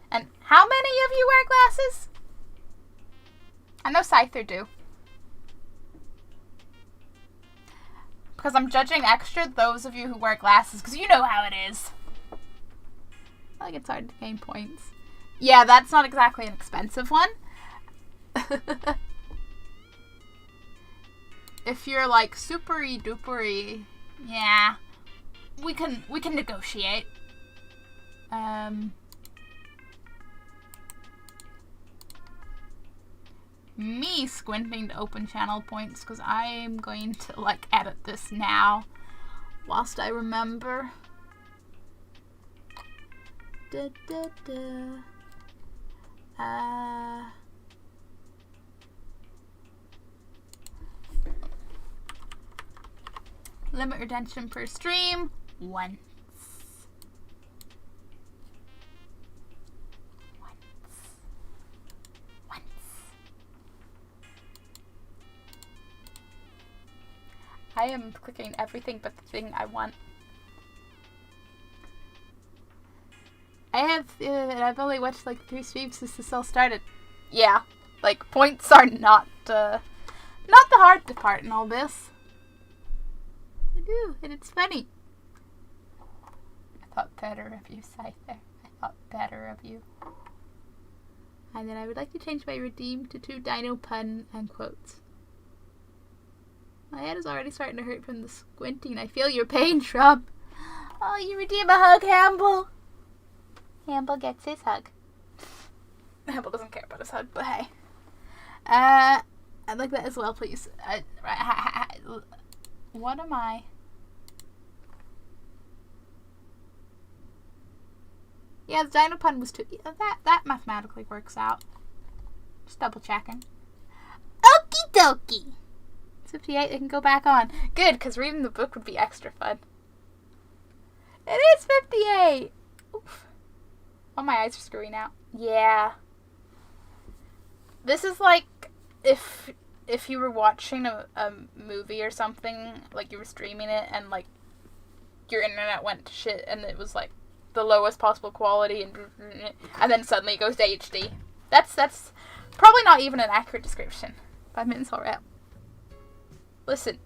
And how many of you wear glasses? I know Scyther do. Because I'm judging extra those of you who wear glasses, because you know how it is. I feel like it's hard to gain points. Yeah, that's not exactly an expensive one. If you're like supery dupery, yeah, we can negotiate. Me squinting to open channel points because I'm going to, like, edit this now whilst I remember. Limit redemption per stream once. I am clicking everything but the thing I want. I've only watched like 3 streams since this all started. Yeah, like points are not the hard part in all this. I do, and it's funny. I thought better of you, Scyther. I thought better of you. And then I would like to change my redeem to 2 dino pun and quotes. My head is already starting to hurt from the squinting. I feel your pain, Shrub. Oh, you redeem a hug, Hamble. Hamble gets his hug. Hamble doesn't care about his hug, but hey. I'd like that as well, please. What am I? Yeah, the dino pun was 2. Yeah, that mathematically works out. Just double checking. Okie dokie. It's 58. They can go back on. Good, because reading the book would be extra fun. It is 58. Oof. Oh, my eyes are screwing out. Yeah. This is like if you were watching a movie or something, like you were streaming it, and like your internet went to shit, and it was like the lowest possible quality, and then suddenly it goes to HD. That's probably not even an accurate description. 5 minutes already. Listen.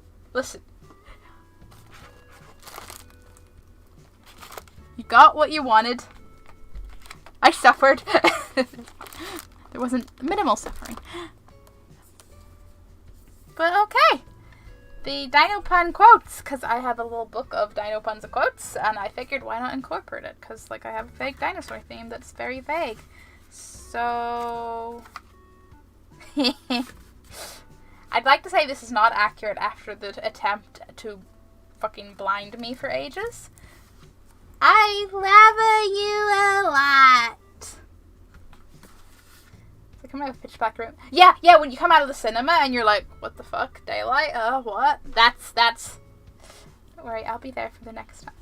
You got what you wanted. I suffered. There wasn't minimal suffering. But okay. The Dino Pun quotes, because I have a little book of Dino Puns and quotes, and I figured why not incorporate it, because like I have a vague dinosaur theme that's very vague. So I'd like to say this is not accurate after the attempt to fucking blind me for ages. I love you a lot. It's like I'm in a pitch black room. Yeah, when you come out of the cinema and you're like, what the fuck? Daylight? What? That's... Don't worry, I'll be there for the next time.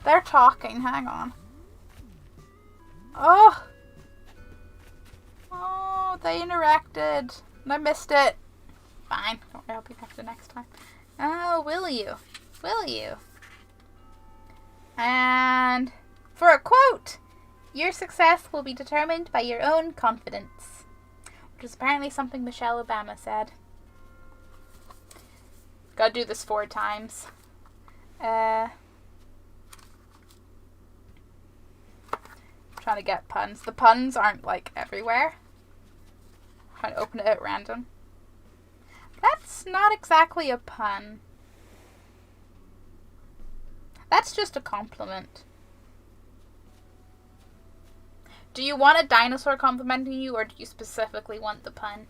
They're talking, hang on. Oh, they interacted. And I missed it. Fine, don't worry, I'll be there for the next time. Oh, will you? Will you? And for a quote, your success will be determined by your own confidence, which is apparently something Michelle Obama said. Gotta do this 4 times. Trying to get puns. The puns aren't like everywhere. Trying to open it at random. That's not exactly a pun. That's just a compliment. Do you want a dinosaur complimenting you, or do you specifically want the pun?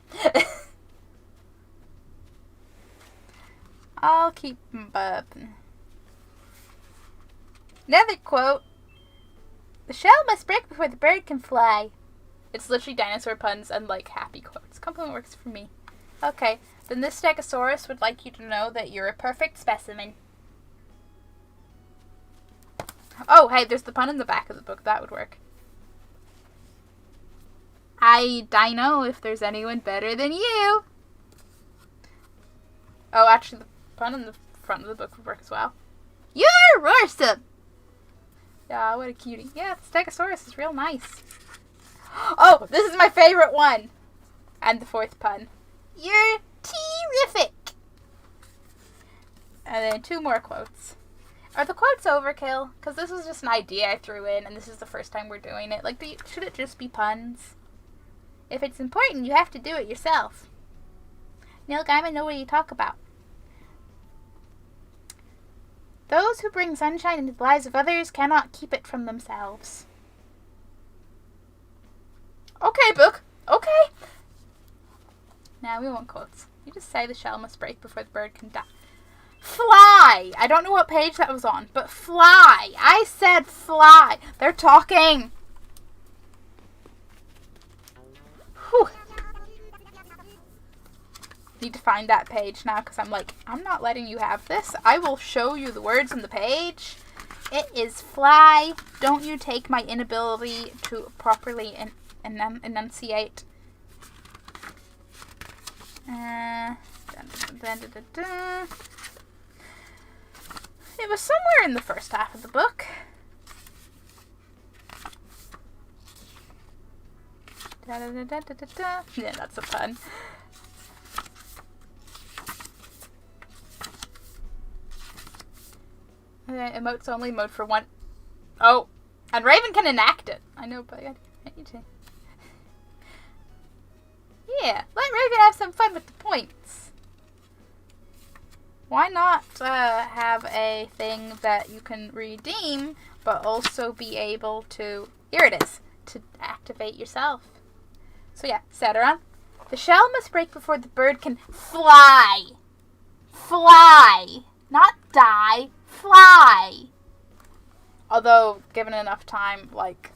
I'll keep them burping. Another quote. The shell must break before the bird can fly. It's literally dinosaur puns and like happy quotes. Compliment works for me. Okay, then this Stegosaurus would like you to know that you're a perfect specimen. Oh, hey, there's the pun in the back of the book. That would work. I dino if there's anyone better than you. Oh, actually, the pun in the front of the book would work as well. You're awesome! Yeah, what a cutie. Yeah, the Stegosaurus is real nice. Oh, this is my favorite one! And the 4th pun. You're terrific! And then 2 more quotes. Are the quotes overkill? Because this was just an idea I threw in, and this is the first time we're doing it. Like, should it just be puns? If it's important, you have to do it yourself. Neil Gaiman, know what you talk about. Those who bring sunshine into the lives of others cannot keep it from themselves. Okay, book. Okay. Now we want quotes. You just say the shell must break before the bird can die. Fly! I don't know what page that was on, but fly! I said fly! They're talking! Whew. Need to find that page now, because I'm like, I'm not letting you have this. I will show you the words in the page. It is fly. Don't you take my inability to properly enunciate. It was somewhere in the first half of the book. Yeah, that's a pun. Okay, emotes only, mode for 1. Oh, and Raven can enact it. I know, but I need to. Yeah, let Raven have some fun with the points. Why not have a thing that you can redeem, but also be able to, here it is, to activate yourself. So yeah, Seteron. The shell must break before the bird can fly. Fly. Not die. Fly. Although, given enough time, like,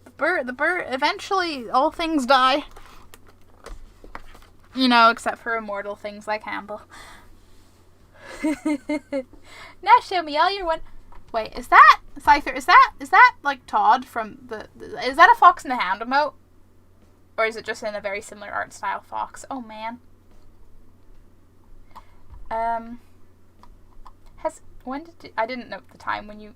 the bird, eventually all things die. You know, except for immortal things like Hamble. Now show me all your one. Wait, is that Scyther? Is that like Todd from the? Is that a Fox and the Hound emote, or is it just in a very similar art style Fox? Oh man. I didn't note the time when you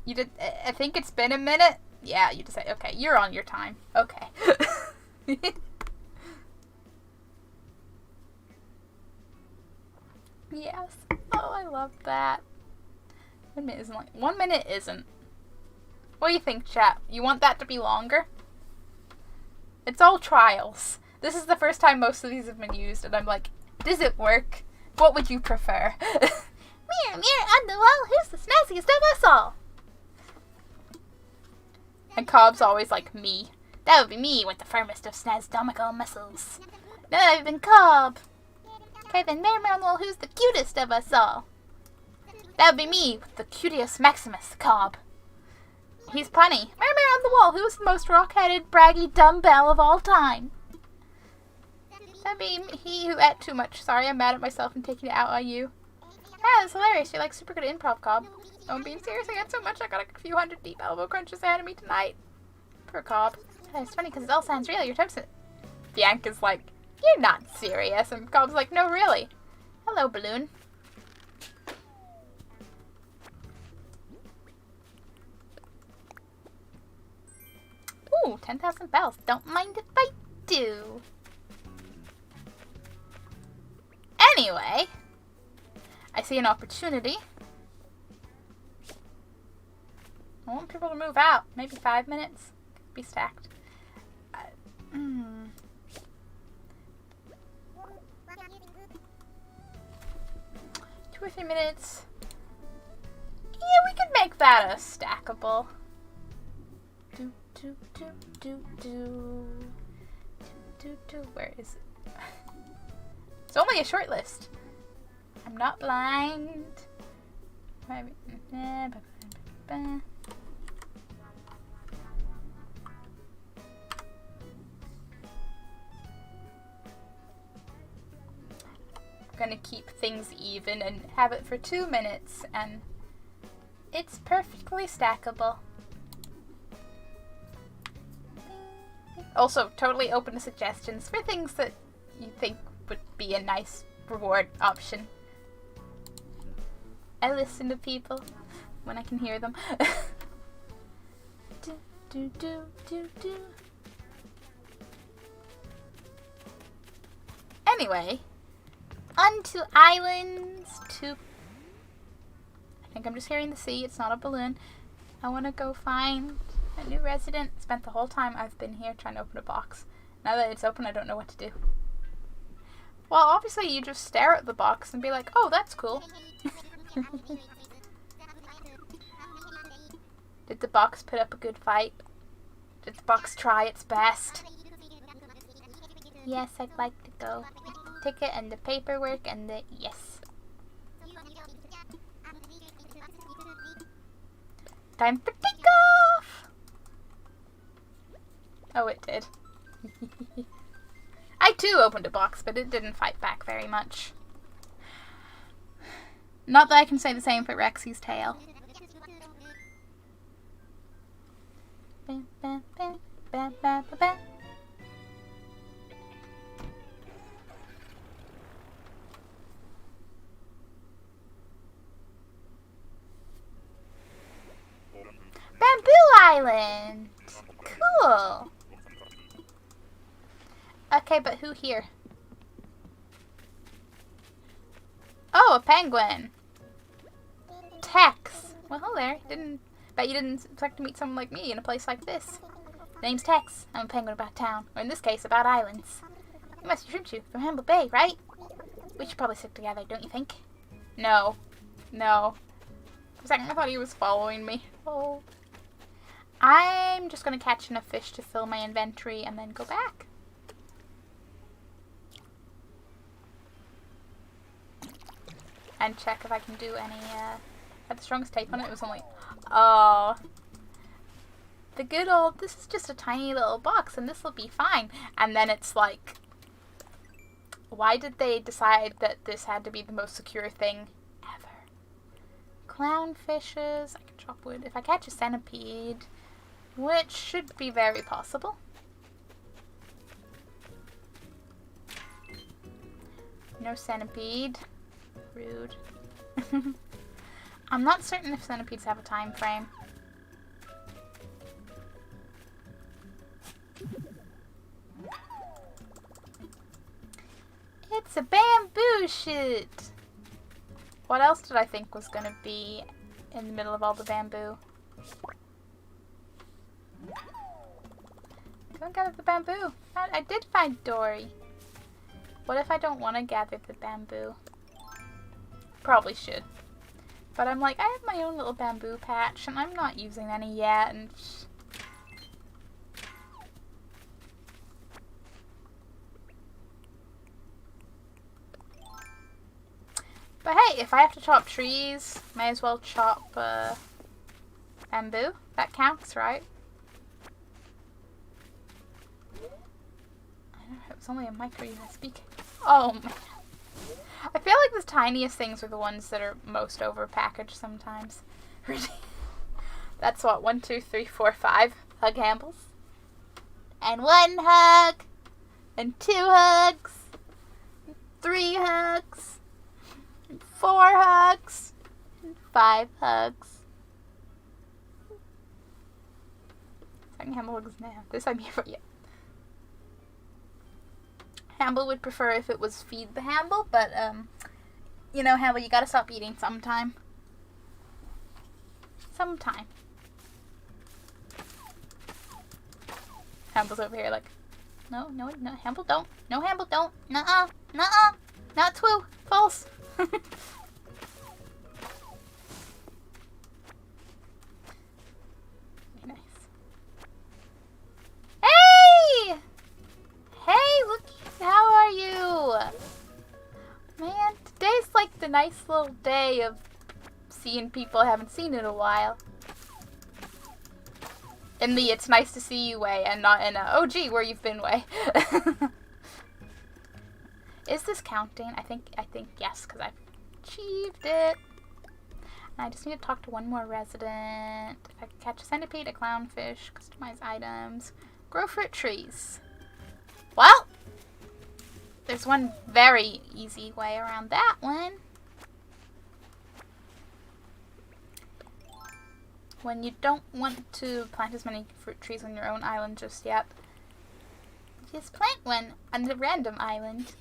did. I think it's been a minute. Yeah, you just say okay. You're on your time. Okay. Yes. Oh, I love that. 1 minute isn't 1 minute isn't. What do you think, chat? You want that to be longer? It's all trials. This is the first time most of these have been used, and I'm like, does it work? What would you prefer? Mirror, mirror on the wall, who's the snazziest of us all? And Cobb's always like, me. That would be me with the firmest of snazdomical muscles. Not even Cobb. Okay, then mirror, mirror on the wall, who's the cutest of us all? That would be me with the cutiest Maximus, Cobb. He's punny. Mirror, mirror on the wall, who's the most rock-headed, braggy dumbbell of all time? That'd be he who ate too much. Sorry, I'm mad at myself and taking it out on you. Ah, that's hilarious. You're like super good at improv, Cobb. Oh, I'm being serious. I got so much. I got a few hundred deep elbow crunches ahead of me tonight. Poor Cobb. It's funny because it all sounds real. Your tips. Bianca's like, you're not serious. And Cobb's like, no, really. Hello, balloon. Ooh, 10,000 bells. Don't mind if I do. Anyway, I see an opportunity. I want people to move out. Maybe 5 minutes. Be stacked. 2 or 3 minutes. Yeah, we could make that a stackable. Where is it? It's only a short list. I'm not blind. Gonna keep things even and have it for 2 minutes, and it's perfectly stackable. Also, totally open to suggestions for things that you think would be a nice reward option. I listen to people when I can hear them. Anyway, on to islands 2. I think I'm just hearing the sea. It's not a balloon. I want to go find a new resident. Spent the whole time I've been here trying to open a box. Now that it's open, I don't know what to do. Well, obviously you just stare at the box and be like, oh, that's cool. Did the box put up a good fight? Did the box try its best? Yes, I'd like to go. Ticket and the paperwork and the yes. Time for takeoff! Oh, it did. I too opened a box, but it didn't fight back very much. Not that I can say the same for Rexy's tail. Bamboo Island! Cool! Okay, but who here? Oh, a penguin! Tex! Well, hello there. Bet you didn't expect to meet someone like me in a place like this. Name's Tex. I'm a penguin about town. Or in this case, about islands. You must be Shrimchu from Hamble Bay, right? We should probably stick together, don't you think? No. No. For a second I thought he was following me. Oh. I'm just gonna catch enough fish to fill my inventory and then go back. And check if I can do any, had the strongest take on it. It was only, oh. The good old, this is just a tiny little box and this will be fine. And then it's like, why did they decide that this had to be the most secure thing ever? Clownfishes, I can chop wood. If I catch a centipede, which should be very possible. No centipede. Rude. I'm not certain if centipedes have a time frame. It's a bamboo shoot! What else did I think was gonna be in the middle of all the bamboo? Go and gather the bamboo. I did find Dory. What if I don't want to gather the bamboo? Probably should. But I'm like, I have my own little bamboo patch and I'm not using any yet. And but hey, if I have to chop trees, may as well chop bamboo. That counts, right? I don't know, it was only a micro USB. Oh man. I feel like the tiniest things are the ones that are most overpackaged sometimes. That's what, 1, 2, 3, 4, 5 hug Hambles. And 1 hug. And 2 hugs. And 3 hugs. And 4 hugs. And 5 hugs. Second Hamble hugs now. This I'm here for you. Hamble would prefer if it was feed the Hamble, but, you know, Hamble, you gotta stop eating sometime. Sometime. Hamble's over here like, no, Hamble don't. No, Hamble don't. Nuh-uh, nuh-uh. Not true. False. Nice. Hey! Hey, look, how are you? Man, today's like the nice little day of seeing people I haven't seen in a while. In the it's nice to see you way and not in a, oh gee, where you've been way. Is this counting? I think yes, because I've achieved it. And I just need to talk to one more resident. If I can catch a centipede, a clownfish, customize items, grow fruit trees. Well, there's one very easy way around that one. When you don't want to plant as many fruit trees on your own island just yet, just plant one on the random island.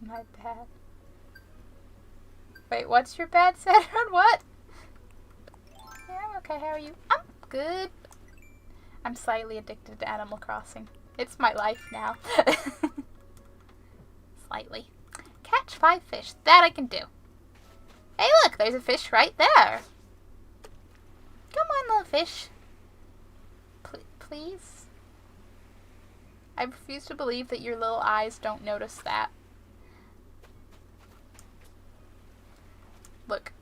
My bad. Wait, what's your bad, Saturn? What? Yeah, I'm okay. How are you? I'm good. I'm slightly addicted to Animal Crossing. It's my life now. Slightly. Catch 5 fish. That I can do. Hey, look, there's a fish right there. Come on, little fish. Please? I refuse to believe that your little eyes don't notice that. Look.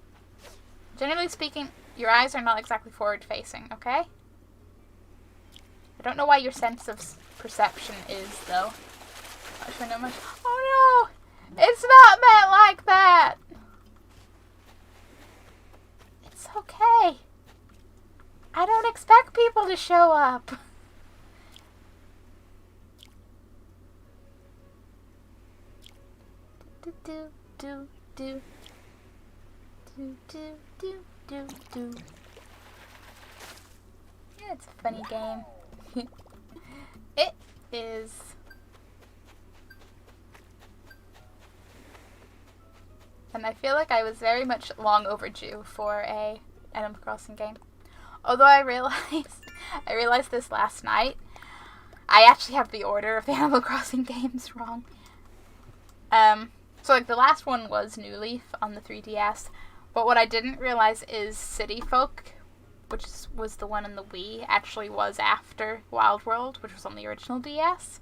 Generally speaking, your eyes are not exactly forward-facing, okay? I don't know why your sense of perception is, though. Oh no! It's not meant like that! It's okay. I don't expect people to show up. Do do do do do do do do do. Yeah, it's a funny game. It is. And I feel like I was very much long overdue for a Animal Crossing game. Although I realized this last night. I actually have the order of the Animal Crossing games wrong. So like the last one was New Leaf on the 3DS, but what I didn't realize is City Folk, which was the one on the Wii, actually was after Wild World, which was on the original DS.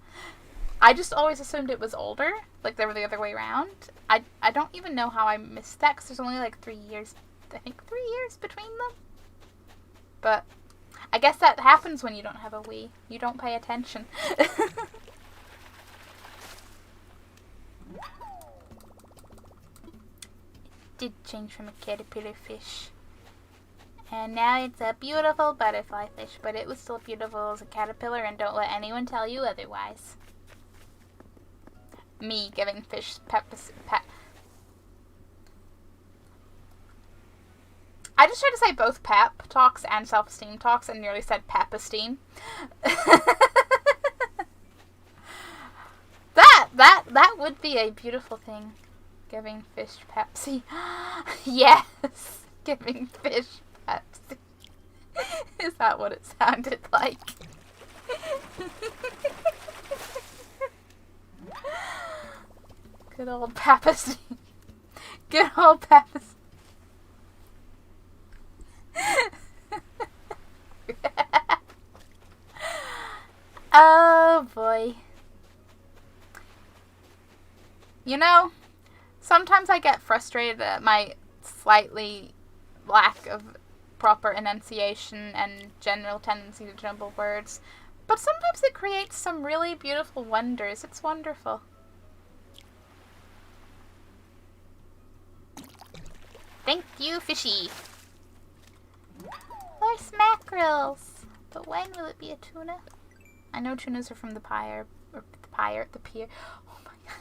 I just always assumed it was older, like they were the other way around. I don't even know how I missed that, because there's only like 3 years, I think 3 years between them. But I guess that happens when you don't have a Wii. You don't pay attention. Did change from a caterpillar fish. And now it's a beautiful butterfly fish, but it was still beautiful as a caterpillar, and don't let anyone tell you otherwise. Me giving fish I just tried to say both pep talks and self-esteem talks and nearly said pep-esteem. That would be a beautiful thing. Giving fish Pepsi. Yes! Giving fish Pepsi. Is that what it sounded like? Good old Pepsi. Good old Pepsi. Oh boy. You know, sometimes I get frustrated at my slightly lack of proper enunciation and general tendency to jumble words, but sometimes it creates some really beautiful wonders. It's wonderful. Thank you, fishy. There's mackerels. But when will it be a tuna? I know tunas are from the pier. Oh my god.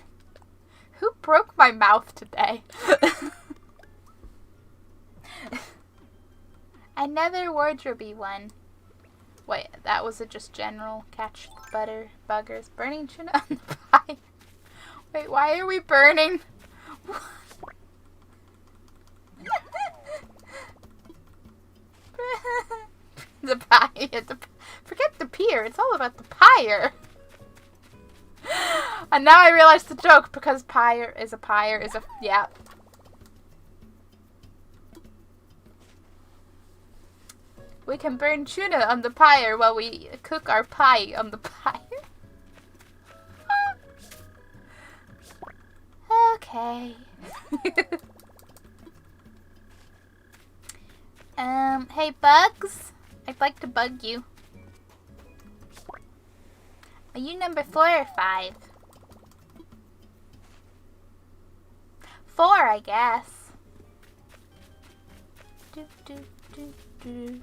Who broke my mouth today? Another wardrobe-y one. Wait, that was it, just general catch butter buggers. Burning tuna on the pie. Wait, why are we burning? The pie. Forget the pier. It's all about the pyre. And now I realize the joke, because pyre is a yeah. We can burn tuna on the pyre while we cook our pie on the pyre. Okay. Hey Bugs, I'd like to bug you. Are you number 4 or 5? 4, I guess. Hey,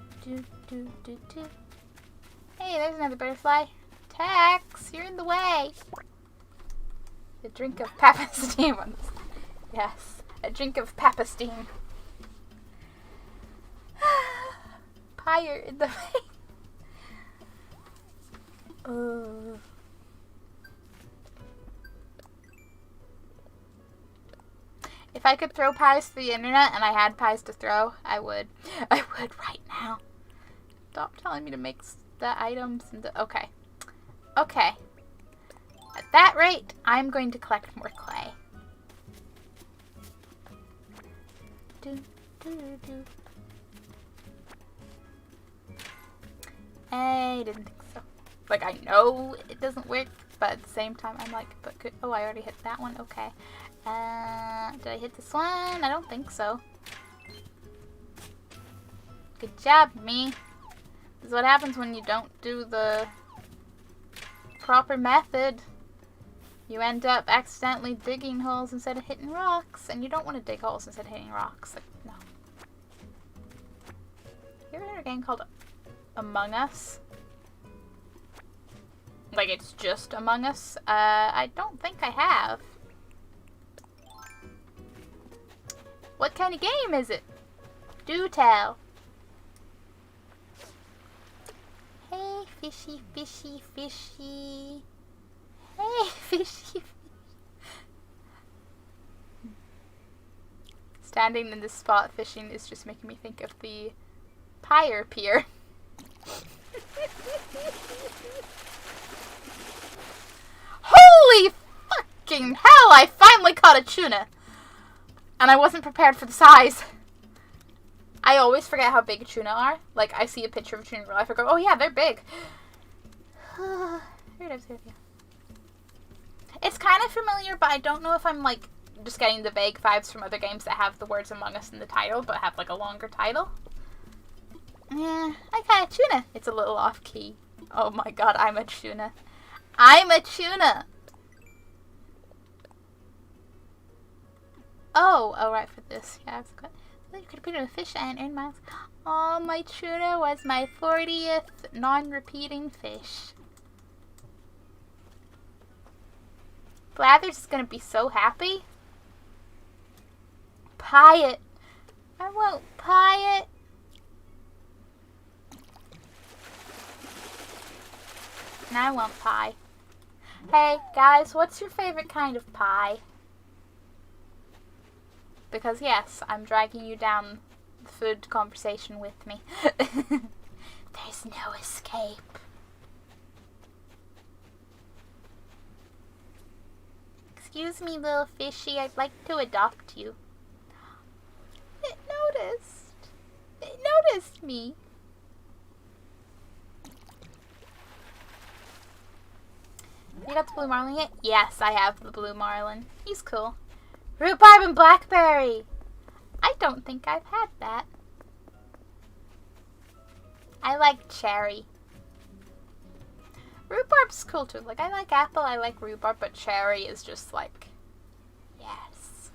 there's another butterfly. Tex, you're in the way. A drink of Papastine on this. Yes, a drink of Papastine. Pyre in the way. If I could throw pies to the internet and I had pies to throw, I would. I would right now. Stop telling me to make the items and okay. Okay. At that rate, I'm going to collect more clay. I didn't think so. Like, I know it doesn't work, but at the same time, I'm like, but could, oh, I already hit that one. Okay. Did I hit this one? I don't think so. Good job, me. This is what happens when you don't do the proper method. You end up accidentally digging holes instead of hitting rocks, and you don't want to dig holes instead of hitting rocks. Like, no. You ever heard of a game called Among Us? Like, it's just Among Us? I don't think I have. What kind of game is it? Do tell. Hey, fishy, fishy, fishy. Hey, fishy. Standing in this spot fishing is just making me think of the Pyre Pier. fucking hell, I finally caught a tuna. And I wasn't prepared for the size. I always forget how big tuna are. Like, I see a picture of a tuna in real life, I go, oh yeah, they're big. Here it is, here it is. It's kind of familiar, but I don't know if I'm, like, just getting the vague vibes from other games that have the words Among Us in the title, but have, like, a longer title. Yeah, I got a tuna. It's a little off-key. Oh my god, I'm a tuna. I'm a tuna! Oh, right, for this. Yeah, that's good. You could put in a fish and earn miles. Oh, my tuna was my 40th non-repeating fish. Blathers is gonna be so happy. Pie it. I won't pie it. And I won't pie. Hey, guys, what's your favorite kind of pie? Because, yes, I'm dragging you down the food conversation with me. There's no escape. Excuse me, little fishy, I'd like to adopt you. It noticed. It noticed me. You got the blue marlin yet? Yes, I have the blue marlin. He's cool. Rhubarb and blackberry! I don't think I've had that. I like cherry. Rhubarb's cool too. Like, I like apple, I like rhubarb, but cherry is just like, yes.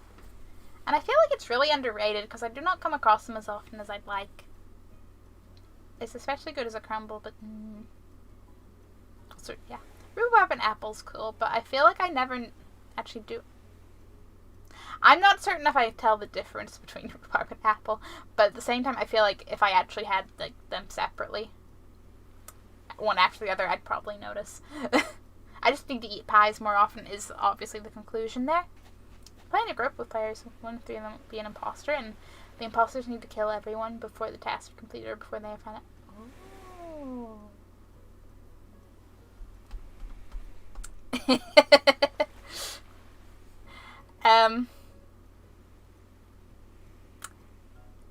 And I feel like it's really underrated because I do not come across them as often as I'd like. It's especially good as a crumble, but so, yeah. Rhubarb and apple's cool, but I feel like I never actually do. I'm not certain if I tell the difference between rhubarb and apple, but at the same time, I feel like if I actually had like them separately, one after the other, I'd probably notice. I just need to eat pies more often is obviously the conclusion there. Playing a group with players, 1 of 3 of them will be an imposter, and the imposters need to kill everyone before the task is completed or before they have found it. Oh.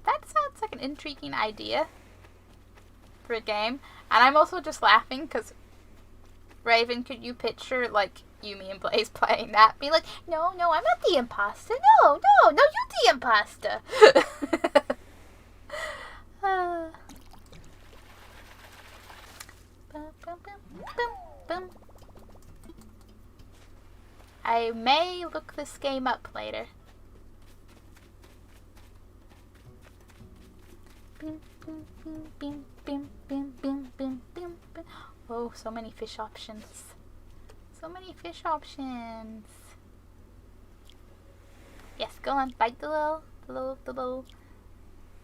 That sounds like an intriguing idea for a game. And I'm also just laughing because, Raven, could you picture, like, Yumi and Blaze playing that? Be like, no, I'm not the imposter. No, you the imposter. I may look this game up later. Oh, so many fish options. So many fish options. Yes, go on. Bite the little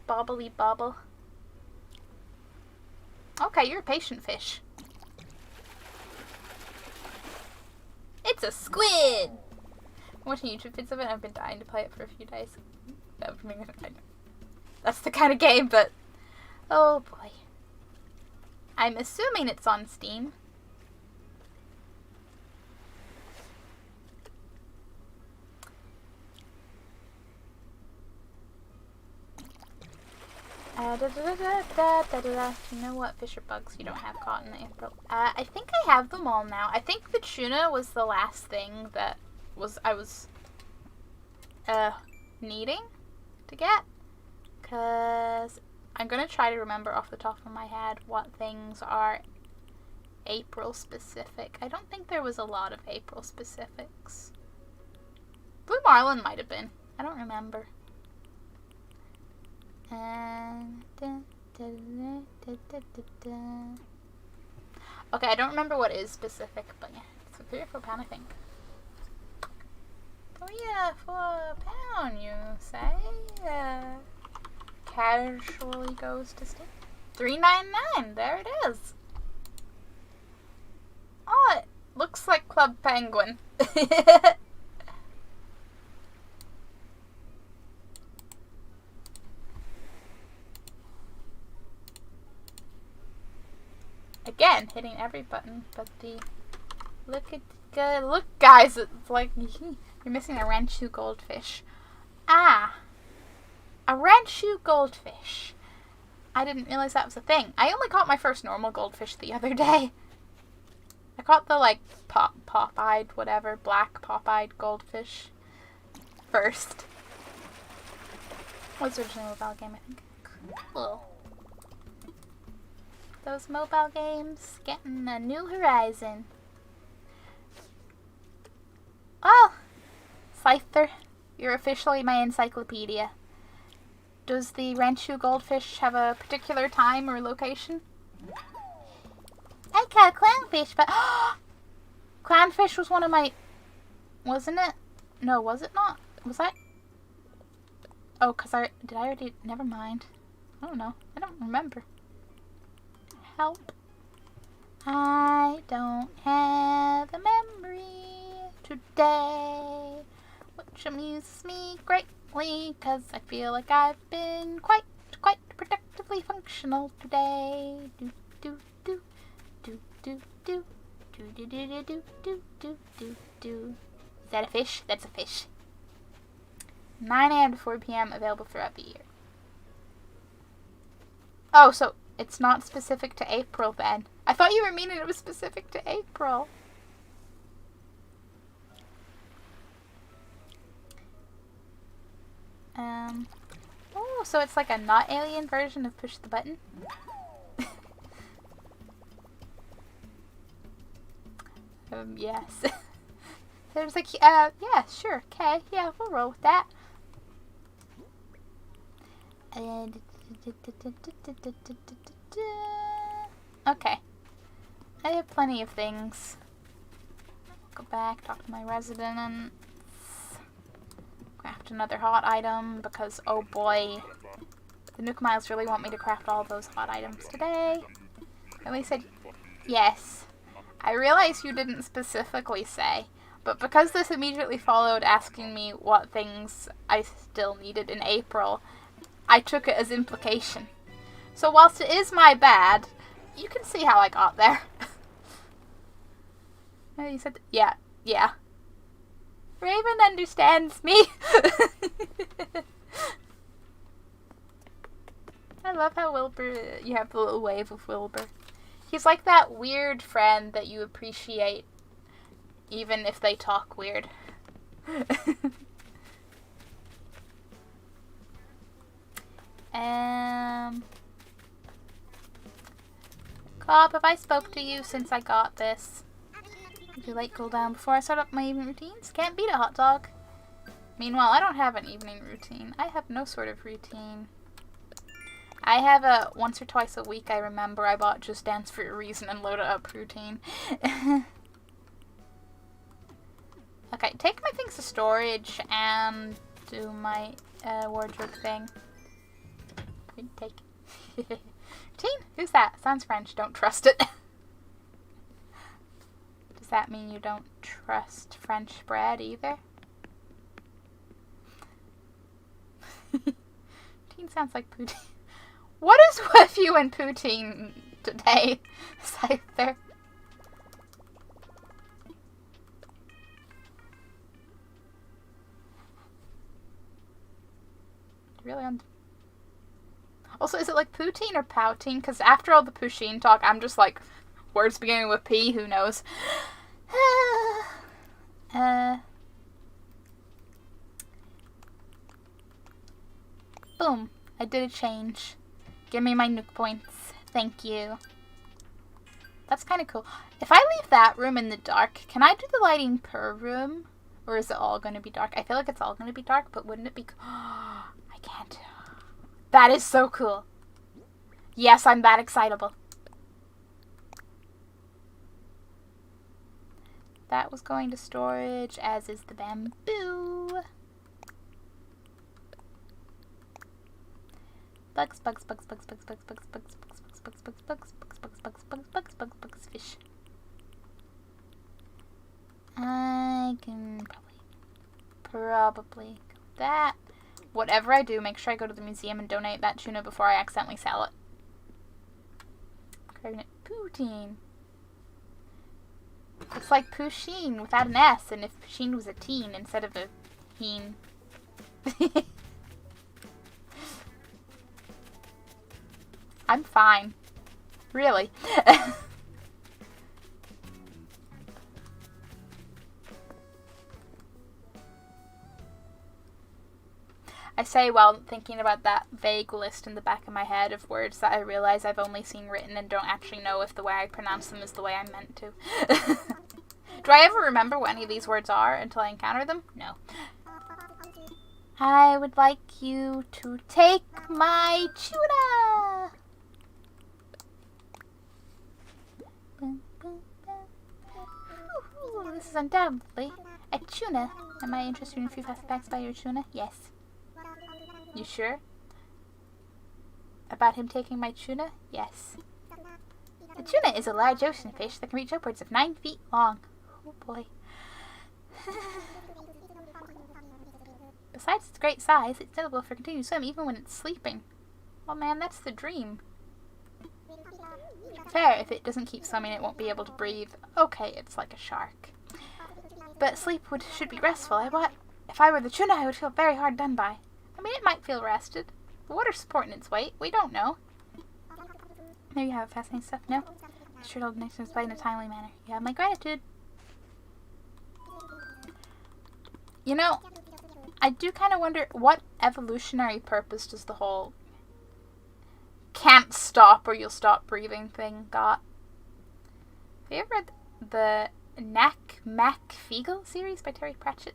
bobbly bobble. Okay, you're a patient fish. It's a squid! I'm watching YouTube vids of it and I've been dying to play it for a few days. That's the kind of game, but oh boy. I'm assuming it's on Steam. You know what? Fish or bugs? You don't have caught in April. I think I have them all now. I think the tuna was the last thing that I was needing to get. Because I'm going to try to remember off the top of my head what things are April specific. I don't think there was a lot of April specifics. Blue marlin might have been. I don't remember. Okay, I don't remember what is specific, but yeah, it's a 3 or 4 pound, I think. 3 or 4 pound, you say? Casually goes to Steam. $3.99. There it is. Oh, it looks like Club Penguin. Again, hitting every button, but the look at the good. Look, guys, it's like you're missing a Renshu goldfish. Ah, a Renshu goldfish. I didn't realize that was a thing. I only caught my first normal goldfish the other day. I caught the, like, pop-eyed, whatever, black pop-eyed goldfish first. Was originally a mobile game, I think. Cool. Those mobile games getting a new horizon. Oh, Scyther, you're officially my encyclopedia. Does the Renshu goldfish have a particular time or location? I caught clownfish, but clownfish was one of my... Wasn't it? No, was it not? Was I? Oh, because did I already... Never mind. I don't know. I don't remember. Help. I don't have a memory today, which amuses me greatly, because I feel like I've been quite productively functional today. Do do do do do do do do do do do do do do. Is that a fish? That's a fish. 9 a.m. to 4 p.m. available throughout the year. Oh, so it's not specific to April then. I thought you were meaning it was specific to April. Oh, so it's like a not alien version of Push the Button? Yes. There's like, yeah, sure, okay, yeah, we'll roll with that. And okay. I have plenty of things. Go back, talk to my residents. Craft another hot item because, oh boy, the Nook Miles really want me to craft all those hot items today. At least yes. I realize you didn't specifically say, but because this immediately followed asking me what things I still needed in April, I took it as implication. So whilst it is my bad, you can see how I got there. Oh, you said, yeah. Raven understands me. I love how Wilbur, you have the little wave of Wilbur. He's like that weird friend that you appreciate even if they talk weird. Cobb, have I spoke to you since I got this? Would you like cool down before I start up my evening routines? Can't beat a hot dog. Meanwhile, I don't have an evening routine. I have no sort of routine. I have a once or twice a week, I remember, I bought Just Dance for a reason and load it up routine. Okay, take my things to storage and do my wardrobe thing. Take it. Teen? Who's that? Sounds French. Don't trust it. Does that mean you don't trust French bread either? Teen sounds like poutine. What is with you and poutine today, Scyther? Really on... Also, is it like poutine or poutine? Because after all the poutine talk, I'm just like, words beginning with P, who knows? Boom. I did a change. Give me my Nook points. Thank you. That's kind of cool. If I leave that room in the dark, can I do the lighting per room? Or is it all going to be dark? I feel like it's all going to be dark, but wouldn't it be... I can't. That is so cool. Yes, I'm that excitable. That was going to storage, as is the bamboo. Bugs, fish. I can probably go with that. Whatever I do, make sure I go to the museum and donate that tuna before I accidentally sell it. Pregnant poutine. It's like Pusheen without an S, and if Pusheen was a teen instead of a heen. I'm fine. Really. I say while thinking about that vague list in the back of my head of words that I realize I've only seen written and don't actually know if the way I pronounce them is the way I'm meant to. Do I ever remember what any of these words are until I encounter them? No. I would like you to take my tuna! Ooh, this is undoubtedly a tuna. Am I interested in a few facts about your tuna? Yes. You sure? About him taking my tuna? Yes. The tuna is a large ocean fish that can reach upwards of 9 feet long. Oh boy. Besides its great size, it's suitable for continued swim even when it's sleeping. Oh man, that's the dream. Fair, if it doesn't keep swimming, it won't be able to breathe. Okay, it's like a shark. But sleep should be restful. If I were the tuna, I would feel very hard done by. I mean, it might feel rested. The water's supporting its weight. We don't know. There you have it. Fascinating stuff. No? I sure told next to display in a timely manner. You have my gratitude. You know, I do kind of wonder what evolutionary purpose does the whole can't stop or you'll stop breathing thing got? Have you ever read the Knack Mac Feegle series by Terry Pratchett?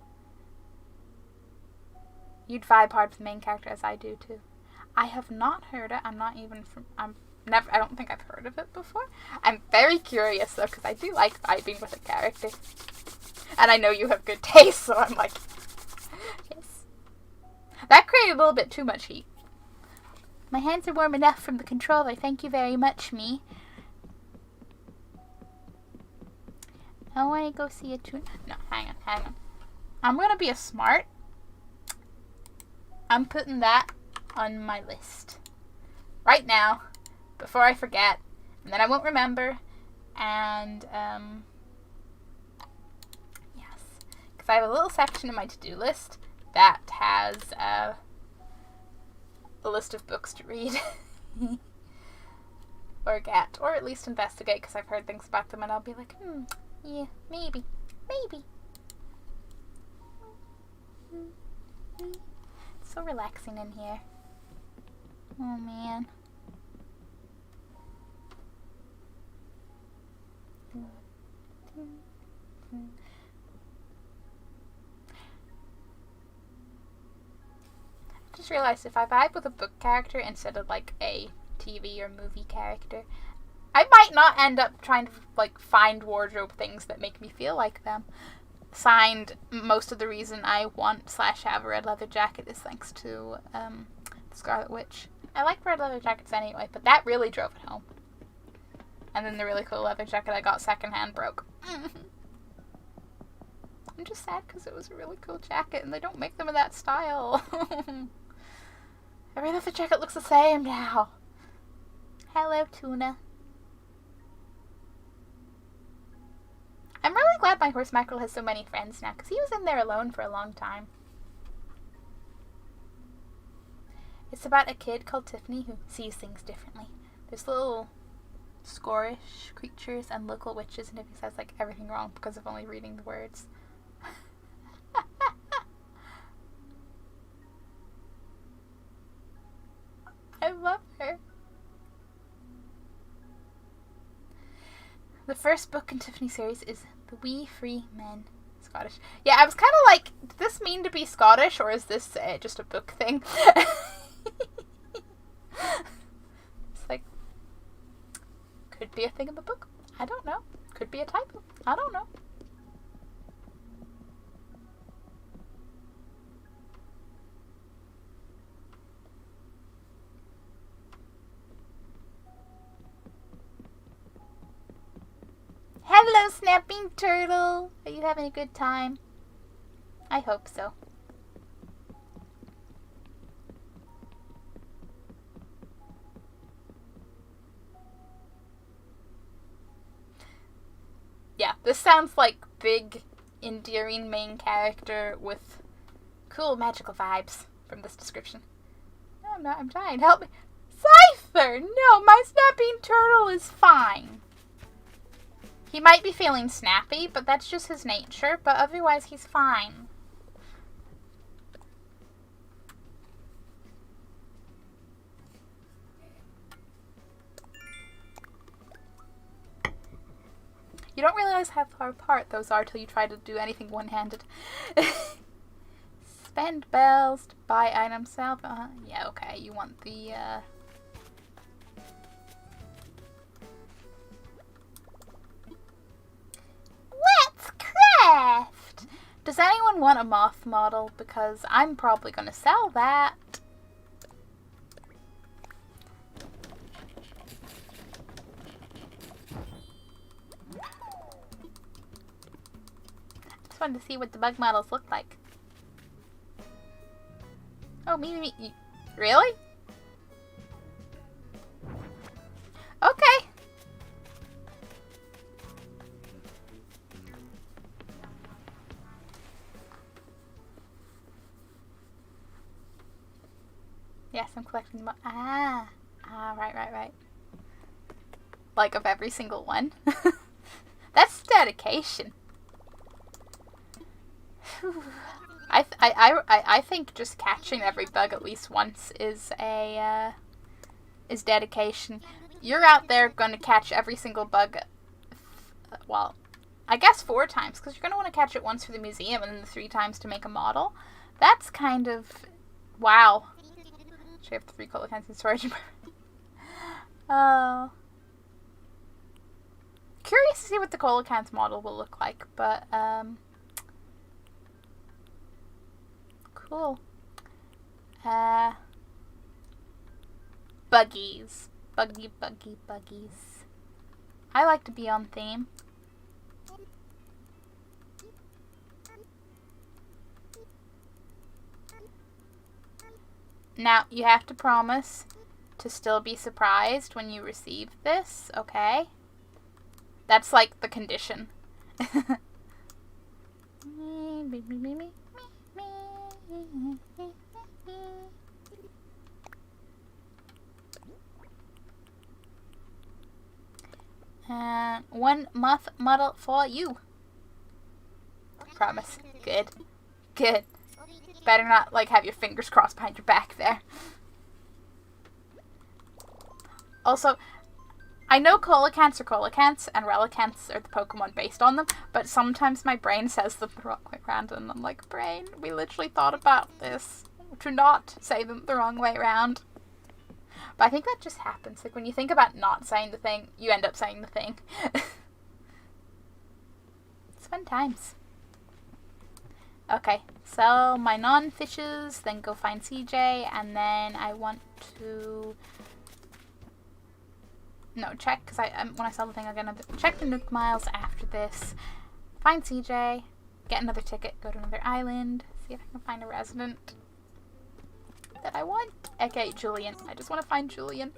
You'd vibe hard for the main character as I do too. I have not heard it. I don't think I've heard of it before. I'm very curious though, because I do like vibing with a character. And I know you have good taste, so I'm like, yes. That created a little bit too much heat. My hands are warm enough from the controller. Thank you very much, me. I want to go see a tune. No, hang on. I'm going to be a smart. I'm putting that on my list right now before I forget, and then I won't remember. And yes, because I have a little section in my to-do list that has a list of books to read or get, or at least investigate, because I've heard things about them and I'll be like, yeah, maybe. It's so relaxing in here. Oh man. I just realized if I vibe with a book character instead of like a TV or movie character, I might not end up trying to like find wardrobe things that make me feel like them. Signed, most of the reason I want / have a red leather jacket is thanks to the Scarlet Witch. I like red leather jackets anyway, but that really drove it home. And then the really cool leather jacket I got secondhand broke. I'm just sad because it was a really cool jacket and they don't make them in that style. Every leather jacket looks the same now. Hello, Tuna. I'm really glad my horse Mackerel has so many friends now, because he was in there alone for a long time. It's about a kid called Tiffany who sees things differently. There's little scorish creatures and local witches, and Tiffany says like everything wrong because of only reading the words. I love her. The first book in Tiffany series is The Wee Free Men. Scottish. Yeah, I was kind of like, did this mean to be Scottish, or is this just a book thing? It's like, could be a thing in the book. I don't know. Could be a typo. I don't know. Hello, Snapping Turtle! Are you having a good time? I hope so. Yeah, This sounds like big, endearing main character with cool magical vibes from this description. No, I'm not. I'm trying. Help me. Scyther! No, my snapping turtle is fine. He might be feeling snappy, but that's just his nature. But otherwise, he's fine. You don't realize how far apart those are till you try to do anything one-handed. Spend bells to buy items. Yeah, okay. You want the, Let's craft! Does anyone want a moth model? Because I'm probably going to sell that. Just wanted to see what the bug models look like. Oh, me. Really? Okay. Yes, I'm collecting them. Right. Like of every single one. That's dedication. I think just catching every bug at least once is dedication. You're out there going to catch every single bug. Well, I guess 4 times, because you're going to want to catch it once for the museum and then 3 times to make a model. That's kind of wow. Should have 3 coelacanths in storage. Curious to see what the coelacanth model will look like, but cool. Buggies. Buggies. I like to be on theme. Now, you have to promise to still be surprised when you receive this, okay? That's like the condition. One moth model for you. Promise. Good. Better not, like, have your fingers crossed behind your back there. Also, I know coelacanths are coelacanths and relicanths are the Pokemon based on them, but sometimes my brain says them the wrong way around, and I'm like, brain, we literally thought about this. To not say them the wrong way around. But I think that just happens. Like, when you think about not saying the thing, you end up saying the thing. It's fun times. Okay, sell my non-fishes, then go find CJ, and then I want to... No, check, because when I sell the thing, I'm going to check the Nook Miles after this. Find CJ, get another ticket, go to another island, see if I can find a resident that I want. Okay, Julian. I just want to find Julian.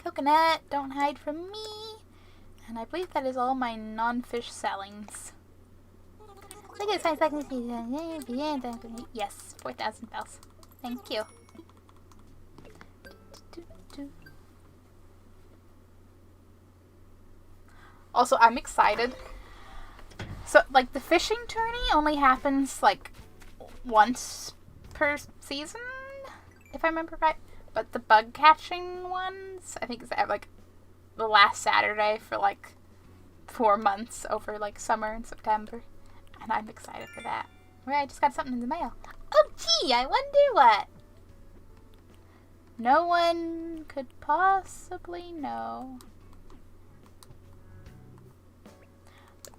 Coconut, don't hide from me. And I believe that is all my non-fish sellings. Look at 5 seconds. Yes, 4,000 bells. Thank you. Also, I'm excited. So, like, the fishing tourney only happens, like, once per season, if I remember right. But the bug catching ones, I think, is like the last Saturday for like 4 months over like summer and September. And I'm excited for that. Wait, I just got something in the mail. Oh, gee, I wonder what. No one could possibly know.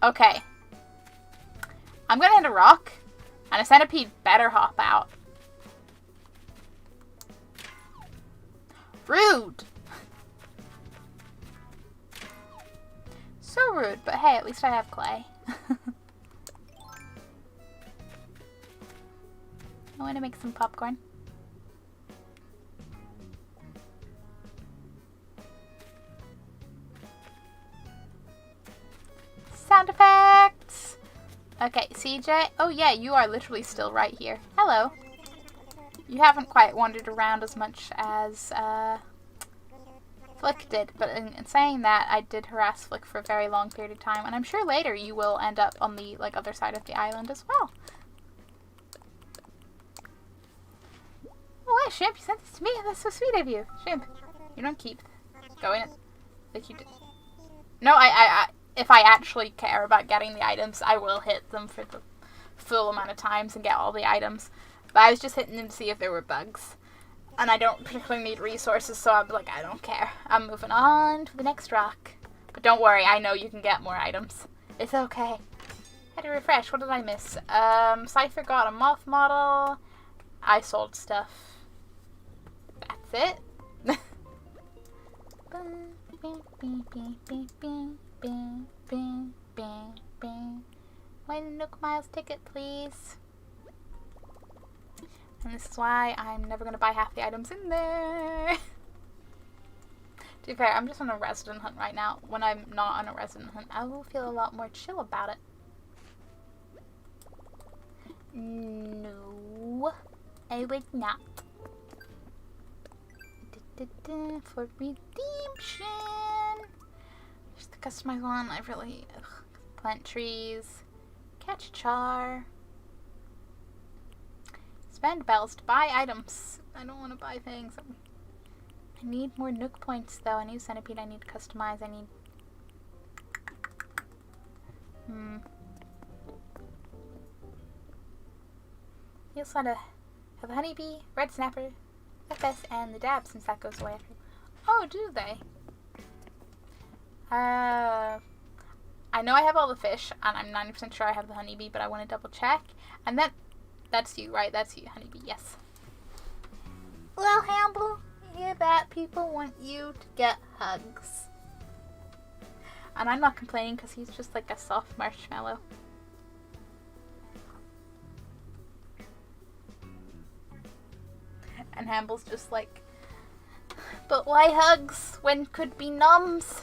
Okay. I'm gonna hit a rock, and a centipede better hop out. Rude! So rude, but hey, at least I have clay. I want to make some popcorn. Sound effects! Okay, CJ. Oh yeah, you are literally still right here. Hello. You haven't quite wandered around as much as Flick did, but in saying that, I did harass Flick for a very long period of time, and I'm sure later you will end up on the other side of the island as well. Oh, hey, Shimp, you sent this to me. That's so sweet of you. Shimp, you don't keep going like you did. No, if I actually care about getting the items, I will hit them for the full amount of times and get all the items. But I was just hitting them to see if there were bugs. And I don't particularly need resources, so I'm like, I don't care. I'm moving on to the next rock. But don't worry, I know you can get more items. It's okay. Had to refresh. What did I miss? Cypher got a moth model. I sold stuff. That's it. One Nook Miles ticket, please. And this is why I'm never going to buy half the items in there. To be fair, I'm just on a resident hunt right now. When I'm not on a resident hunt, I will feel a lot more chill about it. No, I would not. For redemption. Just the customized one. I really... Plant trees. Catch a char. Spend bells to buy items. I don't want to buy things. I need more Nook points though. I need centipede. I need to customize. I need... You also have a honeybee, red snapper, FS, and the dab since that goes away after. Oh, do they? I know I have all the fish, and I'm 90% sure I have the honeybee, but I want to double check. And that's you, right? That's you, honeybee, yes. Well, Hamble, you hear that? People want you to get hugs. And I'm not complaining because he's just like a soft marshmallow. And Hamble's just like, but why hugs when could be nums?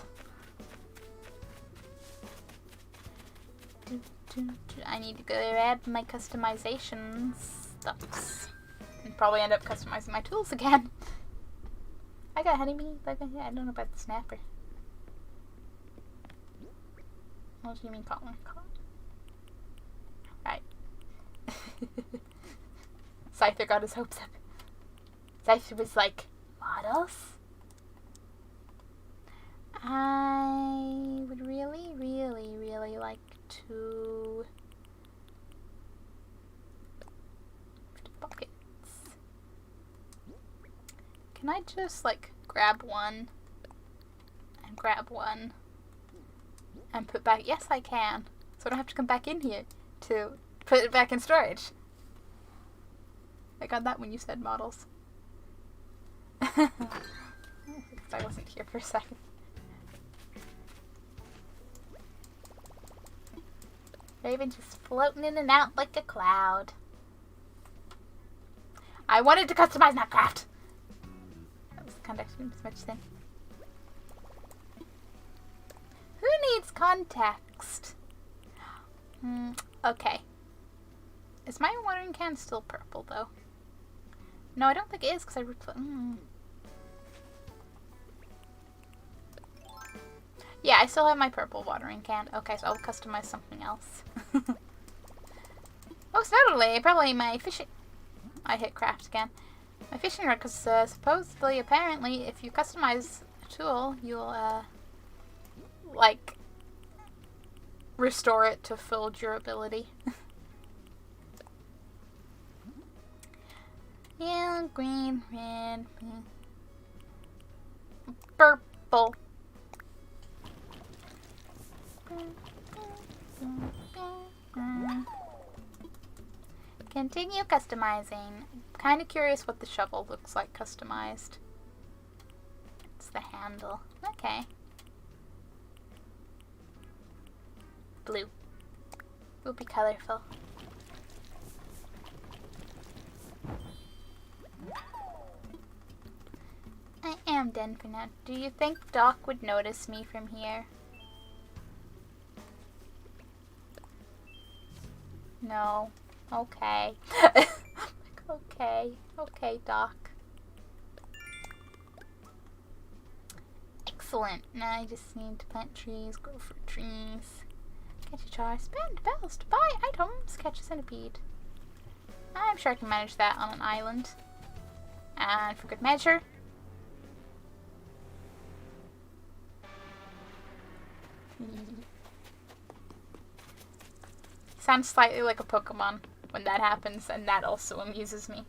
I need to go grab my customization stuffs. And probably end up customizing my tools again. I got honeybee, but I don't know about the snapper. What do you mean calling? Right. Scyther got his hopes up. Scyther was like, models? I would really, really, really like to buckets. Can I just like grab one and grab one and put back? Yes, I can. So I don't have to come back in here to put it back in storage. I got that when you said models. I wasn't here for a second. Raven just floating in and out like a cloud. I wanted to customize Nutcraft. That was kind of too much thing. Who needs context? Okay. Is my watering can still purple though? No, I don't think it is because I Yeah, I still have my purple watering can. Okay, so I'll customize something else. Most notably, probably my fishing... I hit craft again. My fishing rod, because supposedly, apparently, if you customize a tool, you'll, like, restore it to full durability. Yellow, green, red, purple. Continue customizing. Kind of curious what the shovel looks like customized. It's the handle. Okay. Blue. Will be colorful. am done for now. Do you think Doc would notice me from here? No. Okay. Okay, Doc. Excellent. Now I just need to plant trees, grow fruit trees, catch a char, spend bells to buy items, catch a centipede. I'm sure I can manage that on an island. And for good measure, sounds slightly like a Pokemon when that happens, and that also amuses me.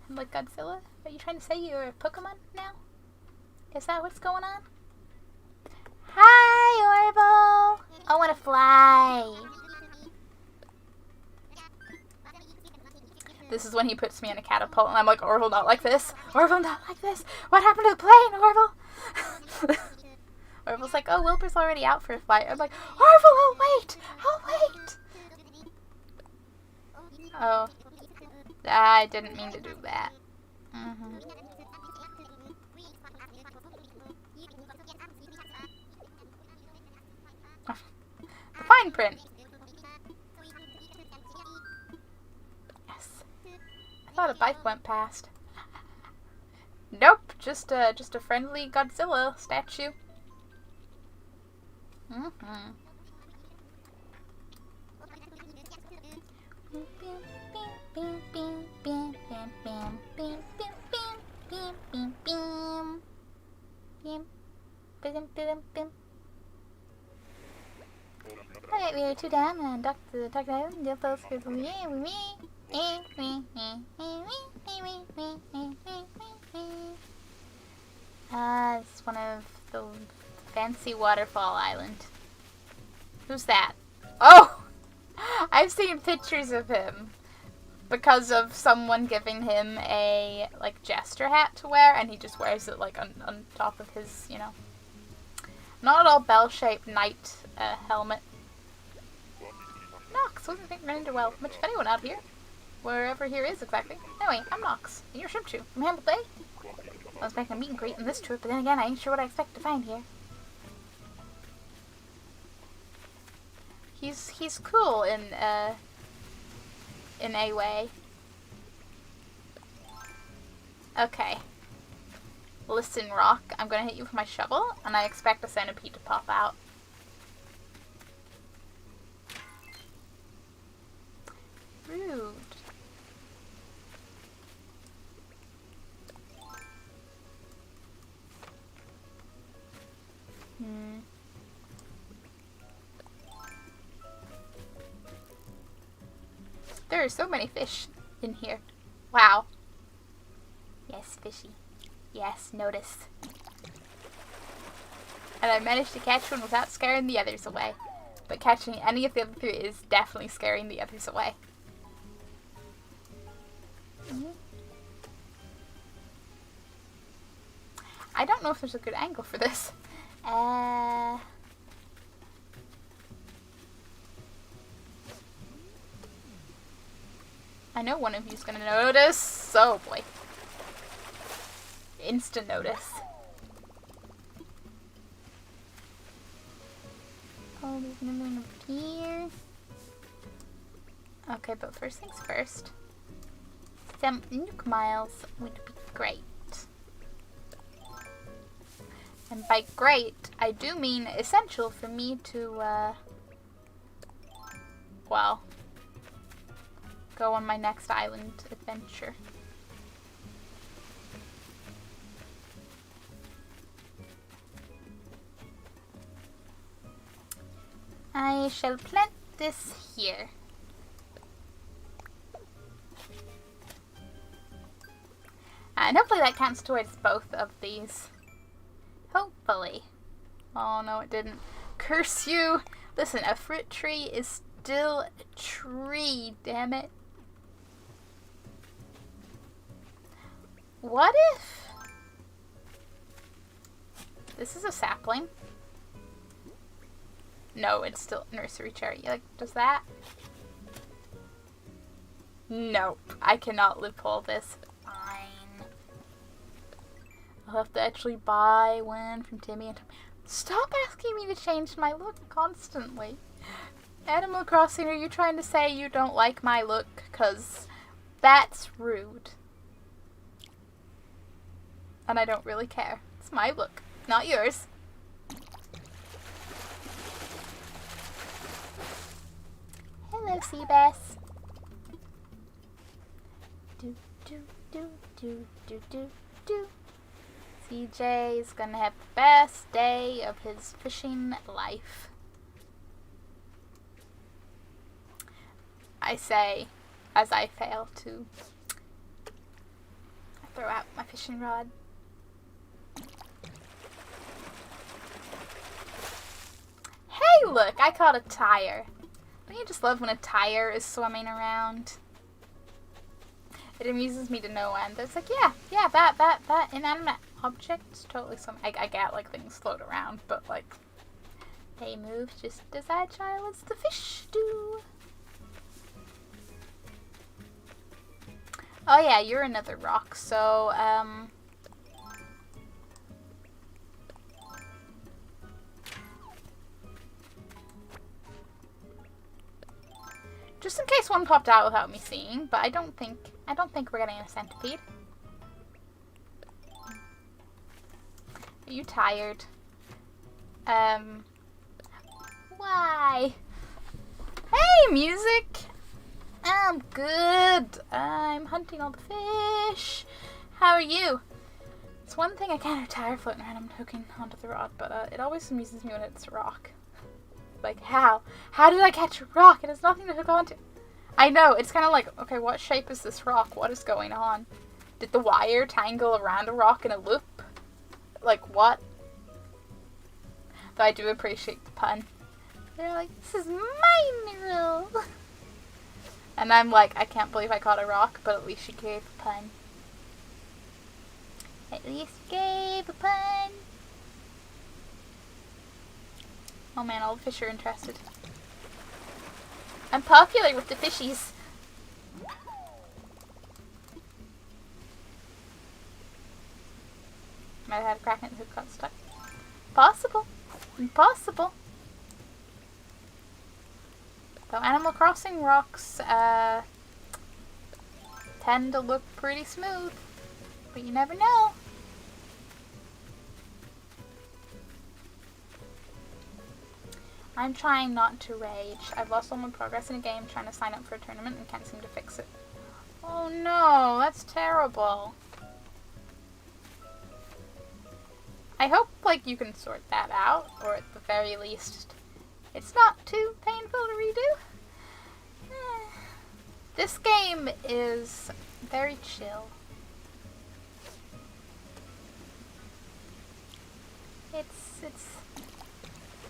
I'm like, Godzilla, are you trying to say you're a Pokemon now? Is that what's going on? Hi, Orville! I want to fly! This is when he puts me in a catapult, and I'm like, Orville, not like this! Orville, not like this! What happened to the plane, Orville? Orville's like, oh, Wilbur's already out for a flight. I'm like, Orville, I'll wait! I'll wait! Oh. I didn't mean to do that. The fine print. Yes. I thought a bike went past. Nope, just a friendly Godzilla statue. Alright, we are two down and Dr. Island, the folks with me. It's one of the fancy waterfall island. Who's that? Oh! I've seen pictures of him because of someone giving him a, like, jester hat to wear, and he just wears it, like, on top of his, you know, not at all bell-shaped knight helmet. Nox, wasn't think running well much of anyone out here. Wherever here is, exactly. Anyway, I'm Nox, and you're Shrimp Chew from Hamble Bay. I was making a meet and greet on this trip, but then again, I ain't sure what I expect to find here. He's cool in a way. Okay. Listen, Rock, I'm gonna hit you with my shovel, and I expect a centipede to pop out. Rude. There are so many fish in here. Wow. Yes, fishy. Yes, notice. And I managed to catch one without scaring the others away. But catching any of the other three is definitely scaring the others away. I don't know if there's a good angle for this. I know one of you's gonna notice. Oh boy. Instant notice. Oh, there's nothing up here. Okay, but first things first. Some nuke miles would be great. And by great, I do mean essential for me to, well, go on my next island adventure. I shall plant this here. And hopefully that counts towards both of these. Hopefully. Oh no, it didn't. Curse you! Listen, a fruit tree is still a tree, damn it. What if this is a sapling? No, it's still nursery cherry. Like, does that? Nope. I cannot loophole this. Fine. I'll have to actually buy one from Timmy and Tom. Stop asking me to change my look constantly. Animal Crossing, are you trying to say you don't like my look? 'Cause that's rude. And I don't really care. It's my look, not yours. Hello, Seabass. Do, do, do, do, do, do, do. CJ is gonna have the best day of his fishing life. I say, as I fail to throw out my fishing rod. Hey, look, I caught a tire. Don't you just love when a tire is swimming around? It amuses me to no end. It's like, yeah, that inanimate object totally swimming. I get, like, things float around, but, like, they move just as agile as the fish do. Oh yeah, you're another rock, so, just in case one popped out without me seeing, but I don't think we're getting a centipede. Are you tired? Why? Hey, music! I'm good. I'm hunting all the fish. How are you? It's one thing I can't have tire floating around and hooking onto the rod, but it always amuses me when it's a rock. Like, how? How did I catch a rock? It has nothing to hook onto. I know, it's kind of like, okay, what shape is this rock? What is going on? Did the wire tangle around a rock in a loop? Like, what? Though I do appreciate the pun. They're like, this is my mineral. And I'm like, I can't believe I caught a rock, but at least she gave a pun. At least gave a pun. Oh man, all the fish are interested. I'm popular with the fishies. Might have had a crack in the hook got stuck. Possible. Impossible. Though Animal Crossing rocks tend to look pretty smooth. But you never know. I'm trying not to rage. I've lost all my progress in a game trying to sign up for a tournament and can't seem to fix it. Oh no, that's terrible. I hope, like, you can sort that out, or at the very least, it's not too painful to redo. This game is very chill.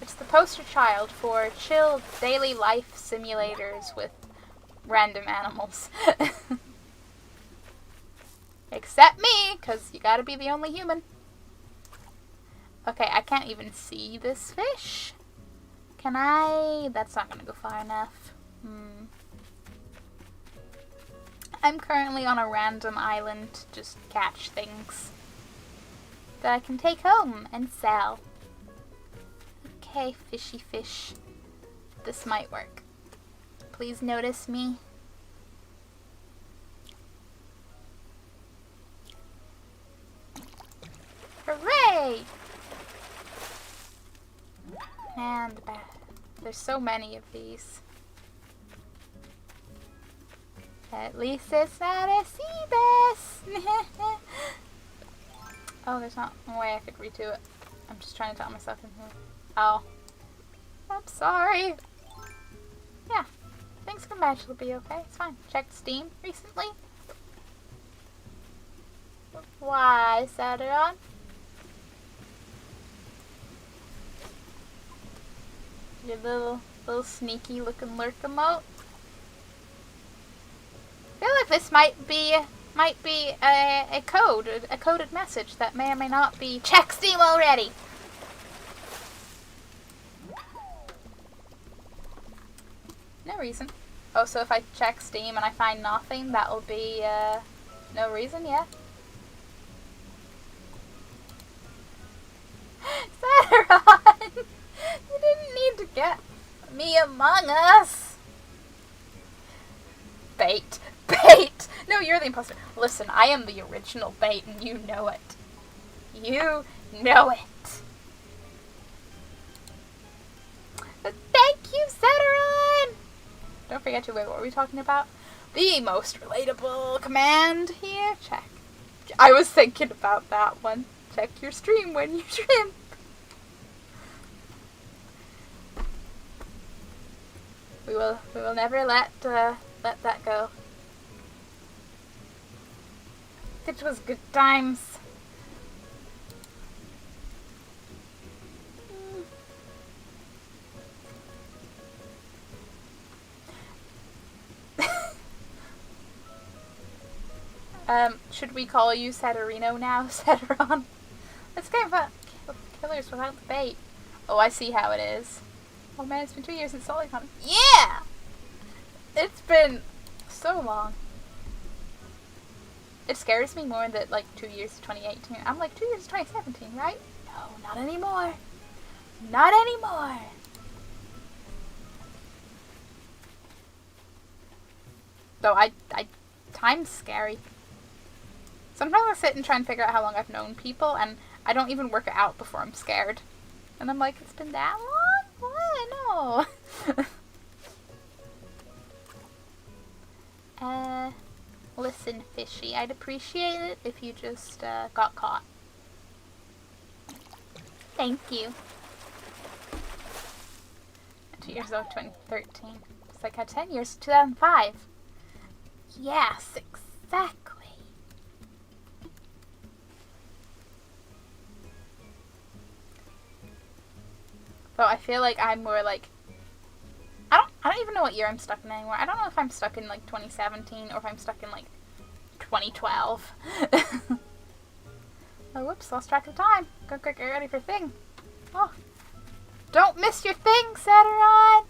It's the poster child for chill daily life simulators with random animals. Except me, because you gotta be the only human. Okay, I can't even see this fish. Can I? That's not gonna go far enough. I'm currently on a random island to just catch things that I can take home and sell. Okay, fishy fish. This might work. Please notice me. Hooray! And there's so many of these. At least it's not a sea bass. Oh, there's not a way I could redo it. I'm just trying to tell myself in here. Oh. I'm sorry. Yeah. Things can magically be okay. It's fine. Checked Steam recently. Why, Saturn? Your little sneaky looking lurk emote. I feel like this might be a coded message that may or may not be check Steam already. No reason. Oh, so if I check Steam and I find nothing, that'll be no reason, yeah. Me among us! Bait. Bait! No, you're the imposter. Listen, I am the original bait and you know it. You know it. Thank you, Ceteron! Don't forget to, wait, what were we talking about? The most relatable command here. Check. I was thinking about that one. Check your stream when you shrimp. We will never let that go. It was good times. Should we call you Saturino now, Ceteron? Let's go for killers without the bait. Oh, I see how it is. Oh man, it's been 2 years since Solicon. Yeah! It's been so long. It scares me more that, like, 2 years to 2018. I'm like, 2 years to 2017, right? No, not anymore. Not anymore. Though time's scary. Sometimes I sit and try and figure out how long I've known people, and I don't even work it out before I'm scared. And I'm like, it's been that long? What? No. Listen, Fishy, I'd appreciate it if you just, got caught. Thank you. 2 years ago, 2013. It's like 10 years, 2005. Yes, exactly. Though I feel like I'm more like, I don't even know what year I'm stuck in anymore. I don't know if I'm stuck in like 2017 or if I'm stuck in like 2012. Oh, whoops, lost track of time. Go quick, get ready for thing. Oh, don't miss your thing, Ceteron.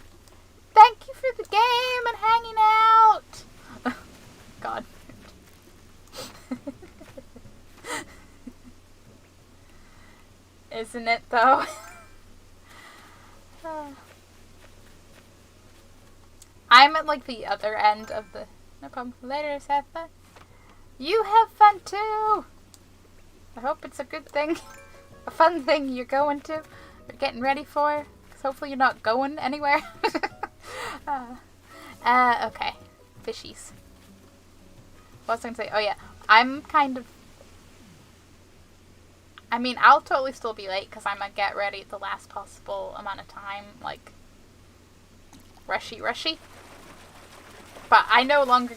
Thank you for the game and hanging out. God. Isn't it though? I'm at like the other end of the. No problem. Later, Setha. You have fun too. I hope it's a good thing, a fun thing you're going to, or getting ready for. Cause hopefully you're not going anywhere. Okay, fishies. What was I gonna say? Oh yeah, I'm kind of. I mean, I'll totally still be late because I'm gonna get ready at the last possible amount of time, like, rushy. But I no longer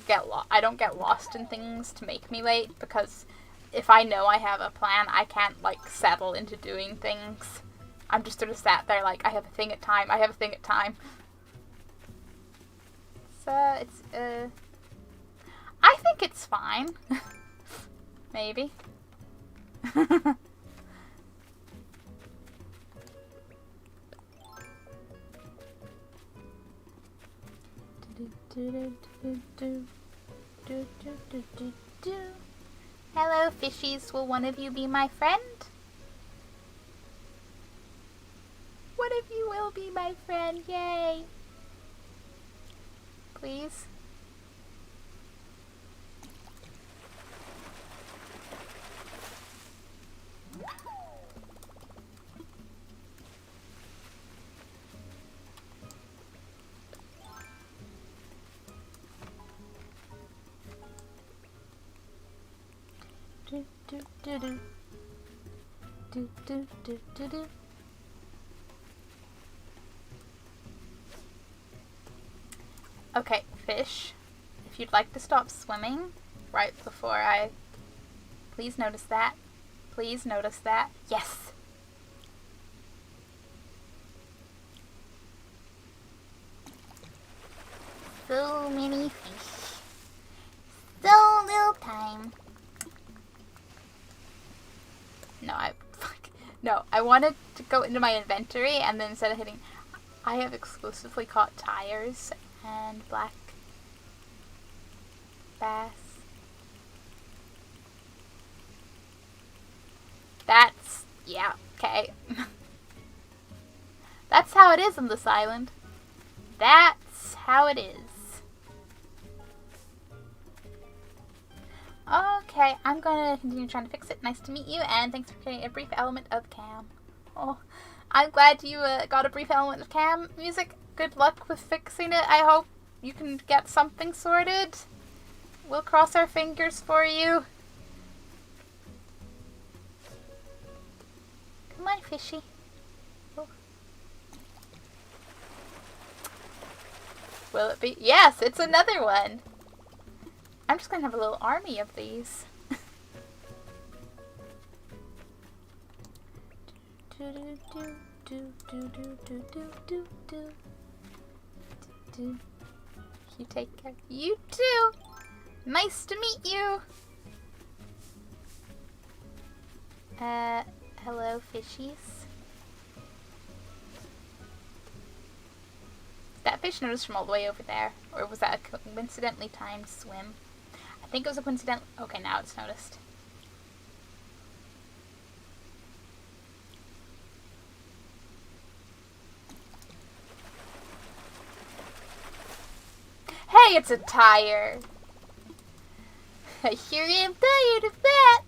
I don't get lost in things to make me late, because if I know I have a plan, I can't, like, settle into doing things. I'm just sort of sat there like, I have a thing at time. So, I think it's fine. Maybe. Hello, fishies. Will one of you be my friend? One of you will be my friend. Yay. Please. Do. Okay, fish, if you'd like to stop swimming right before I... Please notice that. Please notice that. Yes! So many fish. So little time. No, I wanted to go into my inventory and then instead of hitting... I have exclusively caught tires and black bass. That's... yeah, okay. That's how it is on this island. that's how it is. Okay, I'm gonna continue trying to fix it. Nice to meet you, and thanks for getting a brief element of Cam. Oh, I'm glad you got a brief element of Cam music. Good luck with fixing it. I hope you can get something sorted. We'll cross our fingers for you. Come on, fishy. Oh. Will it be? Yes, it's another one. I'm just gonna have a little army of these. You take care. You too. Nice to meet you. Hello, fishies. That fish noticed from all the way over there, or was that a coincidentally timed swim? I think it was a coincident. Okay, now it's noticed. Hey, it's a tire. I sure am tired of that.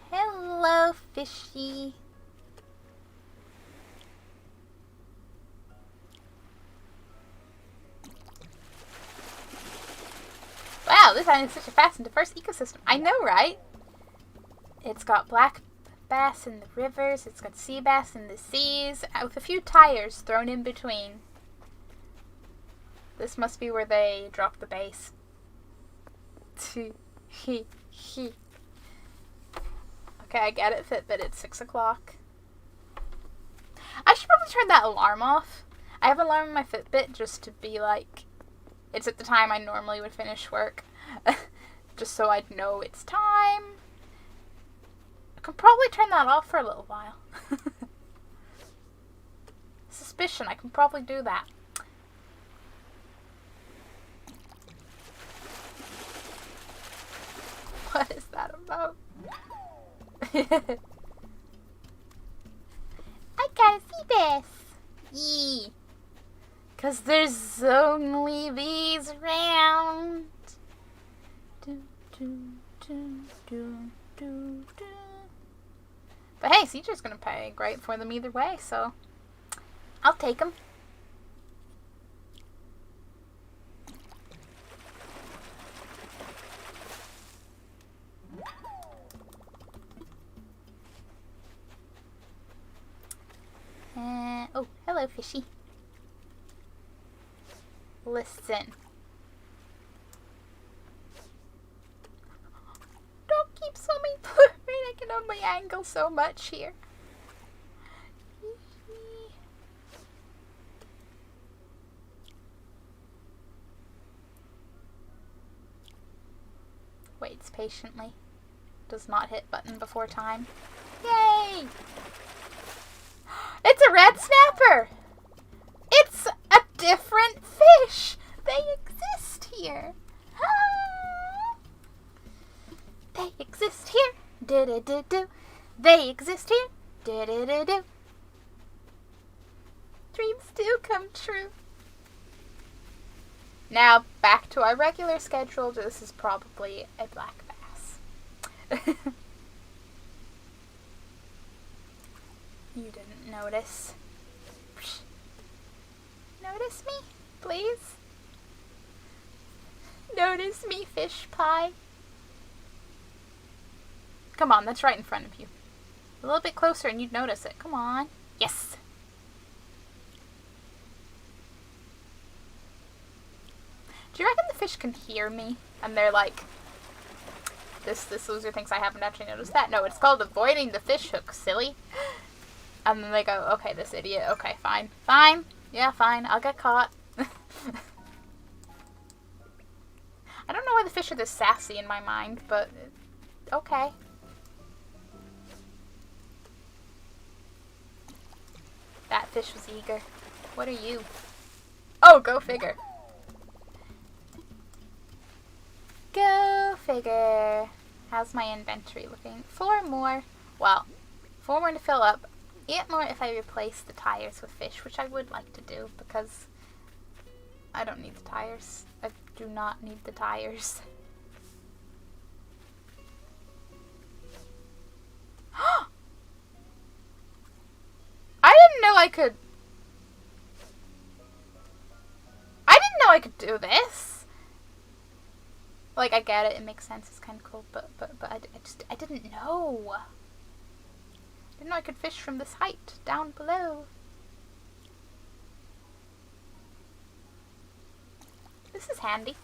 Hello, fishy. Wow, this island is such a fast and diverse ecosystem. I know, right? It's got black bass in the rivers, it's got sea bass in the seas, with a few tires thrown in between. This must be where they drop the base. Okay, I get it, Fitbit, it's 6 o'clock. I should probably turn that alarm off. I have an alarm on my Fitbit just to be like, it's at the time I normally would finish work. Just so I'd know it's time. I could probably turn that off for a little while. Suspicion, I can probably do that. What is that about? I gotta see this. Yee. 'Cause there's only these around. But hey, CJ's gonna pay great for them either way, so I'll take them. Oh, hello, fishy. Listen. Don't keep swimming for me. I can only angle so much here. Waits patiently. Does not hit button before time. Yay! It's a red snapper! It's a different fish! They exist here! Ah! They exist here! Do-do-do-do! They exist here! Do-do-do-do! Dreams do come true! Now, back to our regular schedule. This is probably a black bass. You didn't notice. Psh. Notice me, please? Notice me, fish pie. Come on, that's right in front of you. A little bit closer and you'd notice it. Come on. Yes! Do you reckon the fish can hear me? And they're like, this loser thinks I haven't actually noticed that. No, it's called avoiding the fish hook, silly. And then they go, okay, this idiot. Okay, fine. Fine. Yeah, fine. I'll get caught. I don't know why the fish are this sassy in my mind, but okay. That fish was eager. What are you? Oh, go figure. Go bigger. How's my inventory looking? 4 more. Well, 4 more to fill up. 8 more if I replace the tires with fish, which I would like to do because I don't need the tires. I do not need the tires. I didn't know I could I could do this. Like, I get it, it makes sense, it's kind of cool, but I didn't know. I didn't know I could fish from this height, down below. This is handy.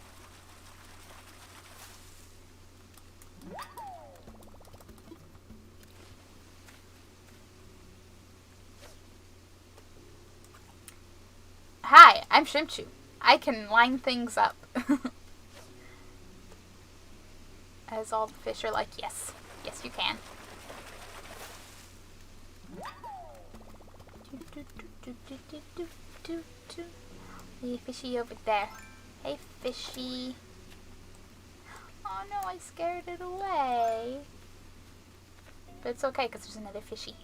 Hi, I'm Shrimpchu. I can line things up. As all the fish are like, yes. Yes, you can. Hey, fishy over there. Hey, fishy. Oh no, I scared it away. But it's okay, because there's another fishy.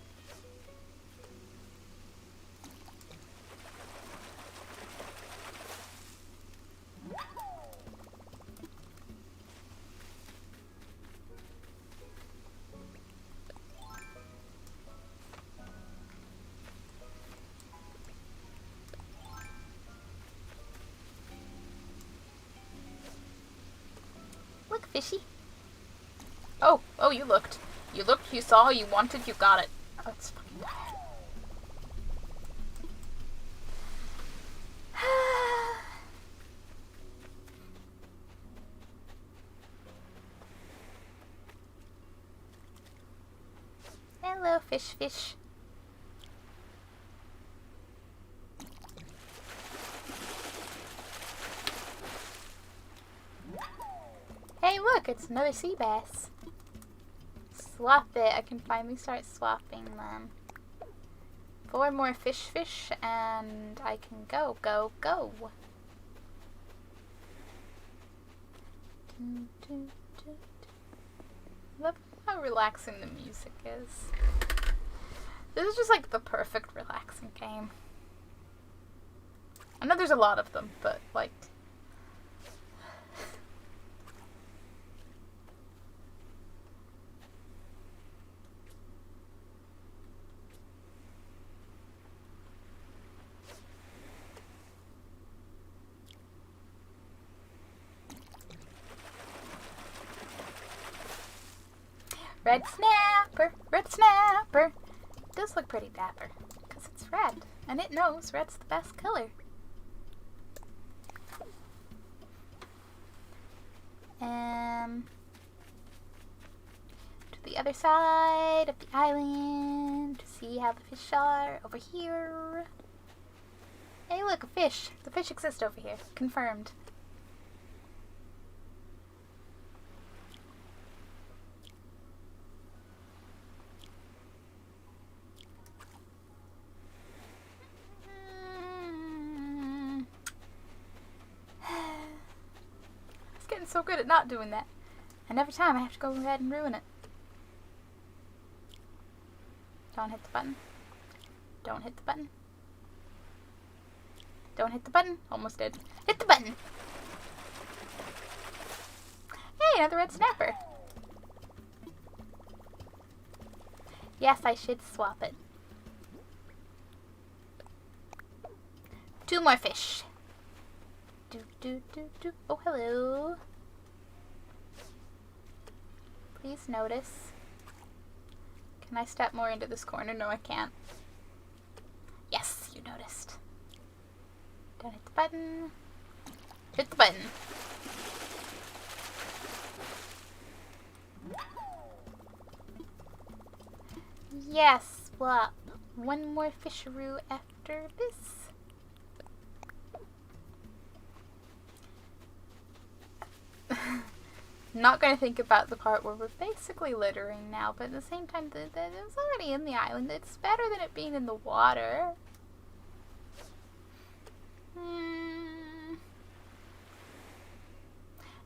Look, fishy. Oh, you looked. You looked, you saw, you wanted, you got it. Oh, it's fucking bad. Hello, fish. Hey, look, it's another sea bass. Swap it. I can finally start swapping them. 4 more fish, and I can go. Love how relaxing the music is. This is just like the perfect relaxing game. I know there's a lot of them, but like... Red snapper. It does look pretty dapper, because it's red, and it knows red's the best color. To the other side of the island to see how the fish are over here. Hey, look, a fish. The fish exist over here. Confirmed. So good at not doing that, and every time I have to go ahead and ruin it. Don't hit the button. Don't hit the button. Don't hit the button. Almost did. Hit the button. Hey, another red snapper. Yes, I should swap it. 2 more fish. Oh, hello. Please notice. Can I step more into this corner? No, I can't. Yes, you noticed. Don't hit the button. Hit the button. Yes, swap. 1 more fisheroo after this. Not going to think about the part where we're basically littering now, but at the same time, it's already in the island. It's better than it being in the water.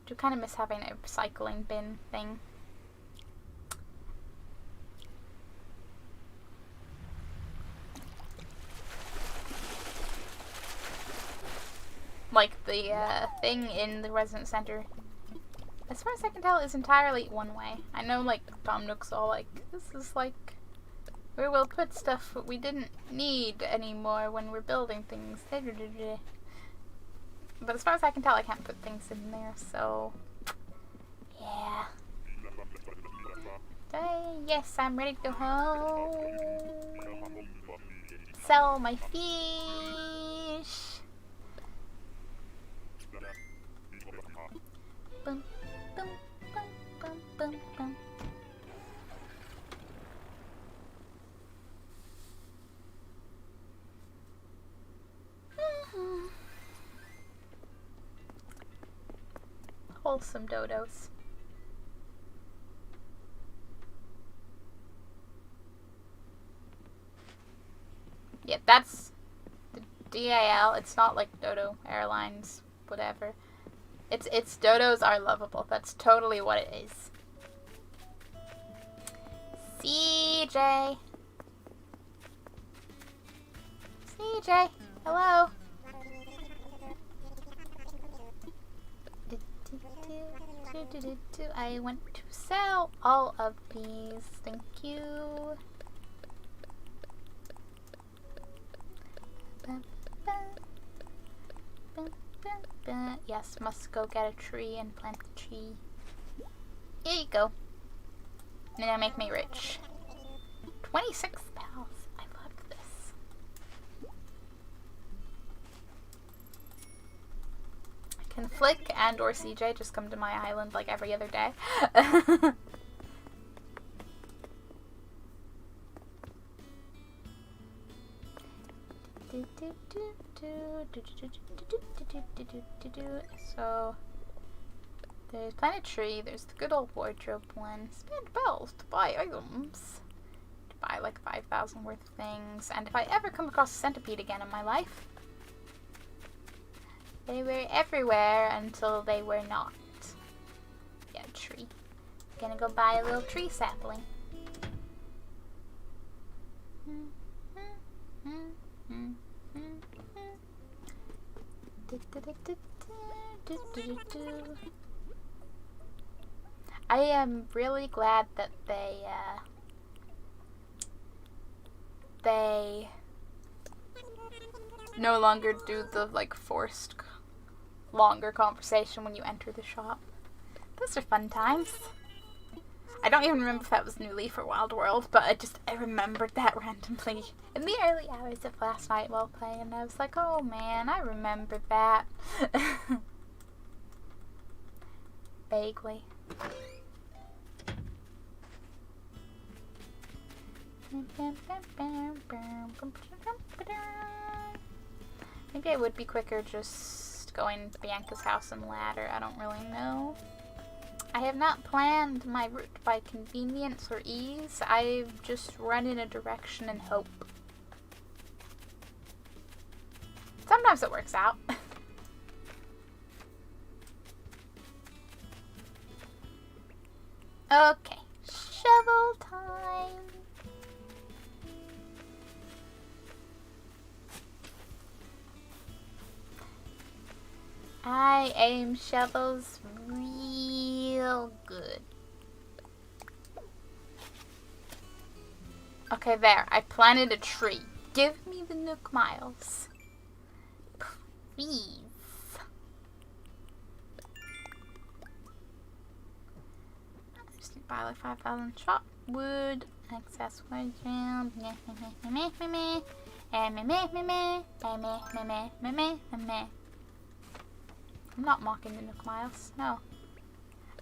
do kind of miss having a recycling bin thing. Like the thing in the resident center, as far as I can tell, is entirely one way. I know, like, Tom Nook's all like, this is like where we'll put stuff we didn't need anymore when we're building things. But as far as I can tell, I can't put things in there, so yeah. Yes, I'm ready to go home. Sell my fish. Bum, bum, bum, bum, bum, bum. Wholesome dodos. Yeah, that's the DAL. It's not like Dodo Airlines, whatever. It's dodos are lovable. That's totally what it is. CJ. CJ, hello. I want to sell all of these. Thank you. Yes, must go get a tree and plant the tree. Here you go. Now make me rich. 26 bells. I love this. Can Flick and or CJ just come to my island like every other day? So there's Planet Tree, there's the good old wardrobe one. Spend bells to buy items. To buy like 5,000 worth of things. And if I ever come across a centipede again in my life, they were everywhere until they were not. Yeah, tree. Gonna go buy a little tree sapling. I am really glad that they no longer do the like forced longer conversation when you enter the shop. Those are fun times. I don't even remember if that was New Leaf or Wild World, but I remembered that randomly in the early hours of last night while playing, and I was like, oh man, I remember that. Vaguely. Maybe I would be quicker just going to Bianca's house and ladder. I don't really know. I have not planned my route by convenience or ease. I've just run in a direction and hope. Sometimes it works out. Okay, shovel time. I aim shovels real good. Okay, there. I planted a tree. Give me the Nook Miles. Please. I just need to buy like 5,000 shop wood. Excess wood. I'm not mocking the Nook Miles. No.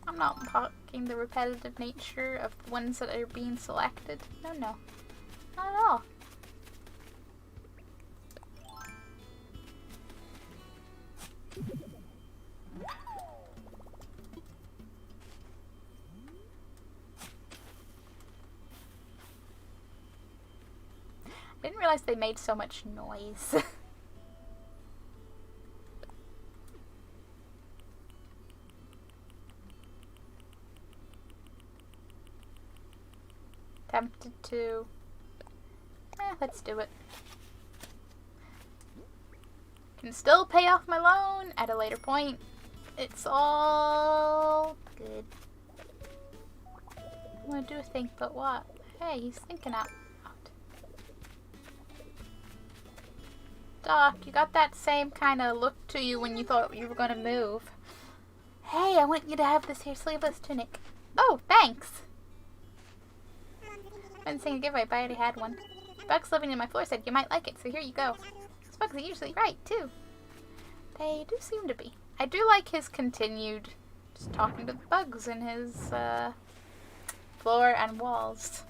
I'm not mocking the repetitive nature of the ones that are being selected. No, no. Not at all. I didn't realize they made so much noise. Tempted to... let's do it. Can still pay off my loan at a later point. It's all good. I'm gonna do a think, but what? Hey, he's thinking out loud. Doc, you got that same kind of look to you when you thought you were gonna move. Hey, I want you to have this here sleeveless tunic. Oh, thanks! I didn't sing a giveaway, but I already had one. Bugs living in my floor said you might like it, so here you go. These bugs are usually right, too. They do seem to be. I do like his continued just talking to the bugs in his floor and walls.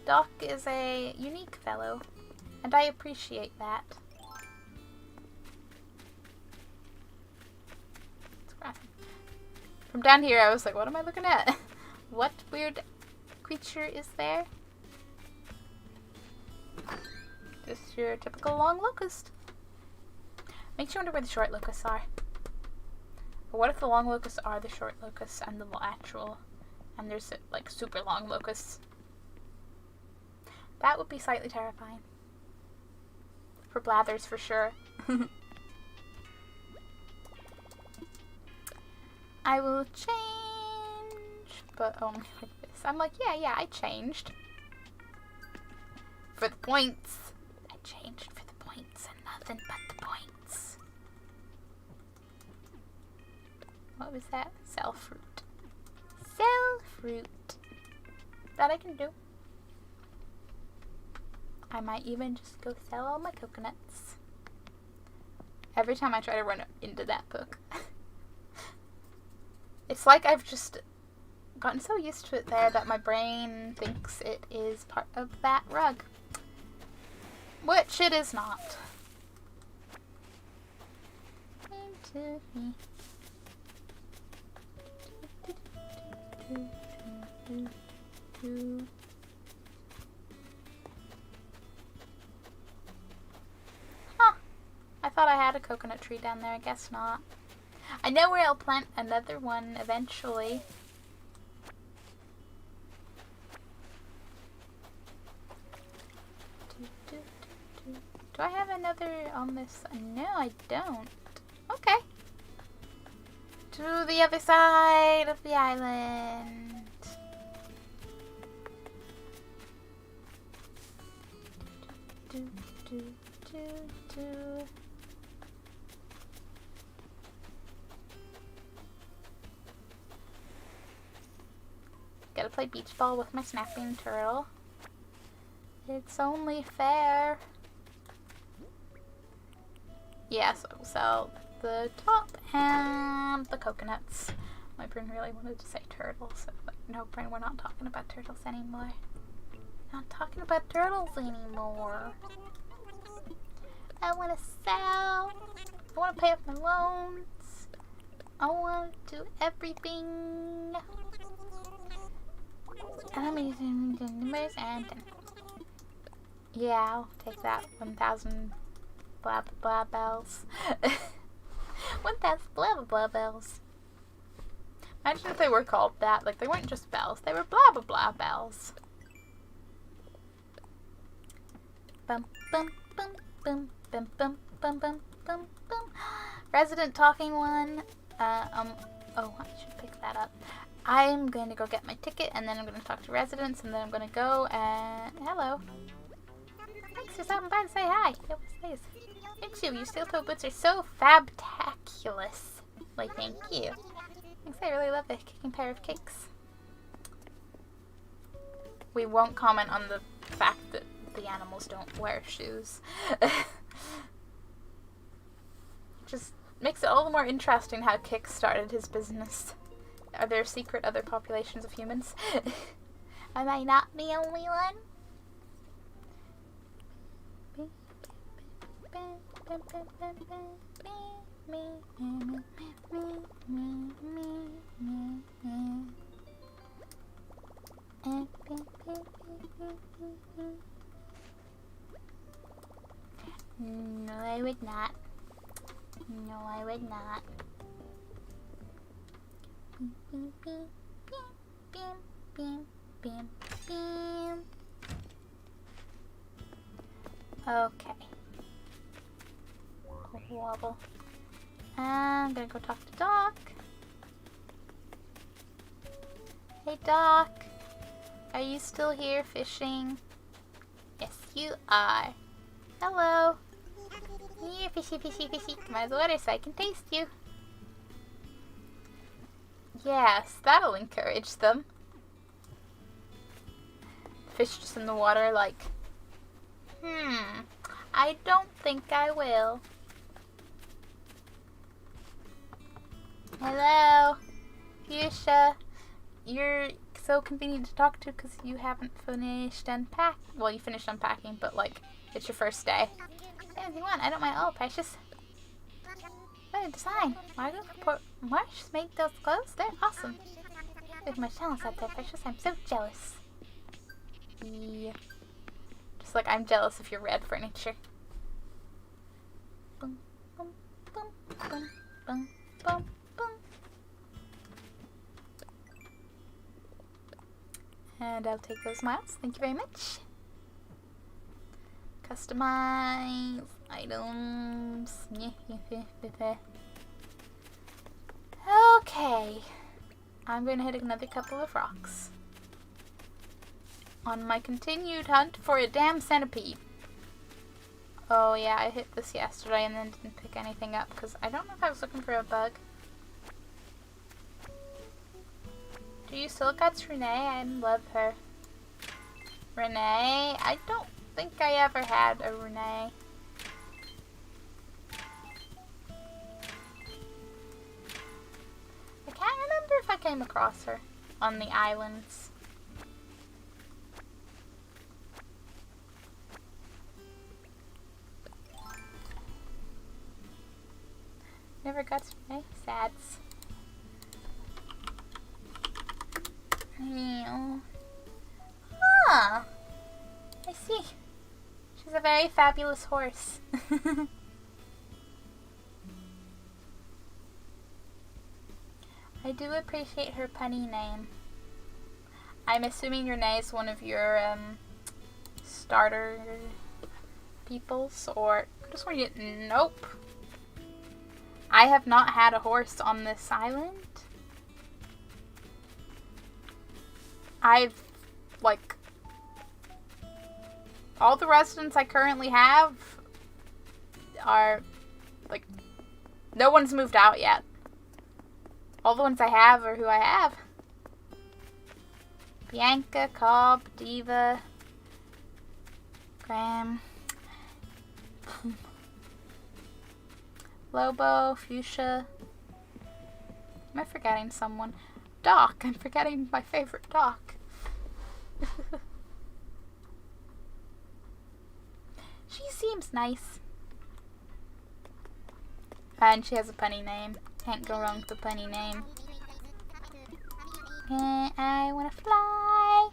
Doc is a unique fellow, and I appreciate that. From down here, I was like, what am I looking at? What weird creature is there? Just your typical long locust. Makes you wonder where the short locusts are. But what if the long locusts are the short locusts and the actual, and there's like super long locusts? That would be slightly terrifying. For Blathers, for sure. I will change, but only like this. I'm like, yeah, I changed. For the points. I changed for the points and nothing but the points. What was that? Sell fruit. Sell fruit. That I can do. I might even just go sell all my coconuts. Every time I try to run into that book. It's like I've just gotten so used to it there that my brain thinks it is part of that rug. Which it is not. Into me. Huh. I thought I had a coconut tree down there. I guess not. I know where I'll plant another one eventually. Do I have another on this? No, I don't. Okay. To the other side of the island. Gotta play beach ball with my snapping turtle. It's only fair. Yes, I will sell the top and the coconuts. My brain really wanted to say turtles. But no, brain, we're not talking about turtles anymore. Not talking about turtles anymore. I want to sell. I want to pay off my loans. I want to do everything. And I'm using the numbers and yeah, I'll take that 1,000 blah blah blah bells. 1,000 blah blah blah bells. Imagine if they were called that. Like, they weren't just bells, they were blah blah blah bells. Bum bum bum bum bum bum bum bum bum bum. Resident talking one. Oh, I should pick that up. I'm going to go get my ticket, and then I'm going to talk to residents, and then I'm going to go and... Hello. Thanks for stopping by to say hi. It was nice. Thank you. Your steel-toe boots are so fabtaculous. Like, thank you. Thanks, I really love a kicking pair of kicks. We won't comment on the fact that the animals don't wear shoes. Just makes it all the more interesting how Kick started his business. Are there secret other populations of humans? Am I not the only one? No, I would not. No, I would not. Bam, bam. Okay. Wobble. I'm gonna go talk to Doc. Hey Doc, are you still here fishing? Yes, you are. Hello. Here, fishy, fishy, fishy. Come out of the water so I can taste you. Yes, that'll encourage them. Fish just in the water like, I don't think I will. Hello, Fuchsia. You're so convenient to talk to because you haven't finished unpacking. Well, you finished unpacking, but like, it's your first day. Anything you want, I don't mind. Oh, precious. What a design. Margaret Marsh made those clothes? They're awesome. With my talents out there, precious, I'm so jealous. Yeah. Just like I'm jealous of your red furniture. Boom, boom, boom, boom, boom, boom, boom. And I'll take those miles. Thank you very much. Customize items. Okay. I'm going to hit another couple of rocks. On my continued hunt for a damn centipede. Oh yeah, I hit this yesterday and then didn't pick anything up because I don't know if I was looking for a bug. Do you still catch Renee? I love her. Renee? I don't think I ever had a Renee. I can't remember if I came across her on the islands. Never got Renee? Sads. Ah, I see. She's a very fabulous horse. I do appreciate her punny name. I'm assuming Renee is one of your starter peoples, or just want to get nope. I have not had a horse on this island. I've, like, all the residents I currently have are, like, no one's moved out yet. All the ones I have are who I have. Bianca, Cobb, Diva, Graham, Lobo, Fuchsia. Am I forgetting someone? Doc. I'm forgetting my favorite Doc. She seems nice. And she has a punny name. Can't go wrong with a punny name. I wanna fly.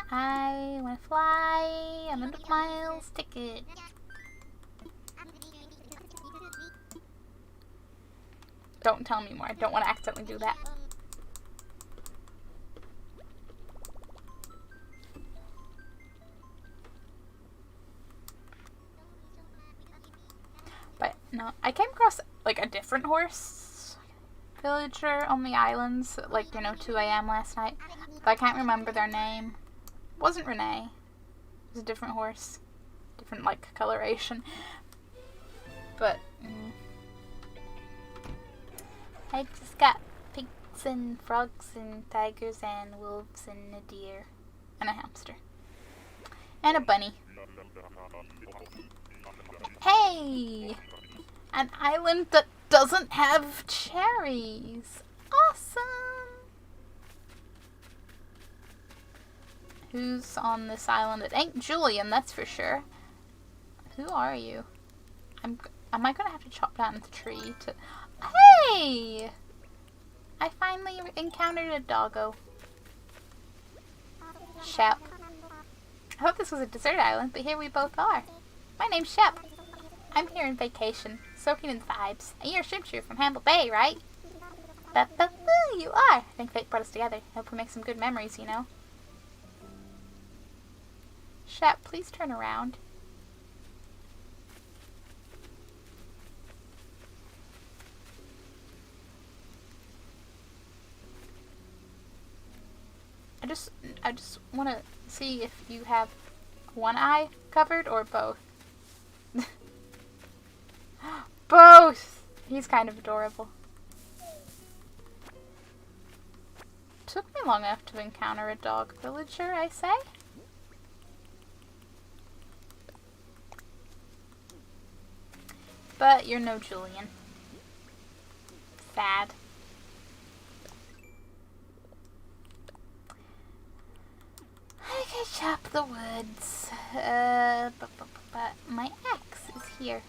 I wanna fly. 100 miles ticket. Don't tell me more. I don't want to accidentally do that. But no, I came across like a different horse villager on the islands at like, 2 a.m. last night. But I can't remember their name. It wasn't Renee. It was a different horse. Different like coloration. But I just got pigs and frogs and tigers and wolves and a deer and a hamster and a bunny. Hey! An island that doesn't have cherries. Awesome! Who's on this island? It ain't Julian, that's for sure. Who are you? Am I gonna have to chop down the tree to... Hey! I finally encountered a doggo. Shep. I hope this was a desert island, but here we both are. My name's Shep. I'm here on vacation, soaking in the vibes. And you're a shrimp from Hamble Bay, right? You are. I think fate brought us together. I hope we make some good memories, you know. Shep, please turn around. I just want to see if you have one eye covered or both. Both! He's kind of adorable. Took me long enough to encounter a dog villager, I say. But you're no Julian. Sad. I could chop the woods. But my axe is here.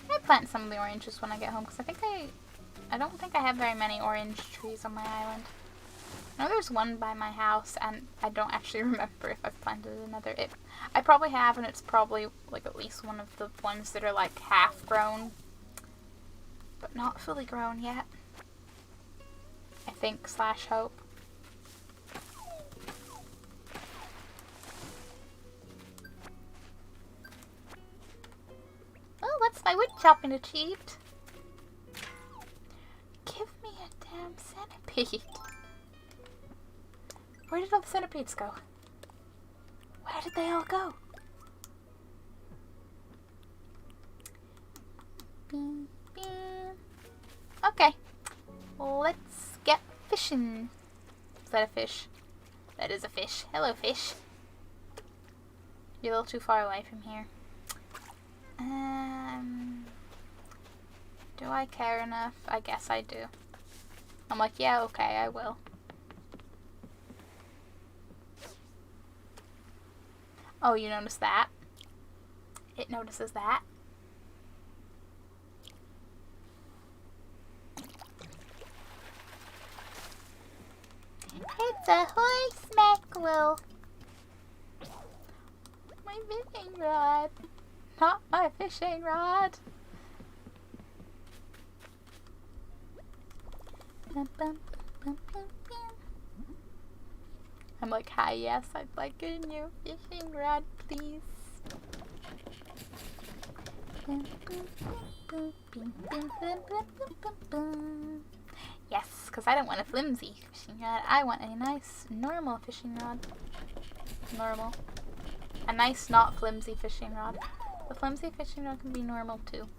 I plant some of the oranges when I get home because I don't think I have very many orange trees on my island. I know there's one by my house, and I don't actually remember if I've planted another. I probably have, and it's probably like at least one of the ones that are like half grown, but not fully grown yet. I think / hope. Oh, what's my wood chopping achieved? Give me a damn centipede. Where did all the centipedes go? Where did they all go? Beep, beep. Okay. Let's get fishing. Is that a fish? That is a fish. Hello, fish. You're a little too far away from here. Do I care enough? I guess I do. I'm like, yeah, okay, I will. Oh, you noticed that? It notices that. It's a horse mackerel. My fishing rod. Not my fishing rod. I'm like, hi, yes, I'd like a new fishing rod, please. Yes, because I don't want a flimsy fishing rod. I want a nice, normal fishing rod. Normal. A nice, not flimsy fishing rod. The flimsy fishing rod can be normal, too.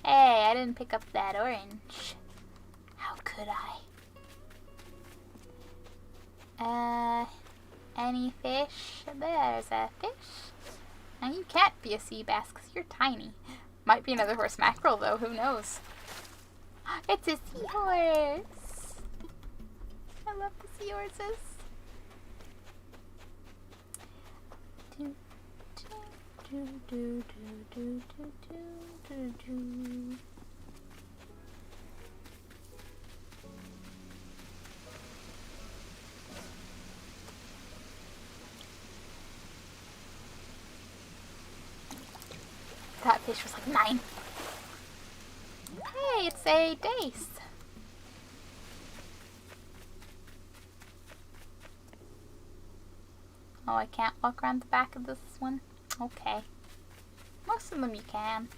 Hey, I didn't pick up that orange. How could I? Any fish? There's a fish. Now you can't be a sea bass because you're tiny. Might be another horse mackerel though, who knows? It's a seahorse! I love the seahorses. Do, do, do, do, do, do, do, do. That fish was like 9. Hey, it's a dace. Oh, I can't walk around the back of this one? Okay. Most of them you can.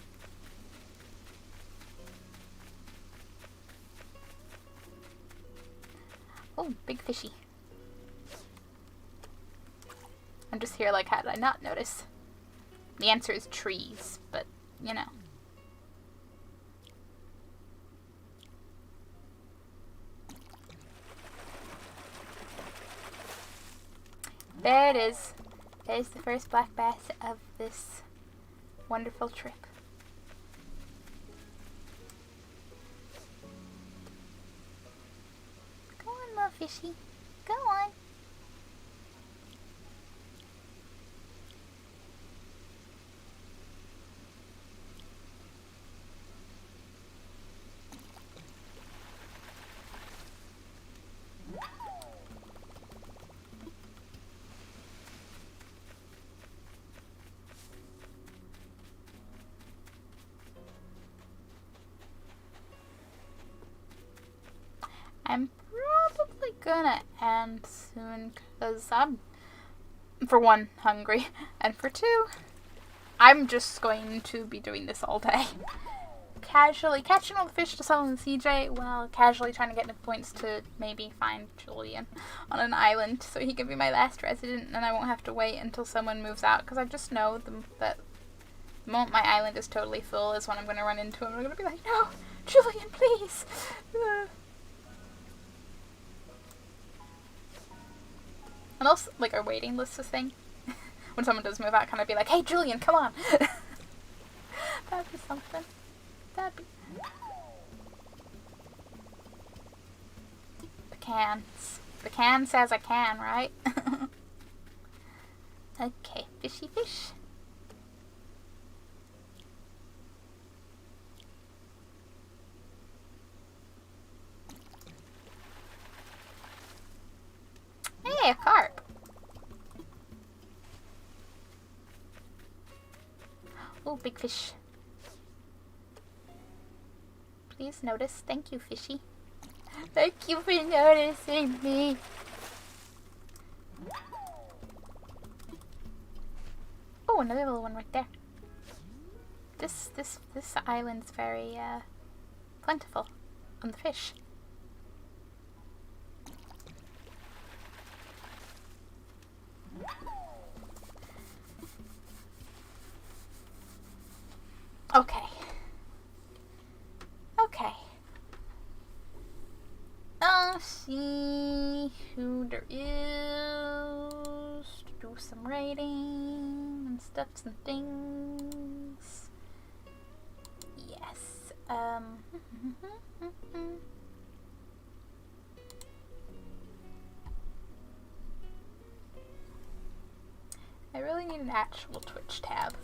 Oh, big fishy. I'm just here like, how did I not notice? The answer is trees, but, you know. There it is. There's the first black bass of this wonderful trip. Go on, little fishy. Go on. I'm probably gonna end soon because I'm, for one, hungry, and for two, I'm just going to be doing this all day. Casually catching all the fish to sell in the CJ, while casually trying to get enough points to maybe find Julian on an island so he can be my last resident and I won't have to wait until someone moves out, because I just know that the moment my island is totally full is when I'm going to run into him and I'm going to be like, no, Julian, please. And also, like, our waiting list is thing. When someone does move out, kind of be like, hey, Julian, come on. That'd be something. That'd be... The cans. The can says I can, right? Okay, fishy fish. Hey, a carp. Oh, big fish. Please notice. Thank you, fishy. Thank you for noticing me. Oh, another little one right there. This island's very plentiful on the fish. Okay. Okay. I'll see who there is to do some raiding and stuff and things. Yes. I really need an actual Twitch tab.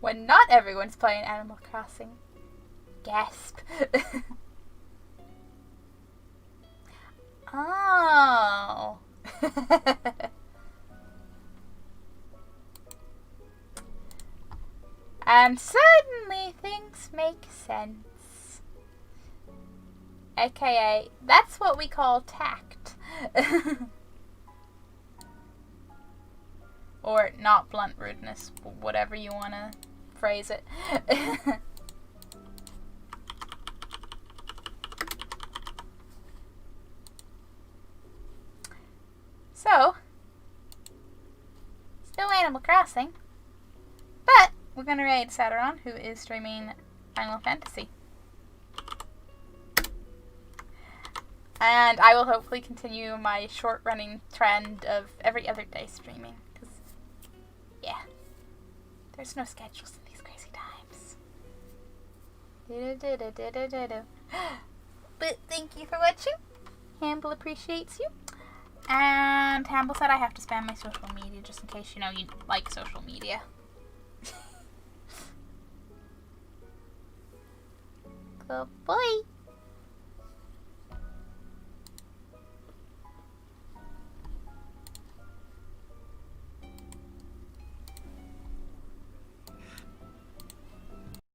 When not everyone's playing Animal Crossing. Gasp. Oh. And suddenly things make sense. AKA, that's what we call tact. Or not blunt rudeness, whatever you want to phrase it. So, still Animal Crossing, but we're going to raid Sateron, who is streaming Final Fantasy. And I will hopefully continue my short-running trend of every other day streaming. Because, yeah, there's no schedules in these crazy times. But thank you for watching. Hamble appreciates you. And Hamble said I have to spam my social media just in case, you know, you like social media. Good boy.